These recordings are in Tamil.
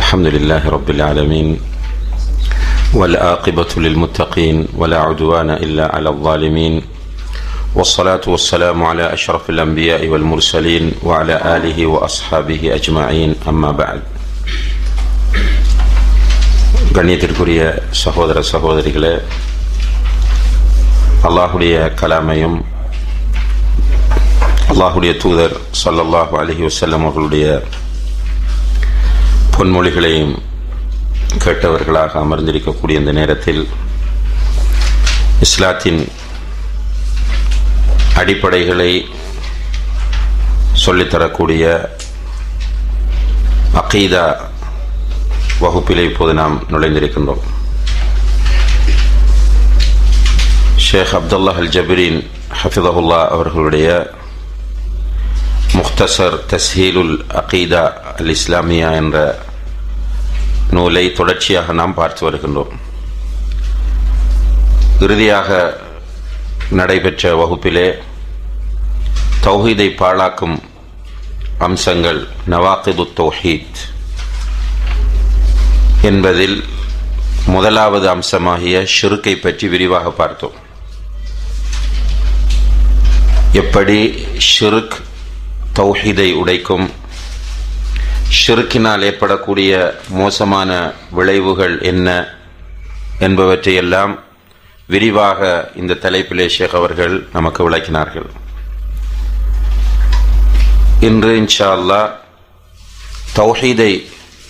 الحمد لله رب العالمين والعاقبة للمتقين ولا عدوان إلا على الظالمين والصلاة والسلام على أشرف الأنبياء والمرسلين وعلى آله وأصحابه أجمعين أما بعد. கண்ணியத்திற்குரிய சகோதர சகோதரிகளே, அல்லாஹுடைய கலாமையும் அல்லாஹுடைய தூதர் ஸல்லல்லாஹு அலைஹி வஸல்லம் அவர்களுடைய பொன்மொழிகளையும் கேட்டவர்களாக அமர்ந்திருக்கக்கூடிய இந்த நேரத்தில் இஸ்லாத்தின் அடிப்படைகளை சொல்லித்தரக்கூடிய அகீதா வகுப்பிலே இப்போது நாம் நுழைந்திருக்கின்றோம். ஷேக் அப்துல்லாஹ் அல் ஜபீரின் ஹஃபிதஹுல்லா அவர்களுடைய முக்தசர் தஸ்ஹீலுல் அகீதா அல் இஸ்லாமியா என்ற நூலை தொடர்ச்சியாக நாம் பார்த்து வருகின்றோம். இறுதியாக நடைபெற்ற வகுப்பிலே தௌஹீதை பாழாக்கும் அம்சங்கள் நவாகிது தௌஹீத் என்பதில் முதலாவது அம்சமாகிய ஷிர்கை பற்றி விரிவாக பார்த்தோம். எப்படி ஷிர்க் தௌஹீதை உடைக்கும், ஷிர்கினால் ஏற்படக்கூடிய மோசமான விளைவுகள் என்ன என்பவற்றையெல்லாம் விரிவாக இந்த தலைப்பிலே ஷேக் அவர்கள் நமக்கு விளக்கினார்கள். இன்று இன்ஷா அல்லாஹ் தௌஹீதை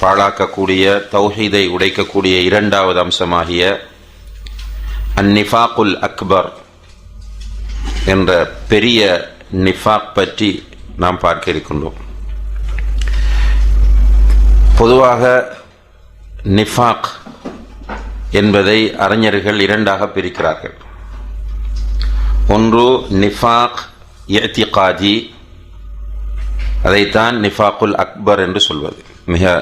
பாழாக்கக்கூடிய, தௌஹீதை உடைக்கக்கூடிய இரண்டாவது அம்சமாகிய அந்நிஃபாக்குல் அக்பர் என்ற பெரிய நிஃபாக் பற்றி நாம் பார்க்க இருக்கின்றோம். பொதுவாக நிஃபாக் என்பதை அறிஞர்கள் இரண்டாக பிரிக்கிறார்கள். ஒன்று நிஃபாக் இஅ்திகாதி, அதைத்தான் நிஃபாக்குல் அக்பர் என்று சொல்வது. மிக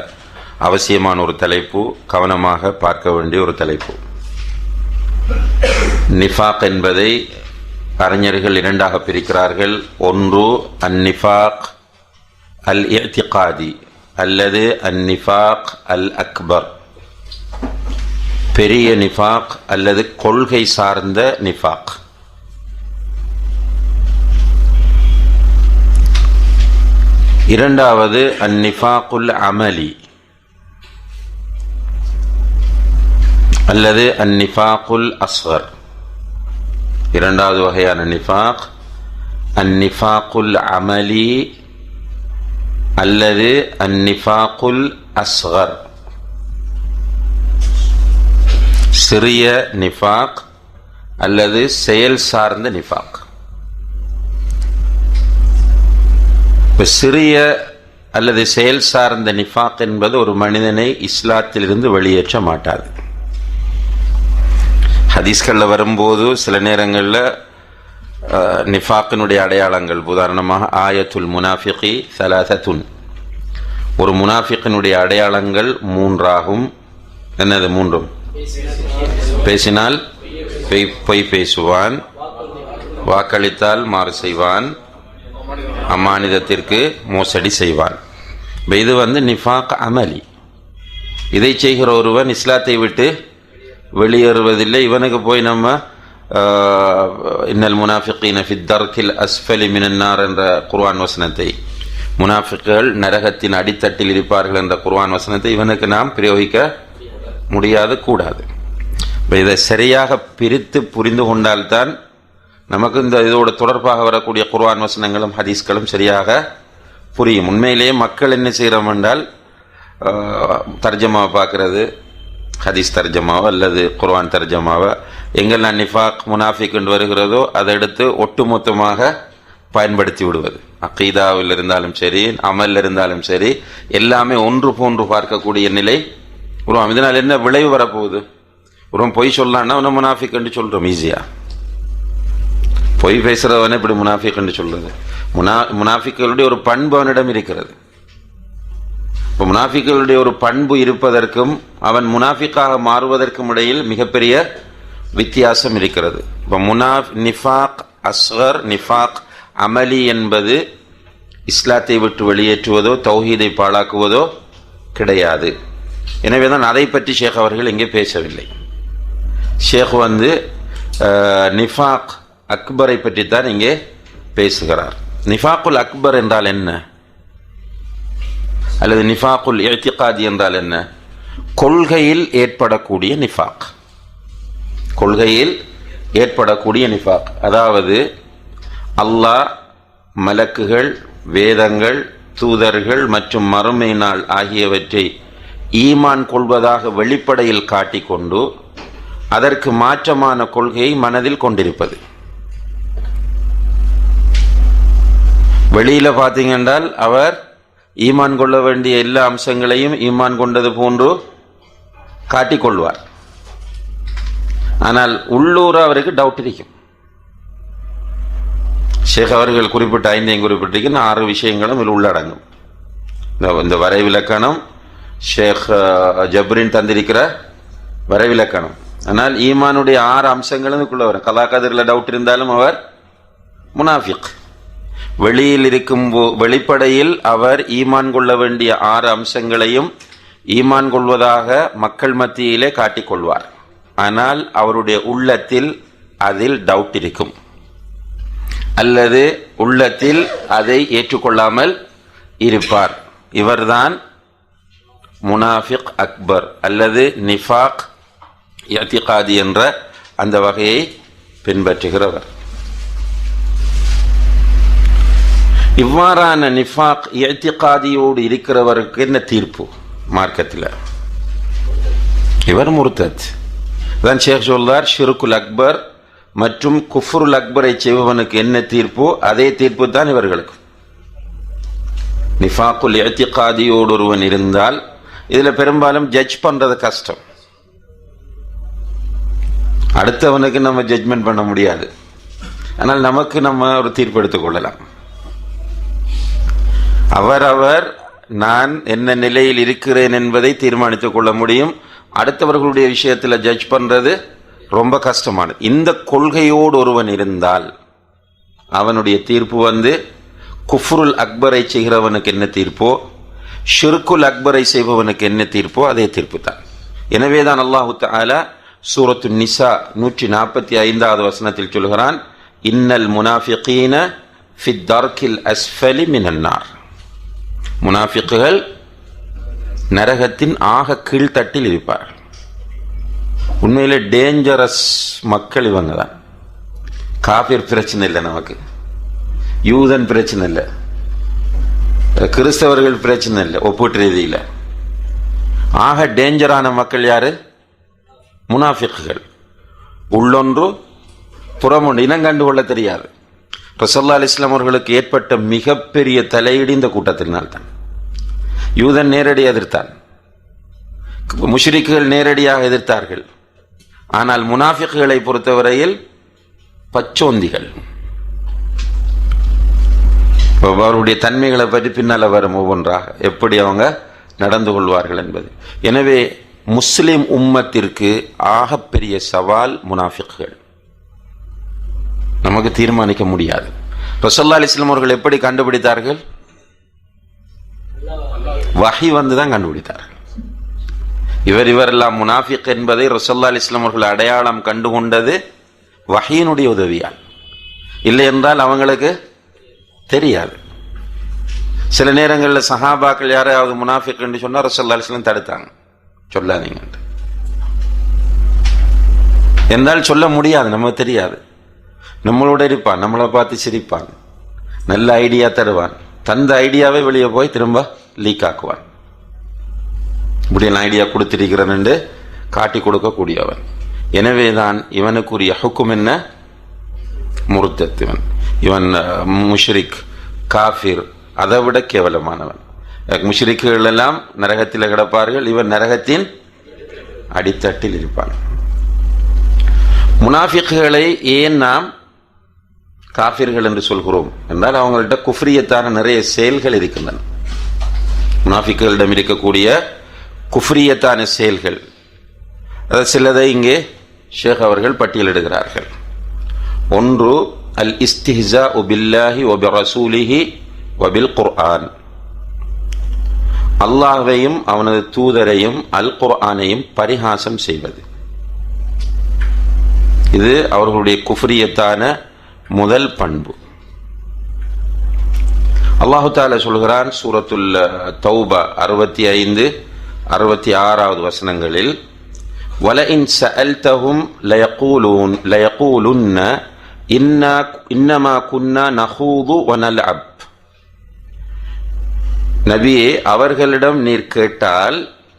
அவசியமான ஒரு தலைப்பு, கவனமாக பார்க்க வேண்டிய ஒரு தலைப்பு. நிஃபாக் என்பதை அறிஞர்கள் இரண்டாக பிரிக்கிறார்கள். ஒன்று அந்நிஃபாக் அல் இஅ்திகாதி அல்லது அந்நிஃபாக் அல் அக்பர், பெரிய நிஃபாக் அல்லது கொள்கை சார்ந்த நிஃபாக். இரண்டாவது அந்நிஃபாக்குல் அமலி அல்லது அந்நிஃபாக்குல் அஸ்கர். இரண்டாவது வகையான நிஃபாக் அந்நிஃபாக்குல் அமலி அல்லது அந்நிஃபாக்குல் அஸ்கர், சிறிய நிஃபாக் அல்லது செயல் சார்ந்த நிஃபாக். சிறிய அல்லது செயல் சார்ந்த நிஃபாக் என்பது ஒரு மனிதனை இஸ்லாத்திலிருந்து வெளியேற்ற மாட்டாது. ஹதீஸ்களில் வரும்போது சில நேரங்களில் நிஃபாக்கினுடைய அடையாளங்கள், உதாரணமாக ஆயத்துல் முனாஃபிகி ஸலாஸத்துன், ஒரு முனாஃபிக்கினுடைய அடையாளங்கள் மூன்றாகும். என்னது மூன்றும்? பேசினால் பொய் பேசுவான், வாக்களித்தால் மாறு செய்வான், அமானிதத்திற்கு மோசடி செய்வான். இது நிஃபாக் அமலி. இதை செய்கிற ஒருவன் இஸ்லாத்தை விட்டு வெளியேறுவதில்லை. இவனுக்கு போய் நம்ம இன்னல் முனாஃபிகீன ஃபி தர்கில் அஸ்ஃபலி மினன் நார் என்ற குர்ஆன் வசனத்தை, முனாஃபிக்குகள் நரகத்தின் அடித்தட்டில் இருப்பார்கள் என்ற குர்ஆன் வசனத்தை இவனுக்கு நாம் பிரயோகிக்க முடியாது, கூடாது. இதை சரியாக பிரித்து புரிந்து கொண்டால்தான் நமக்கு இந்த இதோட தொடர்பாக வரக்கூடிய குர்ஆன் வசனங்களும் ஹதீஸ்களும் சரியாக புரியும். உண்மையிலேயே மக்கள் என்ன செய்கிறோம் என்றால், தர்ஜமாவை பார்க்கறது, ஹதீஸ் தர்ஜமாவோ அல்லது குர்ஆன் தர்ஜமாவோ, எங்கெல்லாம் நிஃபாக் முனாஃபிக் என்று வருகிறதோ அதை எடுத்து ஒட்டுமொத்தமாக பயன்படுத்தி விடுவது. அகீதாவில் இருந்தாலும் சரி, அமல் இருந்தாலும் சரி, எல்லாமே ஒன்று போன்று பார்க்கக்கூடிய நிலை உருவாம். இதனால் என்ன விளைவு வரப்போகுது? ஒரு பொய் சொல்லலான்னா அவனை முனாஃபிக் என்று சொல்கிறோம் ஈஸியா. பொய் பேசுகிறவனை இப்படி முனாஃபிக் என்று சொல்றது. முனாஃபிக்களுடைய ஒரு பண்பு அவனிடம் இருக்கிறது. இப்போ முனாஃபிக்களுடைய ஒரு பண்பு இருப்பதற்கும் அவன் முனாஃபிக்காக மாறுவதற்கும் இடையில் மிகப்பெரிய வித்தியாசம் இருக்கிறது. இப்போ நிஃபாக் அஸ்கர், நிஃபாக் அமலி என்பது இஸ்லாத்தை விட்டு வெளியேற்றுவதோ தௌஹீதை பாழாக்குவதோ கிடையாது. எனவே தான் அதை பற்றி ஷேக் அவர்கள் இங்கே பேசவில்லை. ஷேக் நிஃபாக் அக்பரை பற்றித்தான் இங்கே பேசுகிறார். நிஃபாக்குல் அக்பர் என்றால் என்ன, அல்லது நிஃபாக்குல் இஅ்திகாதி என்றால் என்ன? கொள்கையில் ஏற்படக்கூடிய நிஃபாக். கொள்கையில் ஏற்படக்கூடிய நிஃபாக், அதாவது அல்லாஹ், மலக்குகள், வேதங்கள், தூதர்கள் மற்றும் மறுமை நாள் ஆகியவற்றை ஈமான் கொள்வதாக வெளிப்படையில் காட்டிக்கொண்டு அதற்கு மாற்றமான கொள்கையை மனதில் கொண்டிருப்பது. வெளியில பார்த்தீங்கன்றால் அவர் ஈமான் கொள்ள வேண்டிய எல்லா அம்சங்களையும் ஈமான் கொண்டது போன்று காட்டிக்கொள்வார். ஆனால் உள்ளூர் அவருக்கு டவுட் இருக்கும். ஷேக் அவர்கள் குறிப்பிட்ட 5 குறிப்பிட்டிருக்கிற 6 விஷயங்களும் இதில் உள்ளடங்கும். இந்த வரைவிலக்கணம் ஷேக் ஜப்ரின் தந்திருக்கிற வரைவிலக்கணம். ஆனால் ஈமானுடைய 6 அம்சங்களும் இதுக்குள்ள வரும். கலா கதிரில் டவுட் இருந்தாலும் அவர் முனாஃபிக். வெளியில் வெளிப்படையில் அவர் ஈமான் கொள்ள வேண்டிய 6 அம்சங்களையும் ஈமான் கொள்வதாக மக்கள் மத்தியிலே காட்டிக்கொள்வார். ஆனால் அவருடைய உள்ளத்தில் அதில் டவுட் இருக்கும், அல்லது உள்ளத்தில் அதை ஏற்றுக்கொள்ளாமல் இருப்பார். இவர்தான் முனாஃபிக் அக்பர் அல்லது நிஃபாக் இஅ்திகாதி என்ற அந்த வகையை பின்பற்றுகிறவர். இவ்வாறான நிஃபாக் இஅ்திகாதியோடு இருக்கிறவருக்கு என்ன தீர்ப்பு மார்க்கத்தில்? இவர் முர்தத். தான் ஷேக் சொல்றார், ஷிர்குல் அக்பர் மற்றும் குஃப்ருல் அக்பரை செய்பவனுக்கு என்ன தீர்ப்போ அதே தீர்ப்பு தான் இவர்களுக்கு. நிஃபாக்குல் இஅ்திகாதியோடு ஒருவன் இருந்தால் இதில் பெரும்பாலும் ஜட்ஜ் பண்றது கஷ்டம். அடுத்தவனுக்கு நம்ம ஜட்ஜ்மெண்ட் பண்ண முடியாது. ஆனால் நமக்கு நம்ம ஒரு தீர்ப்பு எடுத்துக் கொள்ளலாம். அவரவர் நான் என்ன நிலையில் இருக்கிறேன் என்பதை தீர்மானித்துக் கொள்ள முடியும். அடுத்தவர்களுடைய விஷயத்தில் ஜட்ஜ் பண்றது ரொம்ப கஷ்டமானது. இந்த கொள்கையோடு ஒருவன் இருந்தால் அவனுடைய தீர்ப்பு குஃப்ருல் அக்பரை செய்கிறவனுக்கு என்ன தீர்ப்போ, ஷிர்குல் அக்பரை செய்பவனுக்கு என்ன தீர்ப்போ அதே தீர்ப்பு தான். எனவேதான் அல்லாஹு தஆலா சூரத்து நிசா 145வது வசனத்தில் சொல்கிறான், இன்னல் முனாஃபிகீன ஃபித் தர்கில் அஸ்ஃபலி மினன் நார். முனாஃபிக்குகள் நரகத்தின் ஆக கீழ்த்தட்டில் இருப்பார்கள். உண்மையிலே டேஞ்சரஸ் மக்கள் இவங்க தான். காஃபிர் பிரச்சனை இல்லை, நமக்கு யூதன் பிரச்சனை இல்லை, கிறிஸ்தவர்கள் பிரச்சனை இல்லை. ஒப்பீட்டு ரீதியில் ஆக டேஞ்சரான மக்கள் யாரு? முனாஃபிக்குகள். உள்ளொன்று புறமொன்று, இனங்கண்டு கொள்ள தெரியாது. ரசூலுல்லாஹி அலைஹி வஸல்லம் அவர்களுக்கு ஏற்பட்ட மிகப்பெரிய தலையீடு இந்த கூட்டத்தினால் தான். யூதன் நேரடியாக எதிர்த்தான், முஷ்ரிக்குகள் நேரடியாக எதிர்த்தார்கள். ஆனால் முனாஃபிக்குகளை பொறுத்தவரையில் பச்சோந்திகள். அவருடைய தன்மைகளை பற்றி பின்னால் வரும் ஒவ்வொன்றாக எப்படி அவங்க நடந்து கொள்வார்கள் என்பது. எனவே முஸ்லிம் உம்மத்திற்கு ஆகப்பெரிய சவால் முனாஃபிக்குகள். நமக்கு தீர்மானிக்க முடியாது. ரசூலுல்லாஹி அலைஹி வஸல்லம் அவர்கள் எப்படி கண்டுபிடித்தார்கள்? வஹி தான் கண்டுபிடித்தார்கள். இவரெல்லாம் முனாஃபிக் என்பதை ரசூலுல்லாஹி அலைஹி வஸல்லம் அவர்கள் அடையாளம் கண்டுகொண்டது வஹியினுடைய உதவியால். இல்லை என்றால் அவங்களுக்கு தெரியாது. சில நேரங்களில் சஹாபாக்கள் யாராவது முனாஃபிக் என்று சொன்னால் ரசூலுல்லாஹி அலைஹி வஸல்லம் தடுத்தாங்க, சொல்லாதீங்க என்றால் சொல்ல முடியாது, நமக்கு தெரியாது. நம்மளோட இருப்பான், நம்மளை பார்த்து சிரிப்பான், நல்ல ஐடியா தருவான், தந்த ஐடியாவை வெளியே போய் திரும்ப லீக் ஆக்குவான். இப்படி நான் ஐடியா கொடுத்திருக்கிறேன் என்று காட்டி கொடுக்கக்கூடியவன். எனவேதான் இவனுக்குரிய ஹுக்கும் என்ன? முர்தத். இவன் முஷ்ரிக், காஃபிர், அதை விட கேவலமானவன். முஷ்ரிக்குகள் எல்லாம் நரகத்தில் கிடப்பார்கள், இவன் நரகத்தின் அடித்தட்டில் இருப்பான். முனாஃபிக்குகளை ஏன் நாம் காஃபிர்கள் என்று சொல்கிறோம் என்றால் அவங்கள்ட்ட குஃப்ரியத்தான நிறைய செயல்கள் இருக்கின்றன. முனாஃபிக்குகளிடம் இருக்கக்கூடிய குஃப்ரியத்தான செயல்கள், சிலதை இங்கே ஷேக் அவர்கள் பட்டியலிடுகிறார்கள். ஒன்று, அல் இஸ்திஹ்ஸாஉ பில்லாஹி வ பிரசூலிஹி வ பில் குர்ஆன். அல்லாஹ்வையும் அவனது தூதரையும் அல் குர்ஆனையும் பரிகாசம் செய்வது. இது அவர்களுடைய குஃப்ரியத்தான முதல் பண்பு. அல்லாஹு தஆலா சொல்கிறான் சூரத்துல் தௌபா 65, 66 வசனங்களில், وَلَئِنْ سَأَلْتَهُمْ لَيَقُولُنَّ إِنَّمَا كُنَّا نَخُوضُ وَنَلْعَبُ. நபியே, அவர்களிடம் நீர் கேட்டால்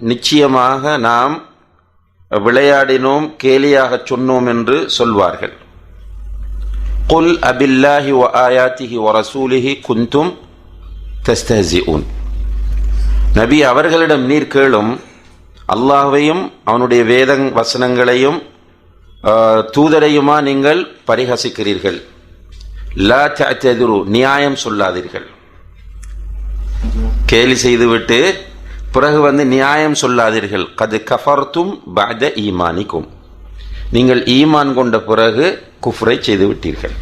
நிச்சயமாக நாம் விளையாடினோம், கேலியாக சொன்னோம் என்று சொல்வார்கள். குல் அபில்லாஹி வ ஆயாத்திஹி வ ரசூலிஹி குந்தும் தஸ்தஹ்சிஊன். நபி, அவர்களிடம் நீர் கேளும், அல்லாஹ்வையும் அவனுடைய வேத வசனங்களையும் தூதரையுமா நீங்கள் பரிஹசிக்கிறீர்கள்? லா தஅ்ததிரு, நியாயம் சொல்லாதீர்கள். கேலி செய்துவிட்டு பிறகு நியாயம் சொல்லாதீர்கள். கது கஃபர்தும் பஅத ஈமானிக்கும், நீங்கள் ஈமான் கொண்ட பிறகு குஃப்ரை செய்து விட்டீர்கள்.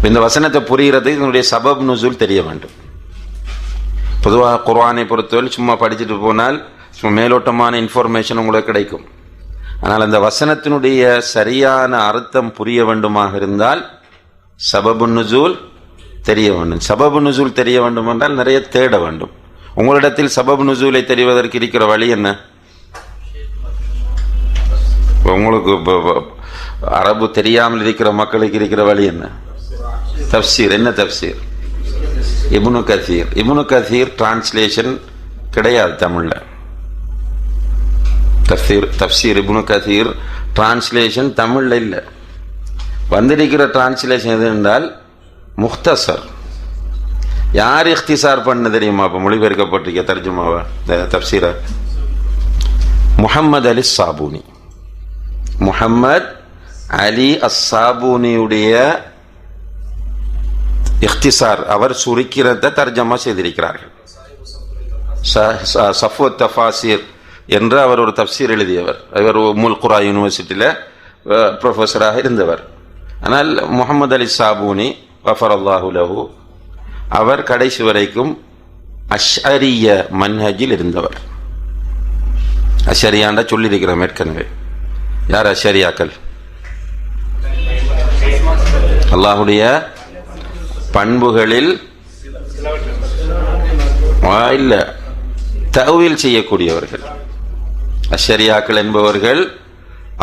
இந்த வசனத்தை புரிகிறது இதனுடைய சபப் நுசூல் தெரிய வேண்டும். பொதுவாக குர்ஆனை பொறுத்தவரை சும்மா படிச்சுட்டு போனால் சும்மா மேலோட்டமான இன்ஃபர்மேஷன் உங்களுக்கு கிடைக்கும். ஆனால் அந்த வசனத்தினுடைய சரியான அர்த்தம் புரிய வேண்டுமாக இருந்தால் சபபு நுசூல் தெரிய வேண்டும். சபபு நுசூல் தெரிய வேண்டும் என்றால் நிறைய தேட வேண்டும். உங்களிடத்தில் சபபு நுசூலை தெரிவதற்கு இருக்கிற வழி என்ன? உங்களுக்கு அரபு தெரியாமல் இருக்கிற மக்களுக்கு இருக்கிற வழி என்ன? தப்சீர். என்ன தப்சீர்? இப்னு கசீர். இப்னு கசீர் டிரான்ஸ்லேஷன் கிடையாது தமிழ்ல. தப்சீர் இப்னு கசீர் டிரான்ஸ்லேஷன் தமிழ்ல இல்லை. வந்திருக்கிற டிரான்ஸ்லேஷன் எது என்றால் முக்தசர். யார் இख्तिसार பண்ண தெரியுமா? இப்போ மொழிபெயர்க்கப்பட்டிருக்க தர்ஜுமாவா தப்சீரா? முஹம்மது அலி சாபூனி. முஹம்மது அலி அஸ்ஸாபூனியுடைய இख्तिसार, அவர் சுருக்கிறத தர்ஜமா செய்திருக்கிறார்கள். சஃப்வத் தஃபாசீர் என்று அவர் ஒரு தப்சீர் எழுதியவர். அவர் உம்முல் குரா யூனிவர்சிட்டியில் ப்ரொஃபஸராக இருந்தவர். ஆனால் முஹம்மது அலி சாபூனி வஃபரல்லாஹு லஹு, அவர் கடைசி வரைக்கும் அஷ்அரிய மன்ஹஜில் இருந்தவர். அஷ்அரியாண்டா சொல்லியிருக்கிறோம் ஏற்கனவே. யார் அஷ்அரியாக்கள்? அல்லாஹுடைய பண்புகளில் இல்ல தஅவீல் செய்யக்கூடியவர்கள். அஷ்அரியாக்கள் என்பவர்கள்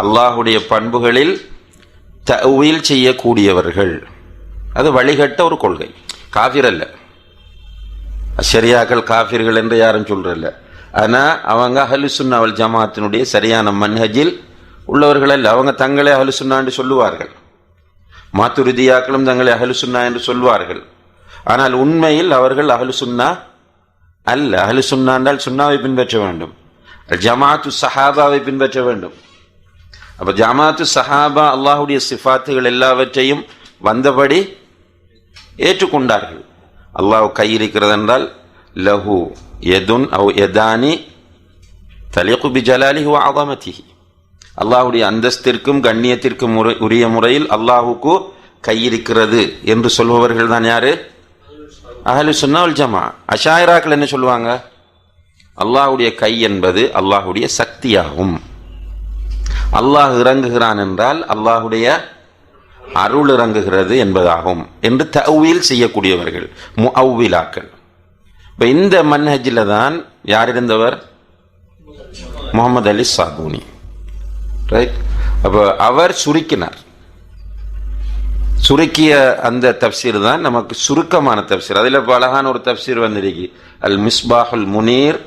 அல்லாஹுடைய பண்புகளில் தஅவீல் செய்யக்கூடியவர்கள். அது வழிகட்ட ஒரு கொள்கை. காஃபிர் அல்ல. அஷ்அரியாக்கள் காஃபிர்கள் என்று யாரும் சொல்றல்ல. ஆனா அவங்க அஹ்லு சுன்னா வல் ஜமாஅத்தினுடைய சரியான மன்ஹஜில் உள்ளவர்கள் அல்ல. அவங்க தங்களே அஹ்லு சுன்னா என்று சொல்லுவார்கள். மாத்துரிதியாக்களும் தங்களை அஹ்லு சுன்னா என்று சொல்வார்கள். ஆனால் உண்மையில் அவர்கள் அஹ்லு சுன்னா அல்ல. அஹ்லு சுன்னா என்றால் சுன்னாவை பின்பற்ற வேண்டும், ஜமாஅத்து சஹாபாவை பின்பற்ற வேண்டும். அப்ப ஜமாஅத்து சஹாபா அல்லாஹுடைய சிஃபாத்துகள் எல்லாவற்றையும் வந்தபடி ஏற்றுக்கொண்டார்கள். அல்லாஹ் கை இருக்கிறது என்றால் லஹு யதுன் அவ் யதானி தலிகு பி ஜலாலிஹி வ அஸமதிஹி, அல்லாஹுடைய அந்தஸ்திற்கும் கண்ணியத்திற்கும் உரிய முறையில் அல்லாஹுக்கு கை இருக்கிறது என்று சொல்பவர்கள் தான் யாரு? அஹ்லு சுன்னா வல் ஜமா. அஷாயிராக்கள் என்ன சொல்லுவாங்க? அல்லாஹுடைய கை என்பது அல்லாஹுடைய சக்தியாகும். அல்லாஹ் இறங்குகிறான் என்றால் அல்லாஹுடைய அருள் இறங்குகிறது என்பதாகும் என்று தஅவீல் செய்யக்கூடியவர்கள் முஅவ்விலாக்கள். இப்போ இந்த மன்ஹஜில் தான் யார் இருந்தவர்? முஹம்மது அலி சாபூனி. ரைட். அப்போ அவர் சுருக்கினார். சுருக்கிய அந்த தப்சீர் தான் நமக்கு சுருக்கமான தப்சீர். அதில் அழகான ஒரு தப்சீர் வந்திருக்கு, அல் மிஸ்பாஹுல் முனீர்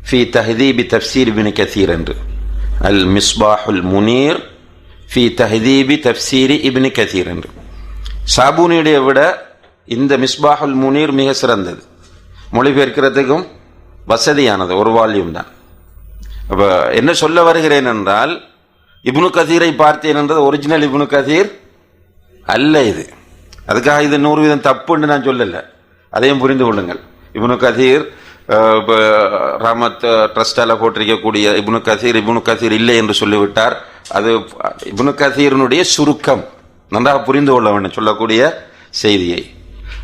ஃபி தஹ்தீபி தப்சீர் இப்னு கஸீர் என்று. அல் மிஸ்பாஹுல் முனீர் ஃபி தஹ்தீபி தப்சீரி இப்னு கஸீர் என்று. சாபூனியுடைய விட இந்த மிஸ்பாஹுல் முனீர் மிக சிறந்தது. மொழிபெயர்க்கிறதுக்கும் வசதியானது, ஒரு வால்யூம் தான். அப்போ என்ன சொல்ல வருகிறேன் என்றால், இப்னு கஸீரை பார்த்தேன் என்றது ஒரிஜினல் இப்னு கஸீர் அல்ல இது. அதுக்காக இது 100% தப்புன்னு நான் சொல்லலை, அதையும் புரிந்து கொள்ளுங்கள். இப்னு கஸீர் ரஹ்மத் ட்ரஸ்டால போட்டிருக்கக்கூடிய இப்னு கஸீர் இல்லை என்று சொல்லிவிட்டார். அது இப்னு கஸீரினுடைய சுருக்கம். நன்றாக புரிந்து கொள்ள வேண்டும் சொல்லக்கூடிய செய்தியை.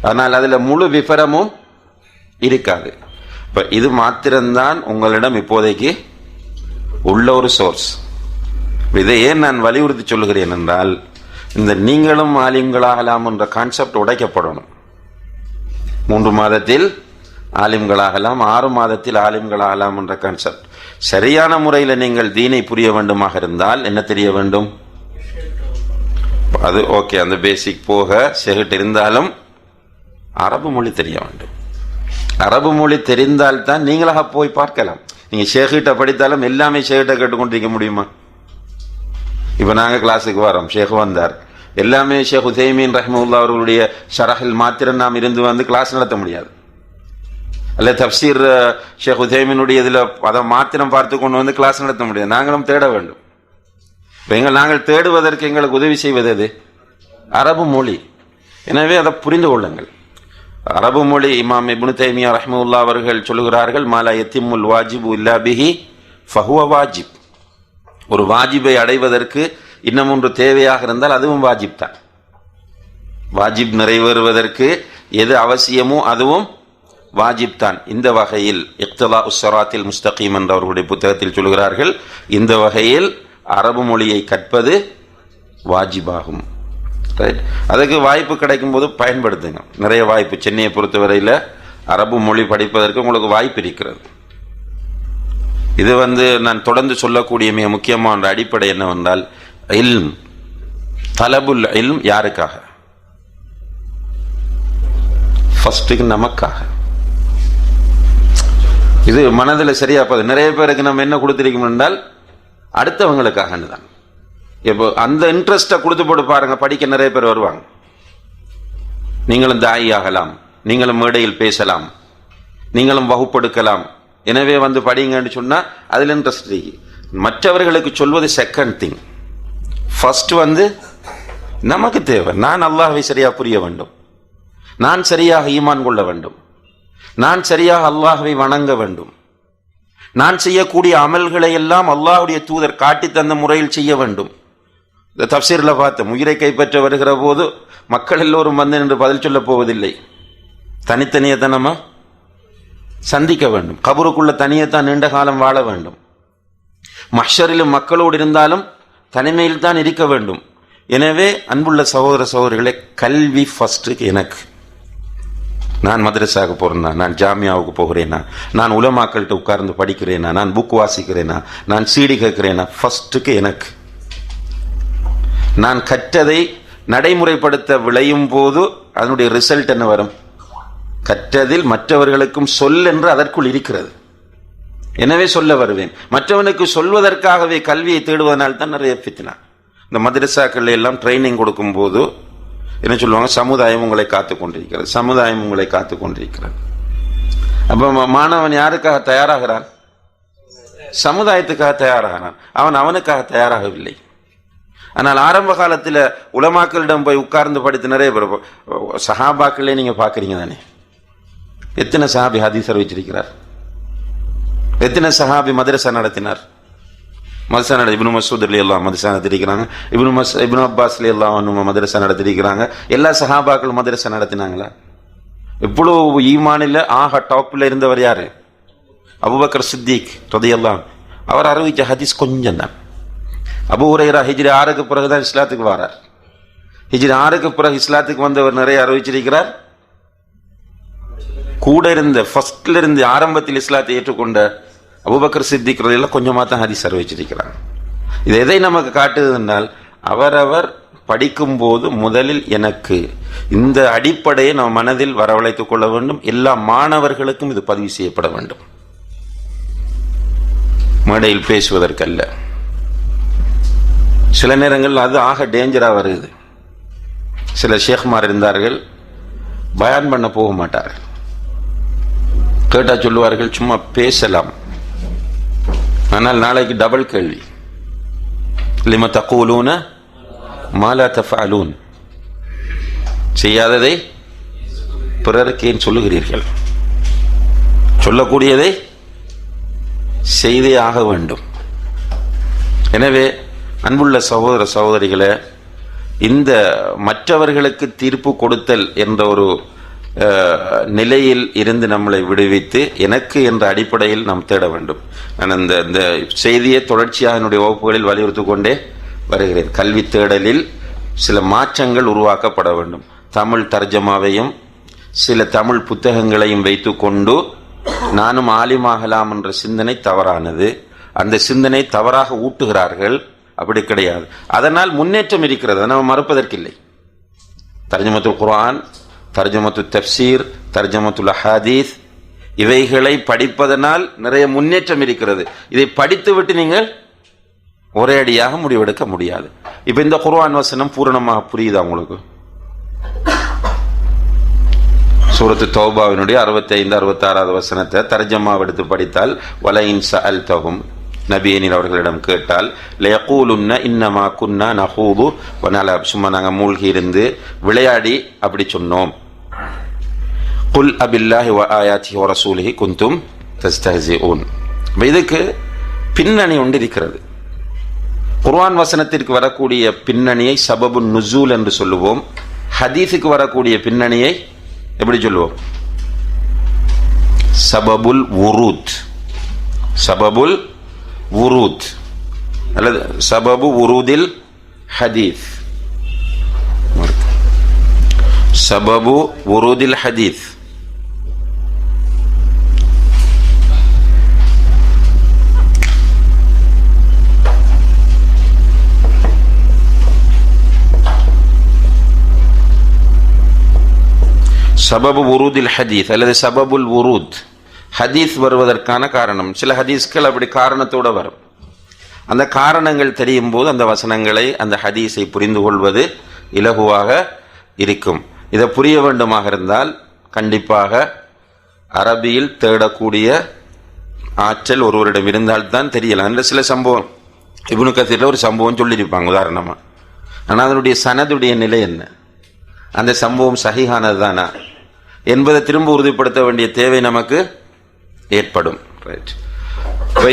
ஆனால் அதில் முழு விவரமும் இருக்காது. இப்போ இது மாத்திரம்தான் உங்களிடம் இப்போதைக்கு உள்ள ஒரு சோர்ஸ். இதை ஏன் நான் வலியுறுத்தி சொல்லுகிறேன் என்றால், இந்த நீங்களும் ஆலிம்களாகலாம் என்ற கான்செப்ட் உடைக்கப்படணும். 3 மாதத்தில் ஆலிம்களாகலாம், 6 மாதத்தில் ஆலிம்களாகலாம் என்ற கான்செப்ட் சரியான முறையில் நீங்கள் தீனை புரிய வேண்டுமாக இருந்தால் என்ன தெரிய வேண்டும்? அது ஓகே, அந்த பேசிக் போக ஷேகிட் இருந்தாலும் அரபு மொழி தெரிய வேண்டும். அரபு மொழி தெரிந்தால்தான் நீங்களாக போய் பார்க்கலாம். நீங்க ஷேகிட்ட படித்தாலும் எல்லாமே ஷேகிட்ட கேட்டுக்கொண்டிருக்க முடியுமா? இப்ப நாங்க கிளாஸுக்கு வரோம், ஷேக் வந்தார், எல்லாமே ஷேக் உதைமீன் ரஹ்மத்துல்லாஹி அவர்களுடைய ஷரஹில் மாத்திரம் நாம் இருந்து வந்து கிளாஸ் நடத்த முடியாது. அல்ல தப்சீர் ஷேக் உதைமீனுடைய இதில் அதை மாத்திரம் பார்த்து கொண்டு வந்து கிளாஸ் நடத்த முடியாது. நாங்களும் தேட வேண்டும். நாங்கள் தேடுவதற்கு எங்களுக்கு உதவி செய்வது எது? அரபு மொழி. எனவே அதை புரிந்து கொள்ளுங்கள். அரபு மொழி இமாம் இப்னு தைமியா ரஹ்மத்துல்லாஹி அவர்கள் சொல்லுகிறார்கள், மாலா யத்திமுல் வாஜிபு இல்லா பிஹி ஃபஹுவ வாஜிப். ஒரு வாஜிபை அடைவதற்கு இன்னும் ஒன்று தேவையாக இருந்தால் அதுவும் வாஜிப் தான். வாஜிப் நிறைவேறுவதற்கு எது அவசியமோ அதுவும் வாஜிப் தான். இந்த வகையில் இக்திலா உஸ்ஸராத்தில் முஸ்தகீம் என்ற அவர்களுடைய புத்தகத்தில் சொல்கிறார்கள், இந்த வகையில் அரபு மொழியை கற்பது வாஜிபாகும். அதுக்கு வாய்ப்பு கிடைக்கும் போது பயன்படுத்துங்க. நிறைய வாய்ப்பு, சென்னையை பொறுத்தவரையில் அரபு மொழி படிப்பதற்கு உங்களுக்கு வாய்ப்பு இருக்கிறது. இது நான் தொடர்ந்து சொல்லக்கூடிய மிக முக்கியமான அடிப்படை என்னவென்றால், இல்ம், தலபுல் இல்ம் யாருக்காக? ஃபர்ஸ்ட்டுக்கு நமக்காக. இது மனதில் சரியா போகுது. நிறைய பேருக்கு நம்ம என்ன கொடுத்திருக்கோம் என்றால் அடுத்தவங்களுக்காக தான். இப்போ அந்த இன்ட்ரெஸ்டை கொடுத்து போட்டு பாருங்க, படிக்க நிறைய பேர் வருவாங்க. நீங்களும் தாயி ஆகலாம், நீங்களும் மேடையில் பேசலாம், நீங்களும் வகுப்பெடுக்கலாம். எனவே படிங்கன்னு சொன்னா அதுல இன்ட்ரெஸ்ட் இருக்கு. மற்றவர்களுக்கு சொல்வது செகண்ட் திங். ஃபர்ஸ்ட் நமக்கு தேவை. நான் அல்லாஹ்வை சரியா புரிய வேண்டும், நான் சரியாக ஈமான் கொள்ள வேண்டும், நான் சரியாக அல்லாஹ்வை வணங்க வேண்டும், நான் செய்யக்கூடிய அமல்களை எல்லாம் அல்லாஹ்வுடைய தூதர் காட்டி தந்த முறையில் செய்ய வேண்டும். இந்த தப்சீர்ல பார்த்த உயிரை கைப்பற்ற வருகிற போது மக்கள் எல்லோரும் என்று பதில் சொல்ல போவதில்லை. தனித்தனியத்தான் நம்ம சந்திக்க வேண்டும். கபருக்குள்ள தனியத்தான் நீண்ட காலம் வாழ வேண்டும். மஹ்ஷரிலும் மக்களோடு இருந்தாலும் தனிமையில் தான் இருக்க வேண்டும். எனவே அன்புள்ள சகோதர சகோதரிகளே, கல்வி ஃபர்ஸ்ட். எனக்கு நான் மதரசாவுக்கு போறேன்னா, நான் ஜாமியாவுக்கு போகிறேனா, நான் உலமாக்கள்கிட்ட உட்கார்ந்து படிக்கிறேனா, நான் புக் வாசிக்கிறேனா, நான் சீடி கேட்கிறேனா, ஃபர்ஸ்ட்டுக்கு எனக்கு. நான் கற்றதை நடைமுறைப்படுத்த விளையும் போது அதனுடைய ரிசல்ட் என்ன வரும்? கற்றதில் மற்றவர்களுக்கும் சொல் என்று அதற்குள் இருக்கிறது. எனவே சொல்ல வருவேன். மற்றவனுக்கு சொல்வதற்காகவே கல்வியை தேடுவதனால் தான் நிறைய ஃபித்னா. இந்த மதரசாக்கள் எல்லாம் ட்ரைனிங் கொடுக்கும் போது என்ன சொல்லுவாங்க? சமுதாயம் உங்களை காத்து கொண்டிருக்கிறது, சமுதாயம் உங்களை காத்து கொண்டிருக்கிறது. அப்ப மாணவன் யாருக்காக தயாராகிறான்? சமுதாயத்துக்காக தயாராகிறான். அவன் அவனுக்காக தயாராகவில்லை. ஆனால் ஆரம்ப காலத்தில் உலமாக்களிடம் போய் உட்கார்ந்து படித்து நிறைய பேர், சஹாபாக்களே நீங்க பாக்குறீங்க தானே, எத்தனை சஹாபி ஹதீஸ் அறிவிச்சிருக்கிறார்? எத்தனை சஹாபி மதரசா நடத்தினார்? மதரசா இப்னு மஸ்ஊத் ரலியல்லாஹு மதரசா நடத்திருக்கிறாங்க, இப்னு அப்பாஸ் ரலியல்லாஹு மதரசா நடத்திருக்கிறாங்க. எல்லா சஹாபாக்கள் மதரசா நடத்தினாங்களா? இவ்வளவு ஈமானில் ஆக டாப்ல இருந்தவர் யாரு? அபூபக்கர் சித்திக் ரலியல்லாஹு. அவர் அறிவிச்ச ஹதீஸ் கொஞ்சம் தான். அபூ ஹுரைரா ஹிஜ்ரி 6க்கு பிறகுதான் இஸ்லாத்துக்கு வரார். ஹிஜ்ரி 6க்கு பிறகு இஸ்லாத்துக்கு வந்தவர் நிறைய அறிவிச்சிருக்கிறார். கூட இருந்த ஃபர்ஸ்ட்ல இருந்து ஆரம்பத்தில் இஸ்லாத்தை ஏற்றுக்கொண்ட அபூபக்கர் சித்திக் ரலியல்லாஹு கொஞ்சமா தான் ஹதீஸ் அறிவிச்சிருக்கிறார். இது எதை நமக்கு காட்டுதுன்னால், அவரவர் படிக்கும் போது முதலில் எனக்கு இந்த அடிப்படையை நம்ம மனதில் வரவழைத்துக் கொள்ள வேண்டும். எல்லா மாணவர்களுக்கும் இது பதிவு செய்யப்பட வேண்டும். மேடையில் பேசுவதற்கல்ல. சில நேரங்கள் அது ஆக டேஞ்சரா வருது. சில ஷேக்மார் இருந்தார்கள், பயான் பண்ண போக மாட்டார்கள். கேட்டா சொல்லுவார்கள் சும்மா பேசலாம், ஆனால் நாளைக்கு டபுள் கேள்வி. லிம தகூலூன மா லா தஃஅலூன். செய்யாததை பிறருக்கு ஏன் சொல்லுகிறீர்கள்? சொல்லக்கூடியதை செய்தே ஆக வேண்டும். எனவே அன்புள்ள சகோதர சகோதரிகளே, இந்த மற்றவர்களுக்கு தீர்ப்பு கொடுத்தல் என்ற ஒரு நிலையில் இருந்து நம்மளை விடுவித்து எனக்கு என்ற அடிப்படையில் நாம் தேட வேண்டும். நான் இந்த செய்தியை தொடர்ச்சியாக என்னுடைய வகுப்புகளில் வலியுறுத்தி கொண்டே வருகிறேன். கல்வி தேடலில் சில மாற்றங்கள் உருவாக்கப்பட வேண்டும். தமிழ் தர்ஜமாவையும் சில தமிழ் புத்தகங்களையும் வைத்து கொண்டு நானும் ஆலிமாகலாம் என்ற சிந்தனை தவறானது. அந்த சிந்தனை தவறாக ஊட்டுகிறார்கள். அப்படி கிடையாது. அதனால் முன்னேற்றம் இருக்கிறது, நம்ம மறுப்பதற்கில்லை. தர்ஜமத்துல் குர்ஆன், தர்ஜமத்துல் தஃப்சீர், தர்ஜமத்துல் அஹாதீஸ் இவைகளை படிப்பதனால் நிறைய முன்னேற்றம் இருக்கிறது. இதை படித்துவிட்டு நீங்கள் ஒரே அடியாக முடிவெடுக்க முடியாது. இப்ப இந்த குர்ஆன் வசனம் பூரணமாக புரியுதா உங்களுக்கு? சூரத்து தௌபாவினுடைய 65, 66 வசனத்தை தர்ஜமா எடுத்து படித்தால், வலைன் சஅல்தஹும், நபியனில் அவர்களிடம் கேட்டால், லயகூலுன்ன இன்னமா குன்னா நஹூது வ நலப், சும்மா நாங்கள் மூழ்கி இருந்து விளையாடி அப்படி சொன்னோம். குல் அபில்லாஹி வ ஆயாத்திஹி வ ரசூலிஹி குந்தும் தஸ்தஹ்சிஊன். இதுக்கு பின்னணி ஒன்று இருக்கிறது. குர்ஆன் வசனத்திற்கு வரக்கூடிய பின்னணியை சபபுன் நுசூல் என்று சொல்லுவோம். ஹதீஸுக்கு வரக்கூடிய பின்னணியை எப்படி சொல்லுவோம்? சபபுல் வுரூத். சபபுல் வுரூத் அல்லது சபபு வுரூதில் ஹதீஸ். சபபு வுரூதில் ஹதீஸ். சபபு வுரூதில் ஹதீஸ் அல்லது சபபுல் வுரூத், ஹதீஸ் வருவதற்கான காரணம். சில ஹதீஸ்கள் அப்படி காரணத்தோடு வரும். அந்த காரணங்கள் தெரியும் போது அந்த வசனங்களை, அந்த ஹதீஸை புரிந்து கொள்வது இலகுவாக இருக்கும். இதை புரிய வேண்டுமாக இருந்தால் கண்டிப்பாக அரபியில் தேடக்கூடிய ஆற்றல் ஒருவரிடம் இருந்தால்தான் தெரியலாம். அந்த சில சம்பவம் இப்னு கஸீரில் ஒரு சம்பவம் சொல்லியிருப்பாங்க உதாரணமாக. ஆனால் அதனுடைய சனதுடைய நிலை என்ன, அந்த சம்பவம் சஹீஹானது தானா என்பதை திரும்ப உறுதிப்படுத்த வேண்டிய தேவை நமக்கு ஏற்படும். ரைட்.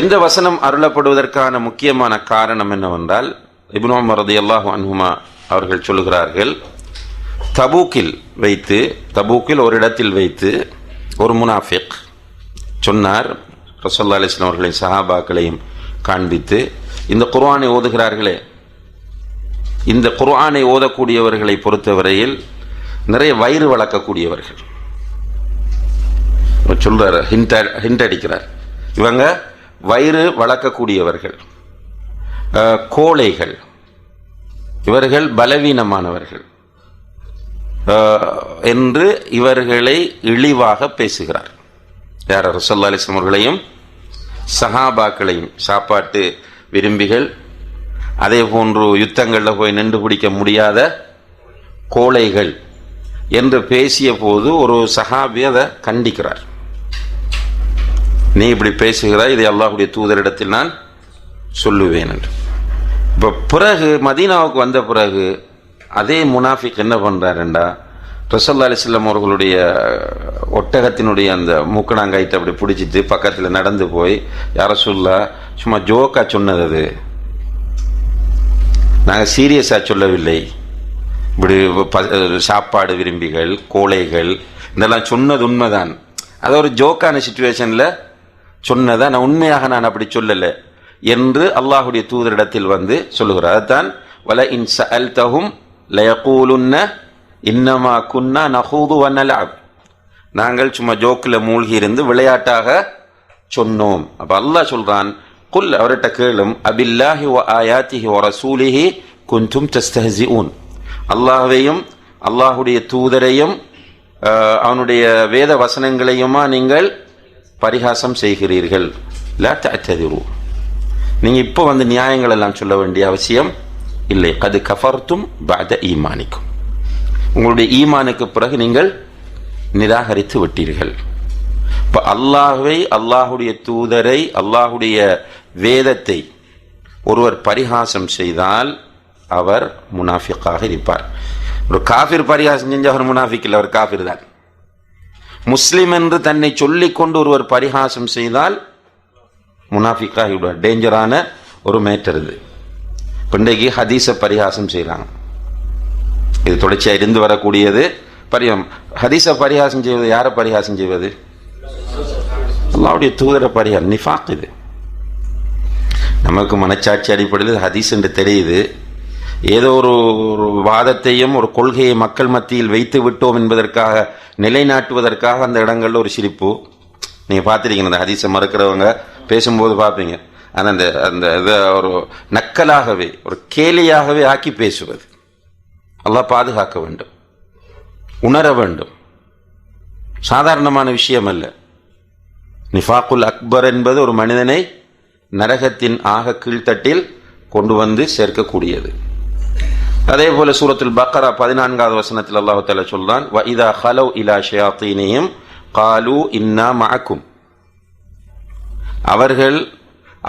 இந்த வசனம் அருளப்படுவதற்கான முக்கியமான காரணம் என்னவென்றால், இப்னு உமர் ரலியல்லாஹு அன்ஹுமா அவர்கள் சொல்லுகிறார்கள், தபூக்கில் ஒரு இடத்தில் வைத்து ஒரு முனாஃபிக் சொன்னார், ரசூலுல்லாஹி அலைஹி வஸல்லம் அவர்களின் சஹாபாக்களையும் காண்பித்து, இந்த குர்ஆனை ஓதுகிறார்களே, இந்த குர்ஆனை ஓதக்கூடியவர்களை பொறுத்தவரையில் நிறைய வயிறு வளர்க்கக்கூடியவர்கள் சொல்றார், ஹிண்ட் அடிக்கிறார். இவங்க வயிறு வளர்க்கக்கூடியவர்கள், கோழைகள், இவர்கள் பலவீனமானவர்கள் என்று இவர்களை இழிவாக பேசுகிறார். யார்? ரசூலுல்லாஹி அலைஹி வஸல்லம் அவர்களையும் சஹாபாக்களையும். சாப்பாட்டு விரும்பிகள், அதே போன்று யுத்தங்களில் போய் நின்று பிடிக்க முடியாத கோழைகள் என்று பேசிய போது ஒரு சஹாபி அதை கண்டிக்கிறார். நீ இப்படி பேசுகிறாய், இதை அல்லாஹ்வுடைய தூதரிடத்தில் நான் சொல்லுவேன் என்று. இப்போ பிறகு மதீனாவுக்கு வந்த பிறகு அதே முனாஃபிக் என்ன பண்ணுறாருண்டா, ரசூலுல்லாஹி அலைஹி வஸல்லம் அவர்களுடைய ஒட்டகத்தினுடைய அந்த மூக்கணாங்காய்த்தை அப்படி பிடிச்சிட்டு பக்கத்தில் நடந்து போய், யா ரசூலுல்லாஹ், சும்மா ஜோக்கா சொன்னது, அது நாங்கள் சீரியஸாக சொல்லவில்லை, இப்படி சாப்பாடு விரும்பிகள், கோழைகள் இதெல்லாம் சொன்னது உண்மைதான், அது ஒரு ஜோக்கான சிச்சுவேஷனில் சொன்னதா, நான் உண்மையாக நான் அப்படி சொல்லலை என்று அல்லாஹுடைய தூதரிடத்தில் வந்து சொல்லுகிறார். அதுதான் வல இன் சஅல்தஹும் லயகூலுன்ன இன்னமா குன்னா நஹூது வ நலஅப், நாங்கள் சும்மா ஜோக்கில் மூழ்கி இருந்து விளையாட்டாக சொன்னோம். அப்போ அல்லாஹ் சொல்றான், குல், அவர்கிட்ட கேளும், அபில்லாஹி வ ஆயாத்திஹி வ ரசூலிஹி குன்தும் தஸ்தஹ்சிஊன், அல்லாஹ்வையும் அல்லாஹுடைய தூதரையும் அவனுடைய வேத வசனங்களையுமா நீங்கள் பரிகாசம் செய்கிறீர்கள். லா தஅ்ததிரு, நீங்கள் இப்போ வந்து நியாயங்கள் எல்லாம் சொல்ல வேண்டிய அவசியம் இல்லை. கது கஃபர்தும் பஅத ஈமானிக்கும், உங்களுடைய ஈமானுக்கு பிறகு நீங்கள் நிராகரித்து விட்டீர்கள். இப்போ அல்லாஹ்வை, அல்லாஹுடைய தூதரை, அல்லாஹுடைய வேதத்தை ஒருவர் பரிகாசம் செய்தால் அவர் முனாஃபிக்காக இருப்பார். ஒரு காஃபிர் பரிகாசம் செஞ்ச அவர் முனாஃபிக் இல்லை, அவர் காஃபிர் தான். முஸ்லிம் என்று தன்னை சொல்லிக் கொண்டு ஒருவர் பரிகாசம் செய்தால் முனாஃபிக்காக விடுவார். டேஞ்சரான ஒரு மேட்டர் இது. இன்றைக்கு ஹதீஸை பரிகாசம் செய்கிறாங்க, இது தொடர்ச்சியாக இருந்து வரக்கூடியது. ஹதீஸை பரிகாசம் செய்வது யாரை பரிகாசம் செய்வது? அல்லாஹ்வுடைய தூதரை பரிகாசம். நிஃபாக் இது. நமக்கு மனச்சாட்சி அடிப்படையில் ஹதீஸ் என்று தெரியுது. ஏதோ ஒரு வாதத்தையும் ஒரு கொள்கையை மக்கள் மத்தியில் வைத்து விட்டோம் என்பதற்காக, நிலைநாட்டுவதற்காக அந்த இடங்கள்ல ஒரு சிரிப்பு. நீங்கள் பார்த்துருக்கீங்க, அந்த ஹதீஸை மறுக்கிறவங்க பேசும்போது பார்ப்பீங்க. அந்த அந்த இதை ஒரு நக்கலாகவே, ஒரு கேலியாகவே ஆக்கி பேசுவது. அல்லாஹ் பாதுகாக்க வேண்டும், உணர வேண்டும். சாதாரணமான விஷயம் அல்ல. நிஃபாக்குல் அக்பர் என்பது ஒரு மனிதனை நரகத்தின் ஆக கீழ்த்தட்டில் கொண்டு வந்து சேர்க்கக்கூடியது. அதே போல சூரத்துல் பக்கரா 14வது வசனத்தில் அல்லாஹ் தஆலா சொல்றான், வ இதா ஹலவ் இலா ஷயாத்தீனிஹிம் காலு இன்னா மஅக்கும்.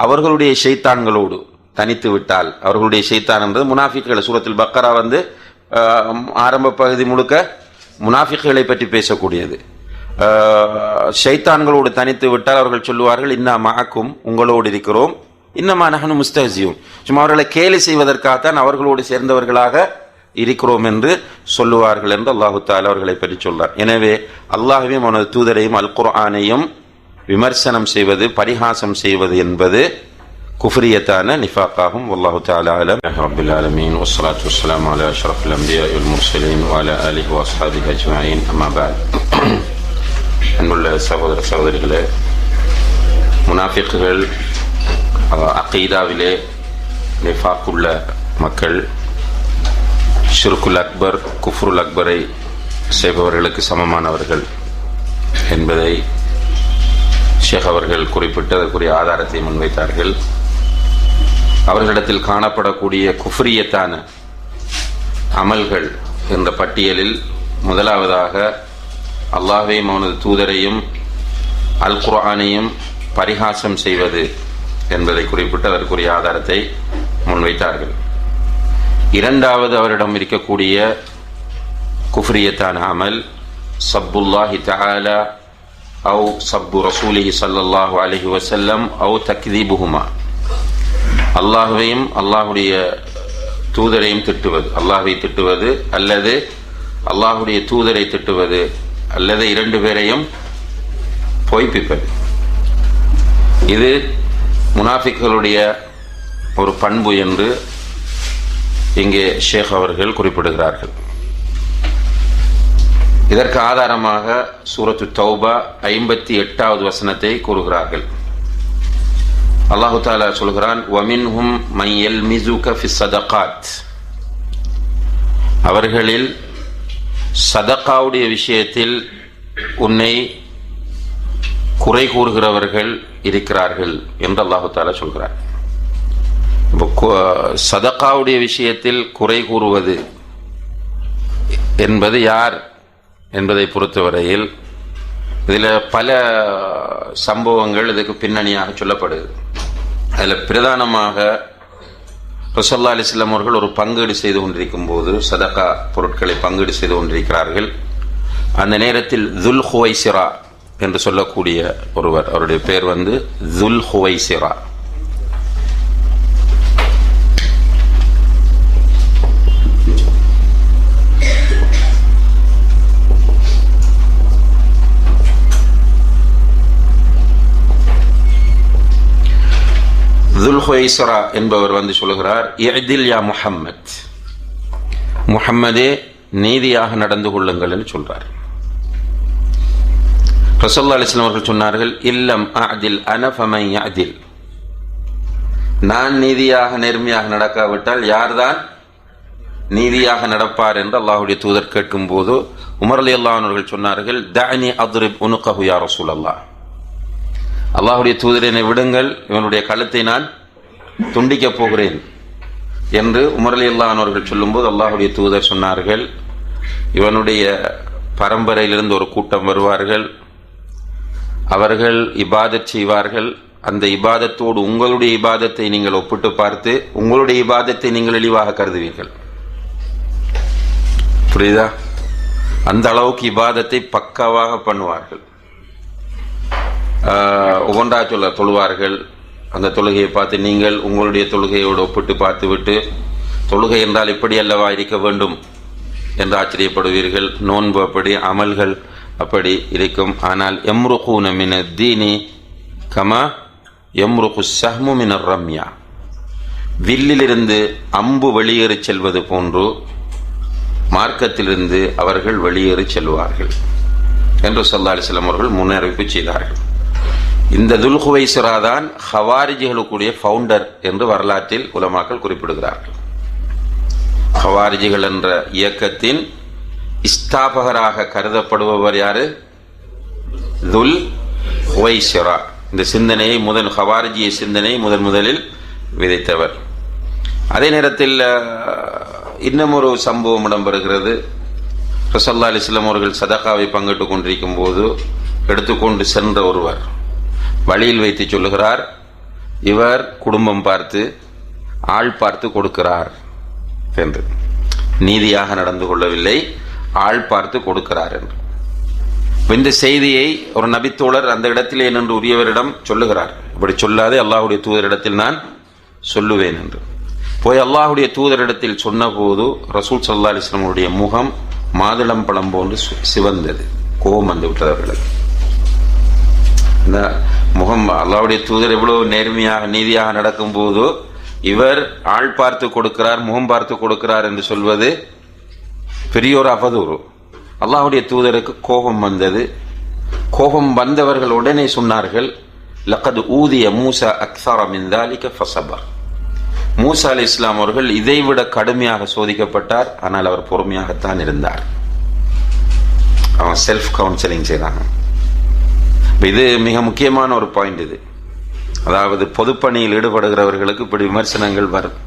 அவர்களுடைய ஷைத்தான்களோடு தனித்து விட்டால், அவர்களுடைய ஷைத்தான் என்பது முனாஃபிக்குகள். சூரத்துல் பக்கரா ஆரம்ப பகுதி முழுக்க முனாஃபிக்குகளை பற்றி பேசக்கூடியது. ஷைத்தான்களோடு தனித்து விட்டால் அவர்கள் சொல்லுவார்கள், இன்னா மஅக்கும், உங்களோடு இருக்கிறோம், இன்னமா நஹ்னு முஸ்தஹ்சியூன், சும்மா அவர்களை கேலி செய்வதற்காகத்தான் அவர்களோடு சேர்ந்தவர்களாக இருக்கிறோம் என்று சொல்லுவார்கள் என்று அல்லாஹு தஆலா அவர்களை பற்றி சொல்றார். எனவே அல்லாஹ்வையும் அவனது தூதரையும் அல் குர்ஆனையும் விமர்சனம் செய்வது, பரிகாசம் செய்வது என்பது குஃப்ரியத்தான நிஃபாக்காகும். வல்லாஹு தஆலா அலம். ரப்பில் ஆலமீன் வஸ்ஸலாத்து வஸ்ஸலாமு அலா அஷ்ரஃபில் அன்பியாஇ வல் முர்ஸலீன் வ அலா ஆலிஹி வ அஸ்ஹாபிஹி அஜ்மஈன். அம்மா பஅத். அன்புள்ள சகோதர சகோதரிகளே, முனாஃபிக்குகள், அகீதாவிலே நிஃபாக்குள்ள மக்கள், ஷிர்குல் அக்பர், குஃப்ருல் அக்பரை செய்பவர்களுக்கு சமமானவர்கள் என்பதை ஷேக் அவர்கள் குறிப்பிட்டு அதற்குரிய ஆதாரத்தை முன்வைத்தார்கள். அவர்களிடத்தில் காணப்படக்கூடிய குஃப்ரியத்தான அமல்கள் என்ற பட்டியலில் முதலாவதாக அல்லாஹ்வையும் அவனது தூதரையும் அல் குர்ஆனையும் பரிகாசம் செய்வது என்பதை குறிப்பிட்டு அதற்குரிய ஆதாரத்தை முன்வைத்தார்கள். இரண்டாவது அவரிடம் இருக்கக்கூடிய குஃப்ரியத்தான அமல் சப்புல்லாஹி தஆலா அவு சப்பு ரசூலிஹி ஸல்லல்லாஹு அலைஹி வஸல்லம் அவு தக்தீபுஹுமா. அல்லாஹ்வையும் அல்லாஹ்வுடைய தூதரையும் திட்டுவது, அல்லாஹ்வை திட்டுவது அல்லது அல்லாஹ்வுடைய தூதரை திட்டுவது அல்லது இரண்டு பேரையும் பொய்ப்பிப்பது. இது முனாஃபிக்குகளுடைய ஒரு பண்பு என்று இங்கே ஷேக் அவர்கள் குறிப்பிடுகிறார்கள். இதற்கு ஆதாரமாக சூரத்து தௌபா 58வது வசனத்தை கூறுகிறார்கள். அல்லாஹு தஆலா சொல்கிறான், வமின்ஹும் மன் யல்மிஸுக ஃபி ஸதகாத். அவர்களில் சதகாவுடைய விஷயத்தில் உன்னை குறை கூறுகிறவர்கள் இருக்கிறார்கள் என்று அல்லாஹு தஆலா சொல்கிறார். சதகாவுடைய விஷயத்தில் குறை கூறுவது என்பது யார் என்பதை பொறுத்தவரையில் இதில் பல சம்பவங்கள் இதுக்கு பின்னணியாக சொல்லப்படுது. அதில் பிரதானமாக ரசூலுல்லாஹி அலைஹி வஸல்லம் அவர்கள் ஒரு பங்கீடு செய்து கொண்டிருக்கும் போது, சதகா பொருட்களை பங்கீடு செய்து கொண்டிருக்கிறார்கள். அந்த நேரத்தில் துல் ஹுவைசிரா என்று சொல்லக்கூடிய ஒருவர், அவருடைய பேர் துல் ஹுவைசிரா. துல் ஹுவைசிரா என்பவர் சொல்கிறார், இஅ்தில் யா முஹம்மத், முஹம்மதே நீதியாக நடந்து கொள்ளுங்கள் என்று சொல்றார். ரசூலுல்லாஹி அலைஹி வஸல்லம் அவர்கள் சொன்னார்கள், இல்லம் அஅதில் அன ஃபமன் யஅதில், நான் நீதியாக நேர்மையாக நடக்காவிட்டால் யார்தான் நீதியாக நடப்பார் என்று அல்லாஹ்வுடைய தூதர் கேட்கும் போது உமர் ரலியல்லாஹு அன்ஹு அவர்கள் சொன்னார்கள், தஅனி அத்ரிப் உனுகஹு யா ரசூலல்லாஹ், அல்லாஹ்வுடைய தூதரை விடுங்கள், இவனுடைய கழுத்தை நான் துண்டிக்கப் போகிறேன் என்று உமர் ரலியல்லாஹு அன்ஹு அவர்கள் சொல்லும்போது அல்லாஹ்வுடைய தூதர் சொன்னார்கள், இவனுடைய பரம்பரையிலிருந்து ஒரு கூட்டம் வருவார்கள், அவர்கள் இபாதத் செய்வார்கள், அந்த இபாதத்தோடு உங்களுடைய இபாதத்தை நீங்கள் ஒப்பிட்டு பார்த்து உங்களுடைய இபாதத்தை நீங்கள் இழிவாக கருதுவீர்கள். புரியுதா? அந்த அளவுக்கு இபாதத்தை பக்காவாக பண்ணுவார்கள். ஒவ்வொன்றா தொழுவார்கள். அந்த தொழுகையை பார்த்து நீங்கள் உங்களுடைய தொழுகையோடு ஒப்பிட்டு பார்த்து விட்டு, தொழுகை என்றால் இப்படி அல்லவா இருக்க வேண்டும் என்று ஆச்சரியப்படுவீர்கள். நோன்பு அப்படி, அமல்கள் அப்படி இருக்கும். ஆனால் யம்ருகூன மின தீனி கமா யம்ருகு ஸஹ்மு மினர் ரம்யா, வில்லிலிருந்து அம்பு வெளியேறி செல்வது போன்று மார்க்கத்திலிருந்து அவர்கள் வெளியேறி செல்வார்கள் என்று ஸல்லல்லாஹு அலைஹி வஸல்லம் அவர்கள் முன்னறிவிப்பு செய்தார்கள். இந்த துல்ஹுவைசிரா தான் ஹவாரிஜிகளுக்குடைய ஃபவுண்டர் என்று வரலாற்றில் உலமாக்கள் குறிப்பிடுகிறார்கள். ஹவாரிஜிகள் என்ற இயக்கத்தின் ஸ்தாபகராக கருதப்படுபவர் யாரு? துல் ஹுவைசிரா. இந்த சிந்தனையை ஹவாரிஜிய சிந்தனையை முதலில் விதைத்தவர். அதே நேரத்தில் இன்னும் ஒரு சம்பவம் இடம்பெறுகிறது. ஸல்லல்லாஹு அலைஹி வஸல்லம் அவர்கள் சதகாவை பங்கிட்டுக் கொண்டிருக்கும் போது எடுத்துக்கொண்டு சென்ற ஒருவர் வழியில் வைத்து சொல்லுகிறார், இவர் குடும்பம் பார்த்து ஆள் பார்த்து கொடுக்கிறார் என்று. நீதியாக நடந்து கொள்ளவில்லை, ஆள் பார்த்து கொடுக்கிறார் என்று. இந்த செய்தியை ஒரு நபித்தோழர் அந்த இடத்திலே நின்று உரியவரிடம் சொல்லுகிறார். இப்படி சொல்லாதே, அல்லாஹ்வுடைய தூதரிடத்தில் நான் சொல்லுவேன் என்று. போய் அல்லாஹ்வுடைய தூதரிடத்தில் சொன்ன போது ரசூல் ஸல்லல்லாஹு அலைஹி வஸல்லம் அவருடைய முகம் மாதுளம் பழம் போன்று சிவந்தது. கோபம் வந்து விட்டவர்களுக்கு. இந்த முகம், அல்லாஹ்வுடைய தூதர் எவ்வளவு நேர்மையாக நீதியாக நடக்கும் போது இவர் ஆள் பார்த்து கொடுக்கிறார், முகம் பார்த்து கொடுக்கிறார் என்று சொல்வது பெரிய ஒரு அவதூறு. அல்லாஹ்வுடைய தூதருக்கு கோபம் வந்தது. கோபம் வந்தவர்கள் உடனே சொன்னார்கள், லக்கத் ஊதிய மூசா அக்ஸர மின் தாலிக ஃபஸபர். மூசா அலைஹிஸ்ஸலாம் அவர்கள் இதைவிட கடுமையாக சோதிக்கப்பட்டார், ஆனால் அவர் பொறுமையாகத்தான் இருந்தார். அவன் செல்ஃப் கவுன்சிலிங் செய்தாங்க. இது மிக முக்கியமான ஒரு பாயிண்ட். இது அதாவது பொதுப்பணியில் ஈடுபடுகிறவர்களுக்கு இப்படி விமர்சனங்கள் வரும்.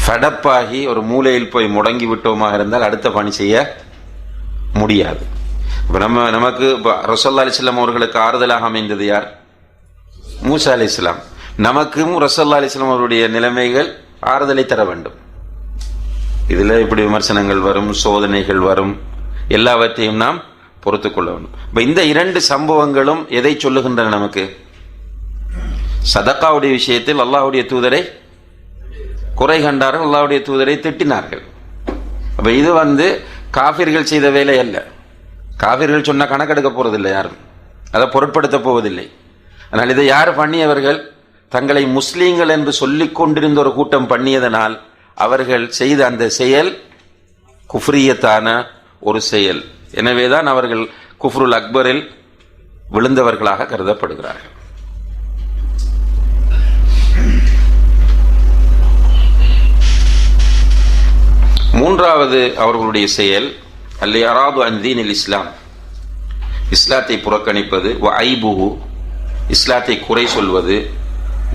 ஃபடப்பாகி ஒரு மூலையில் போய் முடங்கி விட்டோமாக இருந்தால் அடுத்த பணி செய்ய முடியாது. இப்போ நமக்கு ரசூலுல்லாஹி அலைஹி வஸல்லம் அவர்களுக்கு ஆறுதலாக அமைந்தது யார்? மூசா அலைஹிஸ்ஸலாம். நமக்கும் ரசூலுல்லாஹி அலைஹி வஸல்லம் அவருடைய நிலைமைகள் ஆறுதலை தர வேண்டும். இதில் இப்படி விமர்சனங்கள் வரும், சோதனைகள் வரும், எல்லாவற்றையும் நாம் பொறுத்து கொள்ள வேண்டும். இப்போ இந்த இரண்டு சம்பவங்களும் எதை சொல்லுகின்றன நமக்கு? சதகாவுடைய விஷயத்தில் அல்லாஹ்வுடைய தூதரை குறை கண்டார்கள், அல்லாஹ்வுடைய தூதரை திட்டினார்கள். அப்போ இது காஃபிர்கள் செய்த வேலை அல்ல. காஃபிர்கள் சொன்ன கணக்கெடுக்க போறதில்லை, யாரும் அதை பொருட்படுத்த போவதில்லை. ஆனால் இதை யார் பண்ணியவர்கள்? தங்களை முஸ்லீம்கள் என்று சொல்லிக் கொண்டிருந்த ஒரு கூட்டம் பண்ணியதனால் அவர்கள் செய்த அந்த செயல் குஃப்ரியத்தான ஒரு செயல். எனவேதான் அவர்கள் குஃப்ருல் அக்பரில் விழுந்தவர்களாக கருதப்படுகிறார்கள். மூன்றாவது அவர்களுடைய செயல் அல்லி அராது அன் தீனில் இஸ்லாம், இஸ்லாத்தை புறக்கணிப்பது, வ ஐபுஹு, இஸ்லாத்தை குறை சொல்வது,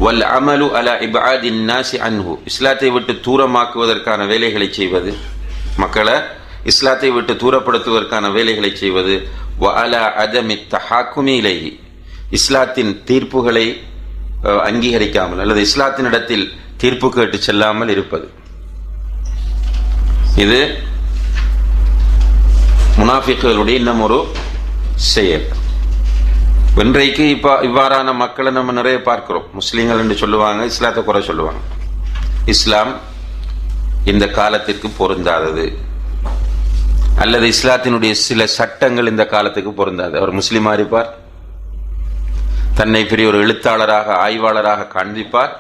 வல் அமலு அலா இப்ஆதின் நாஸி அன்ஹு, இஸ்லாத்தை விட்டு தூரமாக்குவதற்கான வேலைகளை செய்வது, மக்களை இஸ்லாத்தை விட்டு தூரப்படுத்துவதற்கான வேலைகளை செய்வது, வ அலா அதமி தஹாக்குமி இலைஹி, இஸ்லாத்தின் தீர்ப்புகளை அங்கீகரிக்காமல் அல்லது இஸ்லாத்தினிடத்தில் தீர்ப்பு கேட்டு செல்லாமல் இருப்பது. இது முனாஃபிக்குகளுடைய இன்னும் ஒரு செயல். இன்றைக்கு இவ்வாறான மக்களை நம்ம நிறைய பார்க்கிறோம். முஸ்லீம்கள் என்று சொல்லுவாங்க, இஸ்லாத்தை குறை சொல்லுவாங்க. இஸ்லாம் இந்த காலத்திற்கு பொருந்தாதது, அல்லது இஸ்லாத்தினுடைய சில சட்டங்கள் இந்த காலத்துக்கு பொருந்தாது. அவர் முஸ்லீமா இருப்பார், தன்னை பெரிய ஒரு எழுத்தாளராக ஆய்வாளராக காண்பிப்பார்.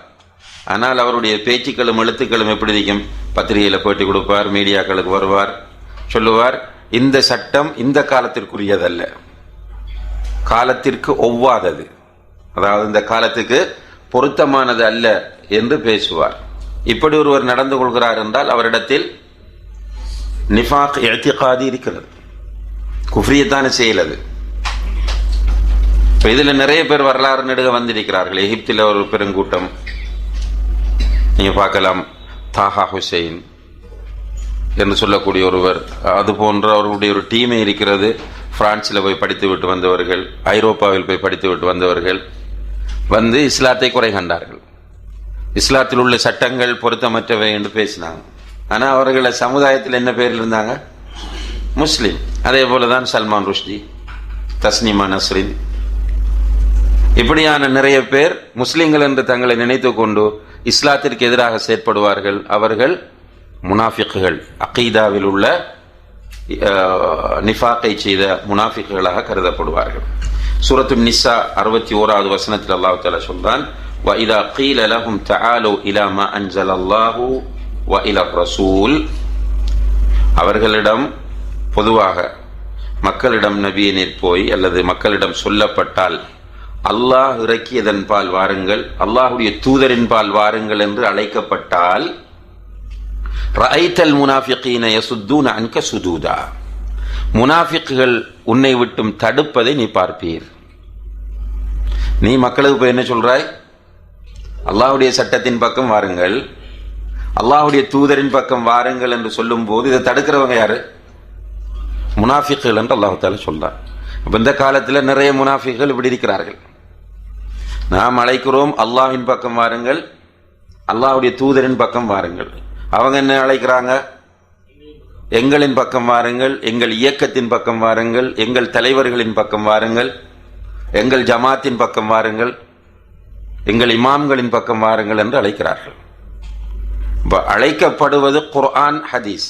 ஆனால் அவருடைய பேச்சுக்களும் எழுத்துக்களும் எப்படி இருக்கும்? பத்திரிகையில் பேட்டி கொடுப்பார், மீடியாக்களுக்கு வருவார், சொல்லுவார் இந்த சட்டம் இந்த காலத்திற்குரியதல்ல, காலத்திற்கு ஒவ்வாதது, அதாவது இந்த காலத்துக்கு பொருத்தமானது அல்ல என்று பேசுவார். இப்படி ஒருவர் நடந்து கொள்கிறார் என்றால் அவரிடத்தில் நிஃபாக் இஅ்திகாதி இருக்கிறது, குஃப்ரியத்தான செயல் அது. இதில் நிறைய பேர் வரலாறு நெடுக வந்திருக்கிறார்கள். எகிப்தில் ஒரு பெருங்கூட்டம் நீங்க பார்க்கலாம், தாஹா ஹுசைன் என்று சொல்லக்கூடிய ஒருவர், அது போன்ற அவர்களுடைய ஒரு டீமே இருக்கிறது. பிரான்சில் போய் படித்து விட்டு வந்தவர்கள், ஐரோப்பாவில் போய் படித்து விட்டு வந்தவர்கள் வந்து இஸ்லாத்தை குறை கண்டார்கள். இஸ்லாத்தில் உள்ள சட்டங்கள் பொருத்தமற்றவை என்று பேசினாங்க. ஆனால் அவர்களை சமுதாயத்தில் என்ன பேரில் இருந்தாங்க? முஸ்லீம். அதே போலதான் சல்மான் ருஷ்டி, தஸ்னிமா நஸ்ரின், இப்படியான நிறைய பேர் முஸ்லீம்கள் என்று தங்களை நினைத்து கொண்டு இஸ்லாத்திற்கு எதிராக செயற்படுவார்கள். அவர்கள் முனாஃபிக்குகள், அகீதாவில் உள்ள நிஃபாக்கை செய்த முனாஃபிக்குகளாக கருதப்படுவார்கள். சூரத்து நிஸா 61வது வசனத்தில் அல்லாஹ் தஆலா சொல்றான், وَإِذَا قِيلَ لَهُمْ تَعَالَوْا إِلَى مَا أَنزَلَ اللَّهُ وَإِلَى الرَّسُولِ, அவர்களிடம் பொதுவாக மக்களிடம் நபியினர் போய் அல்லது மக்களிடம் சொல்லப்பட்டால் அல்லாஹ் இறக்கியதன் பால் வாருங்கள், அல்லாஹுடைய தூதரின் பால் வாருங்கள் என்று அழைக்கப்பட்டால் ரஅய்தல் முனாஃபிகீன யசுத்தூன அன்க சுதூதா, முனாஃபிக்குகள் உன்னை விட்டும் தடுப்பதை நீ பார்ப்பீர். நீ மக்களுக்கு போய் என்ன சொல்றாய்? அல்லாஹுடைய சட்டத்தின் பக்கம் வாருங்கள், அல்லாஹுடைய தூதரின் பக்கம் வாருங்கள் என்று சொல்லும் போது இதை தடுக்கிறவங்க யாரு? முனாஃபிக்குகள் என்று அல்லாஹ் தஆலா சொல்றார். இந்த காலத்தில் நிறைய முனாஃபிக்குகள் இப்படி இருக்கிறார்கள். நாம் அழைக்கிறோம் அல்லாஹ்வின் பக்கம் வாருங்கள், அல்லாஹுடைய தூதரின் பக்கம் வாருங்கள். அவங்க என்ன அழைக்கிறாங்க? எங்களின் பக்கம் வாருங்கள், எங்கள் இயக்கத்தின் பக்கம் வாருங்கள், எங்கள் தலைவர்களின் பக்கம் வாருங்கள், எங்கள் ஜமாத்தின் பக்கம் வாருங்கள், எங்கள் இமாம்களின் பக்கம் வாருங்கள் என்று அழைக்கிறார்கள். அழைக்கப்படுவது குர்ஆன் ஹதீஸ்,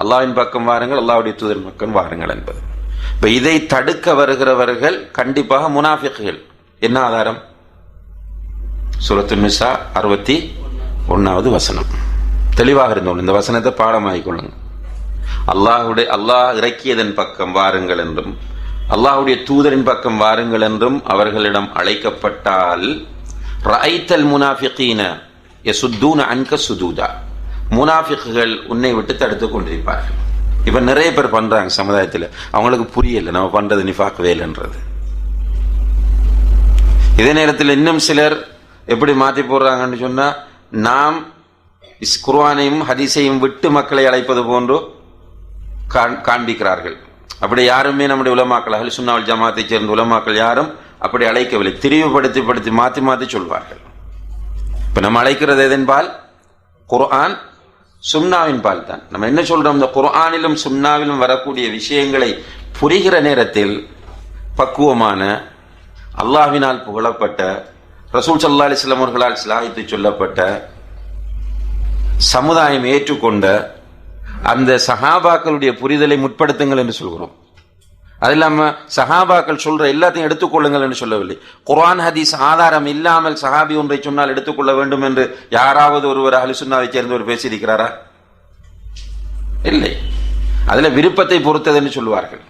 அல்லாஹ்வின் பக்கம் வாருங்கள், அல்லாஹ்வுடைய தூதரின் பக்கம் வாருங்கள் என்பது. இப்ப இதை தடுக்க வருகிறவர்கள் கண்டிப்பாக முனாஃபிக்குகள். என்ன ஆதாரம்? சூரத்து நிஸா 61வது வசனம். தெளிவாக இருந்தோம், இந்த வசனத்தை பாடமாகிக் கொள்ளுங்க. அல்லாஹ் இறக்கியதன் பக்கம் வாருங்கள் என்றும் அல்லாஹுடைய தூதரின் பக்கம் வாருங்கள் என்றும் அவர்களிடம் அழைக்கப்பட்டால் ரஅய்தல் முனாஃபிகீன யசுத்தூன அன்க சுதூதா, முனாஃபிக்குகள் உன்னை விட்டு தடுத்து கொண்டிருப்பார்கள். இப்ப நிறைய பேர் பண்றாங்க சமுதாயத்தில், அவங்களுக்கு புரியல நம்ம பண்றது நிஃபாக் வேலைன்றது. இதே நேரத்தில் இன்னும் சிலர் எப்படி மாற்றி போடுறாங்கன்னு சொன்னா, நாம் குர்ஆனையும் ஹதீஸையும் விட்டு மக்களை அழைப்பது போன்று காண்பிக்கிறார்கள். அப்படி யாருமே நம்முடைய உலமாக்கள் அஹ்லு சுன்னா வல் ஜமாத்தை சேர்ந்த உலமாக்கள் யாரும் அப்படி அழைக்கவில்லை. திரிவுபடுத்தி மாற்றி சொல்வார்கள். இப்ப நம்ம அழைக்கிறது எதன்பால்? குர்ஆன் சுன்னாவின் பால் தான். நம்ம என்ன சொல்றோம்? இந்த குர்ஆனிலும் சுன்னாவிலும் வரக்கூடிய விஷயங்களை புரிகிற நேரத்தில் பக்குவமான, அல்லாஹ்வினால் புகழப்பட்ட, ரசூல் ஸல்லல்லாஹு அலைஹி வஸல்லம் அவர்களால் ஸலாஹித்து சொல்லப்பட்ட, சமுதாயம் ஏற்றுக்கொண்ட அந்த சஹாபாக்களுடைய புரிதலை முற்படுத்துங்கள் என்று சொல்கிறோம். அது இல்லாம சஹாபாக்கள் சொல்ற எல்லாத்தையும் எடுத்துக்கொள்ளுங்கள் என்று சொல்லவில்லை. குர்ஆன் ஹதீஸ் ஆதாரம் இல்லாமல் சஹாபி ஒன்றை சொன்னால் எடுத்துக்கொள்ள வேண்டும் என்று யாராவது ஒருவர் அஹ்லு சுன்னாவை சேர்ந்தவர் பேசியிருக்கிறாரா? இல்லை. அதுல விருப்பத்தை பொறுத்தது என்று சொல்வார்கள்.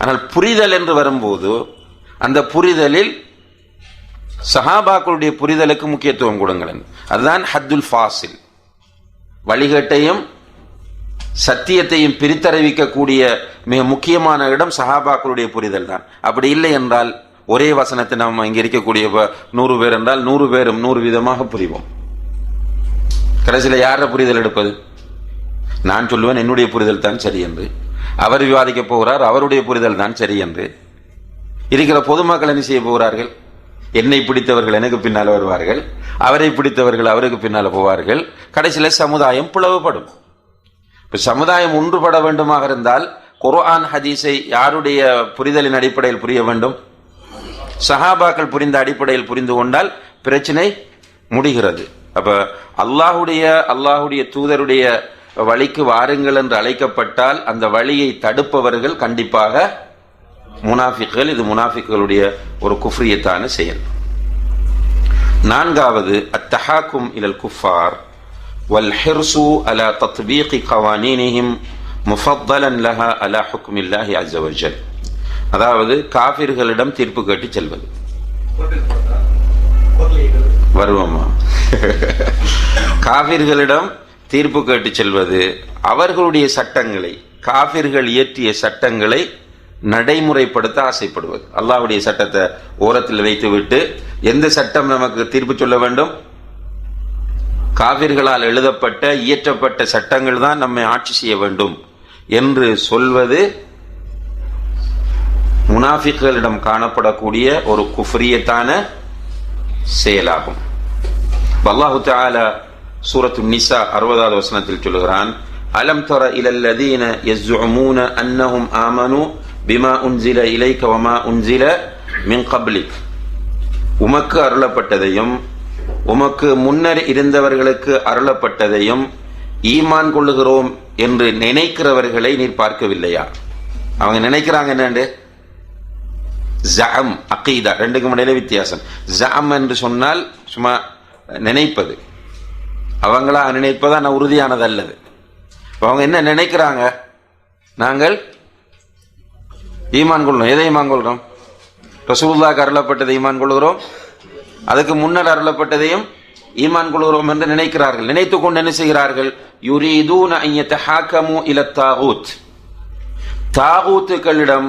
ஆனால் புரிதல் என்று வரும்போது அந்த புரிதலில் சஹாபாக்களுடைய புரிதலுக்கு முக்கியத்துவம் கொடுங்கள். அதுதான் ஹத்துல் ஃபாசில். வழிகேட்டையும் சத்தியத்தையும் பிரித்தறிவிக்கக்கூடிய மிக முக்கியமான இடம் சஹாபாக்களுடைய புரிதல் தான். அப்படி இல்லை என்றால் ஒரே வசனத்தை நாம் இங்கே இருக்கக்கூடிய 100 பேர் என்றால் 100 பேரும் 100 விதமாக புரிவோம். கடைசியில் யார புரிதல் எடுப்பது? நான் சொல்லுவேன் என்னுடைய புரிதல் தான் சரி என்று, அவர் விவாதிக்க போகிறார் அவருடைய புரிதல் தான் சரி என்று. இருக்கிற பொதுமக்கள் என்ன செய்ய போகிறார்கள்? என்னை பிடித்தவர்கள் எனக்கு பின்னால் வருவார்கள், அவரை பிடித்தவர்கள் அவருக்கு பின்னால் போவார்கள். கடைசியில் சமுதாயம் பிளவுபடும். இப்ப சமுதாயம் ஒன்றுபட வேண்டுமாக இருந்தால் குர்ஆன் ஹதீஸை யாருடைய புரிதலின் அடிப்படையில் புரிய வேண்டும்? சஹாபாக்கள் புரிந்த அடிப்படையில் புரிந்து கொண்டால் பிரச்சனை முடிகிறது. அப்ப அல்லாஹுடைய தூதருடைய வழிக்கு வாருங்கள் என்று அழைக்கப்பட்டால் அந்த வழியை தடுப்பவர்கள் கண்டிப்பாக முனாஃபிக்குகள். இது முனாஃபிக்குகளுடைய ஒரு குஃப்ரியத்தான செயல். 4வது அத்தஹாக்கும் இலல் குஃபார் والحرص على تطبيق قوانينهم مفضلا لها على حكم الله عز وجل. அதாவது காஃபிர்களிடம் தீர்ப்பு கேட்டு செல்வது. வருவோமா? காஃபிர்களிடம் தீர்ப்பு கேட்டு செல்வது, அவர்களுடைய சட்டங்களை, காஃபிர்கள் இயற்றிய சட்டங்களை நடைமுறைப்படுத்த ஆசைப்படுவது. அல்லாஹ்வுடைய சட்டத்தை ஓரத்தில் வைத்துவிட்டு எந்த சட்டம் நமக்கு தீர்ப்பு சொல்ல வேண்டும்? காவிர்களால் எழுதப்பட்ட இயற்றப்பட்ட சட்டங்கள் தான் நம்மை ஆட்சி செய்ய வேண்டும் என்று சொல்வது முனாஃபிக்குகளிடம் காணப்படக்கூடிய ஒரு குஃப்ரியத்தான செயலாகும். அல்லாஹு தஆலா சூரத்து நிஸா 60வது வசனத்தில் சொல்கிறான், அலம் தர இலல் லதீன யஸ்ஸுமூன அன்னஹும் ஆமனு பிமா உன்ஸில இலைக வமா உன்ஸில மின் கப்லிக். உமக்கு அருளப்பட்டதையும் உமக்கு முன்னர் இருந்தவர்களுக்கு அருளப்பட்டதையும் ஈமான் கொள்ளுகிறோம் என்று நினைக்கிறவர்களை நீர் பார்க்கவில்லையா? அவங்க நினைக்கிறாங்க என்னண்டு ஜஅம் அகீதா, ரெண்டுக்கும் இடையில வித்தியாசம். ஜஅம் என்று சொன்னால் சும்மா நினைப்பது, அவங்களா நினைப்பதா நான் உறுதியானது அல்லது. அவங்க என்ன நினைக்கிறாங்க? நாங்கள் ஈமான் கொள்கிறோம். எதை ஈமான் கொள்கிறோம்? ரசூலுல்லாஹ்வுக்கு அருளப்பட்டதை ஈமான் கொள்கிறோம், அதுக்கு முன்னர் அருளப்பட்டதையும் ஈமான் கொள்கிறோம் என்று நினைக்கிறார்கள். நினைத்துக் கொண்டு என்ன செய்கிறார்கள்? யுரீதூன அன் யதஹாகமு இல தாகூத், தாகூத்துகளிடம்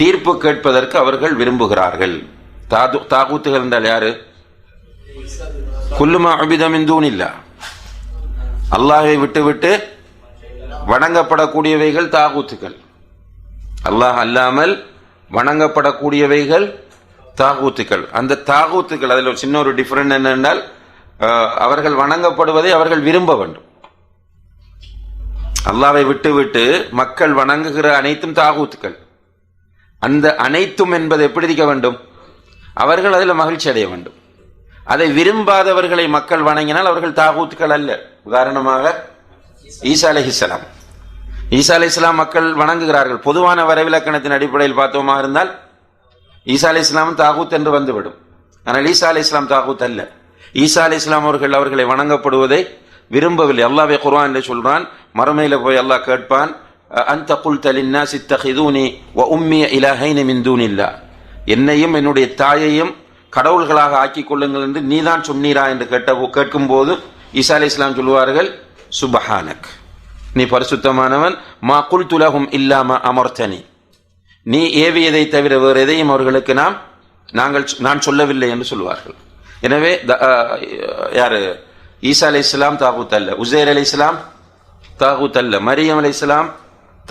தீர்ப்பு கேட்பதற்கு அவர்கள் விரும்புகிறார்கள். தாகூத்துகள் என்றால் யாரு? குல்லு மா உபித மின் தூனில்லாஹ், அல்லாஹ்வை விட்டுவிட்டு வணங்கப்படக்கூடியவைகள் தாகூத்துகள். அல்லாஹ் அல்லாமல் வணங்கப்படக்கூடியவைகள் தாகூத்துக்கள். அந்த தாகூத்துக்கள் அதில் ஒரு சின்ன ஒரு டிஃபரெண்ட் என்னென்றால், அவர்கள் வணங்கப்படுவதை அவர்கள் விரும்ப வேண்டும். அல்லாஹ்வை விட்டுவிட்டு மக்கள் வணங்குகிற அனைத்தும் தாகூத்துக்கள். அந்த அனைத்தும் என்பதை எப்படி இருக்க வேண்டும்? அவர்கள் அதில் மகிழ்ச்சி அடைய வேண்டும். அதை விரும்பாதவர்களை மக்கள் வணங்கினால் அவர்கள் தாகூத்துக்கள் அல்ல. உதாரணமாக ஈசா அலைஹிஸ்ஸலாம், ஈசா அலைஹிஸ்ஸலாம் மக்கள் வணங்குகிறார்கள். பொதுவான வரைவிலக்கணத்தின் அடிப்படையில் பார்த்தோமா இருந்தால் ஈசா அலைஹிஸ்ஸலாம் தாகூத் என்று வந்துவிடும். ஆனால் ஈசா அலைஹிஸ்ஸலாம் தாகூத் அல்ல. ஈசா அலைஹிஸ்ஸலாம் அவர்கள் அவர்களை வணங்கப்படுவதை விரும்பவில்லை. அல்லாஹ்வே குர்ஆனில் சொல்றான், மறுமையில போய் அல்லாஹ் கேட்பான், அன்த குல்த லின்னாஸி இத்தகிதூனி வ உம்மிய இலாஹைனி மின் தூனில்லாஹ், என்னையும் என்னுடைய தாயையும் கடவுள்களாக ஆக்கிக் கொள்ளுங்கள் என்று நீதான் சொன்னீரா என்று கேட்கும்போது ஈசா அலைஹிஸ்ஸலாம் சொல்வார்கள், சுப்ஹானக், நீ பரிசுத்தமானவன், மா குல்து லஹும் இல்லா மா அமர்தனி, நீ ஏவியதை தவிர வேறு எதையும் அவர்களுக்கு நான் சொல்லவில்லை என்று சொல்வார்கள். எனவே யாரு? ஈசா அலைஹிஸ்ஸலாம் தாகூத் அல்ல, உஸைர் அலைஹிஸ்ஸலாம் தாகூத் அல்ல, மரியம் அலைஹிஸ்ஸலாம்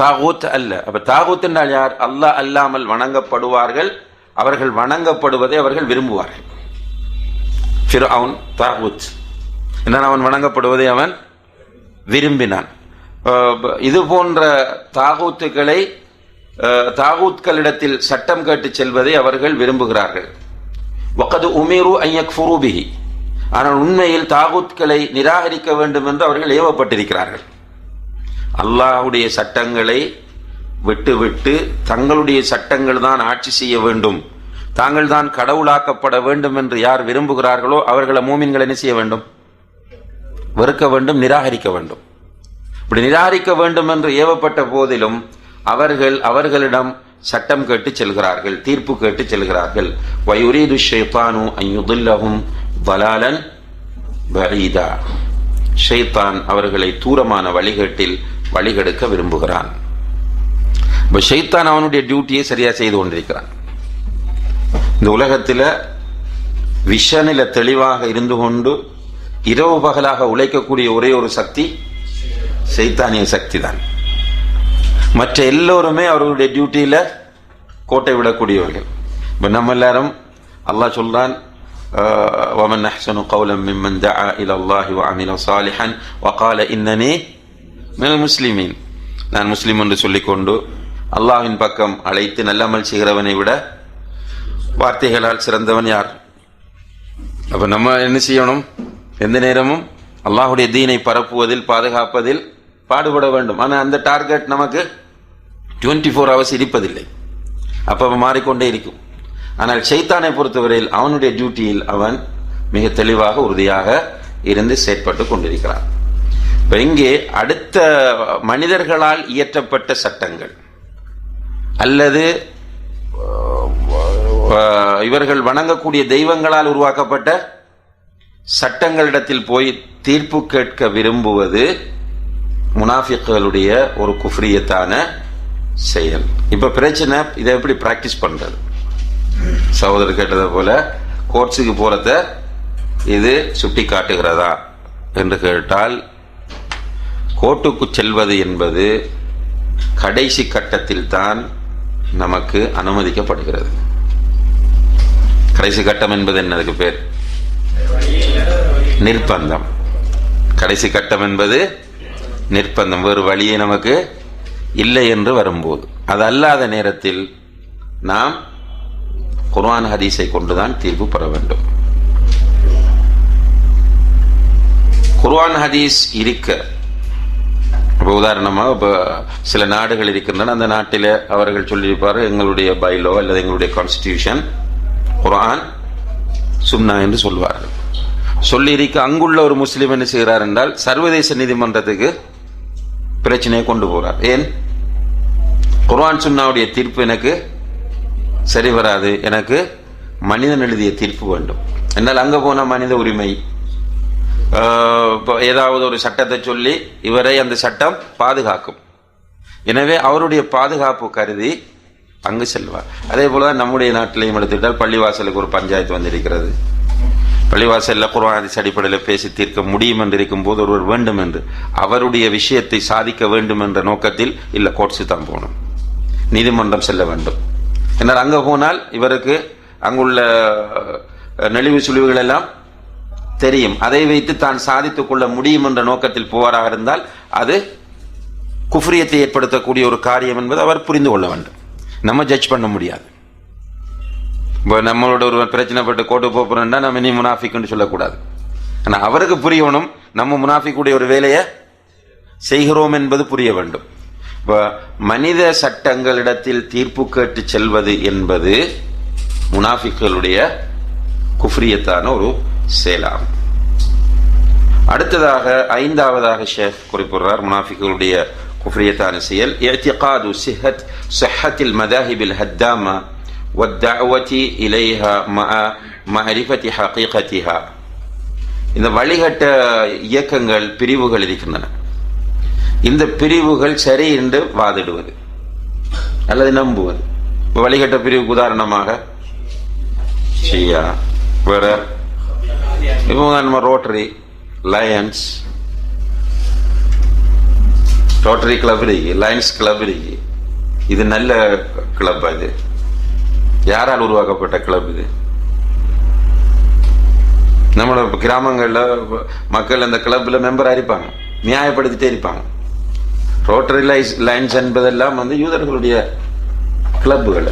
தாகூத் அல்ல. அப்ப தாகூத் என்றால் யார்? அல்லாஹ் அல்லாமல் வணங்கப்படுவார்கள், அவர்கள் வணங்கப்படுவதை அவர்கள் விரும்புவார்கள். ஃபிர்அவுன் தாகூத் என்றால் அவன் வணங்கப்படுவதை அவன் விரும்பினான். இது போன்ற தாகூத்துக்களை, தாகூத்களிடத்தில் சட்டம் கேட்டு செல்வதை அவர்கள் விரும்புகிறார்கள். வகது உமிரு அன் யக்ஃபுரு பிஹி, ஆனால் உண்மையில் தாகூத்களை நிராகரிக்க வேண்டும் என்று அவர்கள் ஏவப்பட்டிருக்கிறார்கள். அல்லாஹ்வுடைய சட்டங்களை விட்டுவிட்டு தங்களுடைய சட்டங்கள் தான் ஆட்சி செய்ய வேண்டும், தாங்கள் தான் கடவுளாக்கப்பட வேண்டும் என்று யார் விரும்புகிறார்களோ அவர்களை மூமின்கள் என்ன செய்ய வேண்டும்? வெறுக்க வேண்டும், நிராகரிக்க வேண்டும். இப்படி நிராகரிக்க வேண்டும் என்று ஏவப்பட்ட போதிலும் அவர்களிடம் சட்டம் கேட்டு செல்கிறார்கள், தீர்ப்பு கேட்டு செல்கிறார்கள். வயுரீது ஷைத்தானு அன் யுதில்லஹும் வலாலன் பஈதா, ஷைத்தான் அவர்களை தூரமான வழிகேட்டில் வழிகெடுக்க விரும்புகிறான். இப்ப ஷைத்தான் அவனுடைய டியூட்டியை சரியா செய்து கொண்டிருக்கிறான். இந்த உலகத்தில் விஷனில தெளிவாக இருந்து கொண்டு இரவு பகலாக உழைக்கக்கூடிய ஒரே ஒரு சக்தி ஷைத்தானிய சக்தி தான். மற்ற எல்லோருமே அவர்களுடைய டியூட்டியில கோட்டை விடக்கூடியவர்கள். இப்ப நம்ம எல்லாரும் அல்லாஹ் சொல்றான், وَمَنْ أَحْسَنُ قَوْلًا مِمَّنْ دَعَا إِلَى اللَّهِ وَعَمِلَ صَالِحًا وَقَالَ إِنَّنِي مِنَ الْمُسْلِمِينَ, நான் முஸ்லிம் என்று சொல்லிக்கொண்டு அல்லாஹ்வின் பக்கம் அழைத்து நல்லமல் செய்கிறவனை விட வார்த்தைகளால் சிறந்தவன் யார்? அப்ப நம்ம என்ன செய்யணும்? எந்த நேரமும் அல்லாஹ்வுடைய தீனை பரப்புவதில், பாதுகாப்பதில் பாடுபட வேண்டும். ஆனால் அந்த டார்கெட் நமக்கு 24 hours இருப்பதில்லை, அப்ப மாறிக்கொண்டே இருக்கும். ஆனால் ஷைத்தானை பொறுத்தவரையில் அவனுடைய டியூட்டியில் அவன் மிக தெளிவாக உறுதியாக இருந்து செயற்பட்டு கொண்டிருக்கிறான். இப்ப இங்கே அடுத்த மனிதர்களால் இயற்றப்பட்ட சட்டங்கள் அல்லது இவர்கள் வணங்கக்கூடிய தெய்வங்களால் உருவாக்கப்பட்ட சட்டங்களிடத்தில் போய் தீர்ப்பு கேட்க விரும்புவது முனாஃபிக்குகளுடைய ஒரு குஃப்ரியத்தான செயல். இப்ப பிரச்சனை, இதை எப்படி பிராக்டிஸ் பண்றது? சகோதரர் கேட்டதை போல கோர்ட்ஸுக்கு போறத இது சுட்டி காட்டுகிறதா என்று கேட்டால், கோர்ட்டுக்கு செல்வது என்பது கடைசி கட்டத்தில் தான் நமக்கு அனுமதிக்கப்படுகிறது. கடைசி கட்டம் என்பது என்னதுக்கு பேர்? நிர்பந்தம். கடைசி கட்டம் என்பது நிர்பந்தம். வேறு வழியே நமக்கு இல்லை என்று வரும்போது, அது அல்லாத நேரத்தில் நாம் குர்ஆன் ஹதீஸை கொண்டுதான் தீர்ப்பு பெற வேண்டும். குர்ஆன் ஹதீஸ் இருக்க, இப்போ உதாரணமாக இப்போ சில நாடுகள் இருக்கின்றன, அந்த நாட்டில் அவர்கள் சொல்லியிருப்பார் எங்களுடைய பைலோ அல்லது எங்களுடைய கான்ஸ்டிடியூஷன் குர்ஆன் சுன்னா என்று சொல்வார்கள். சொல்லியிருக்க அங்குள்ள ஒரு முஸ்லீம் என்ன செய்கிறார் என்றால் சர்வதேச நீதிமன்றத்துக்கு பிரச்சனையை கொண்டு போறார். ஏன்? குர்ஆன் சுன்னாவுடைய தீர்ப்பு எனக்கு சரி வராது, எனக்கு மனிதன் எழுதிய தீர்ப்பு வேண்டும். என்னால் அங்கே போன மனித உரிமை ஏதாவது ஒரு சட்டத்தை சொல்லி இவரை அந்த சட்டம் பாதுகாக்கும். எனவே அவருடைய பாதுகாப்பு கருதி அங்கு செல்வார். அதே போலதான் நம்முடைய நாட்டிலையும் எடுத்துக்கிட்டால் பள்ளிவாசலுக்கு ஒரு பஞ்சாயத்து வந்திருக்கிறது. பள்ளிவாசலில் குர்ஆன் ஹதீஸ் அடிப்படையில் பேசி தீர்க்க முடியும் என்று இருக்கும் போது ஒருவர் வேண்டும் என்று அவருடைய விஷயத்தை சாதிக்க வேண்டும் என்ற நோக்கத்தில் இல்லை, கோர்ட்ஸு தான் போகணும், நீதிமன்றம் செல்ல வேண்டும். என்னால் அங்கே போனால் இவருக்கு அங்குள்ள நெளிவு சுழிவுகள் எல்லாம் தெரியும், அதை வைத்து தான் சாதித்துக் கொள்ள முடியும் என்ற நோக்கத்தில் போவாராக இருந்தால் அது குஃப்ரியத்தை ஏற்படுத்தக்கூடிய ஒரு காரியம் என்பதை அவர் புரிந்து கொள்ள வேண்டும். நம்ம ஜட்ஜ் பண்ண முடியாது. இப்போ நம்மளோட ஒரு பிரச்சனைப்பட்டு கோட்டு போறோம்னா நம்ம நீ முனாஃபிக்னு சொல்லக்கூடாது. ஆனால் அவருக்கு புரியணும் நம்ம முனாஃபிக்குடைய ஒரு வேலையை செய்கிறோம் என்பது புரிய வேண்டும். இப்போ மனித சட்டங்களிடத்தில் தீர்ப்பு கேட்டு செல்வது என்பது முனாஃபிக்களுடைய குஃப்ரியத்தான ஒரு செயலாகும். அடுத்ததாக ஐந்தாவதாக ஷேக் குறிப்பிடுறார் முனாஃபிக்களுடைய குஃப்ரியத்தான செயல் இஅ்திகாது ஸஹ்ஹத்தில் மதாஹிபில் ஹத்தாமா والدعوة إليها مع معرفة حقيقتها. இந்த வழிகட்ட இயக்கங்கள் பிரிவுகள் இருக்கின்றன. இந்த பிரிவுகள் சரி என்று வாதிடுவது அல்லது நம்புவது. வழிகட்ட பிரிவுக்கு உதாரணமாக ஷியா, வேற இப்போ நம்ம ரோட்டரி, லயன்ஸ், ரோட்டரி கிளப் இருக்கு, லயன்ஸ் கிளப் இருக்கு. இது நல்ல கிளப். இது யாரால் உருவாக்கப்பட்ட கிளப்? இது நம்மளோட கிராமங்களில் மக்கள் அந்த கிளப்ல மெம்பராக இருப்பாங்க, நியாயப்படுத்திட்டே இருப்பாங்க. ரோட்டரி லைன்ஸ் என்பதெல்லாம் யூதர்களுடைய கிளப்புகள்.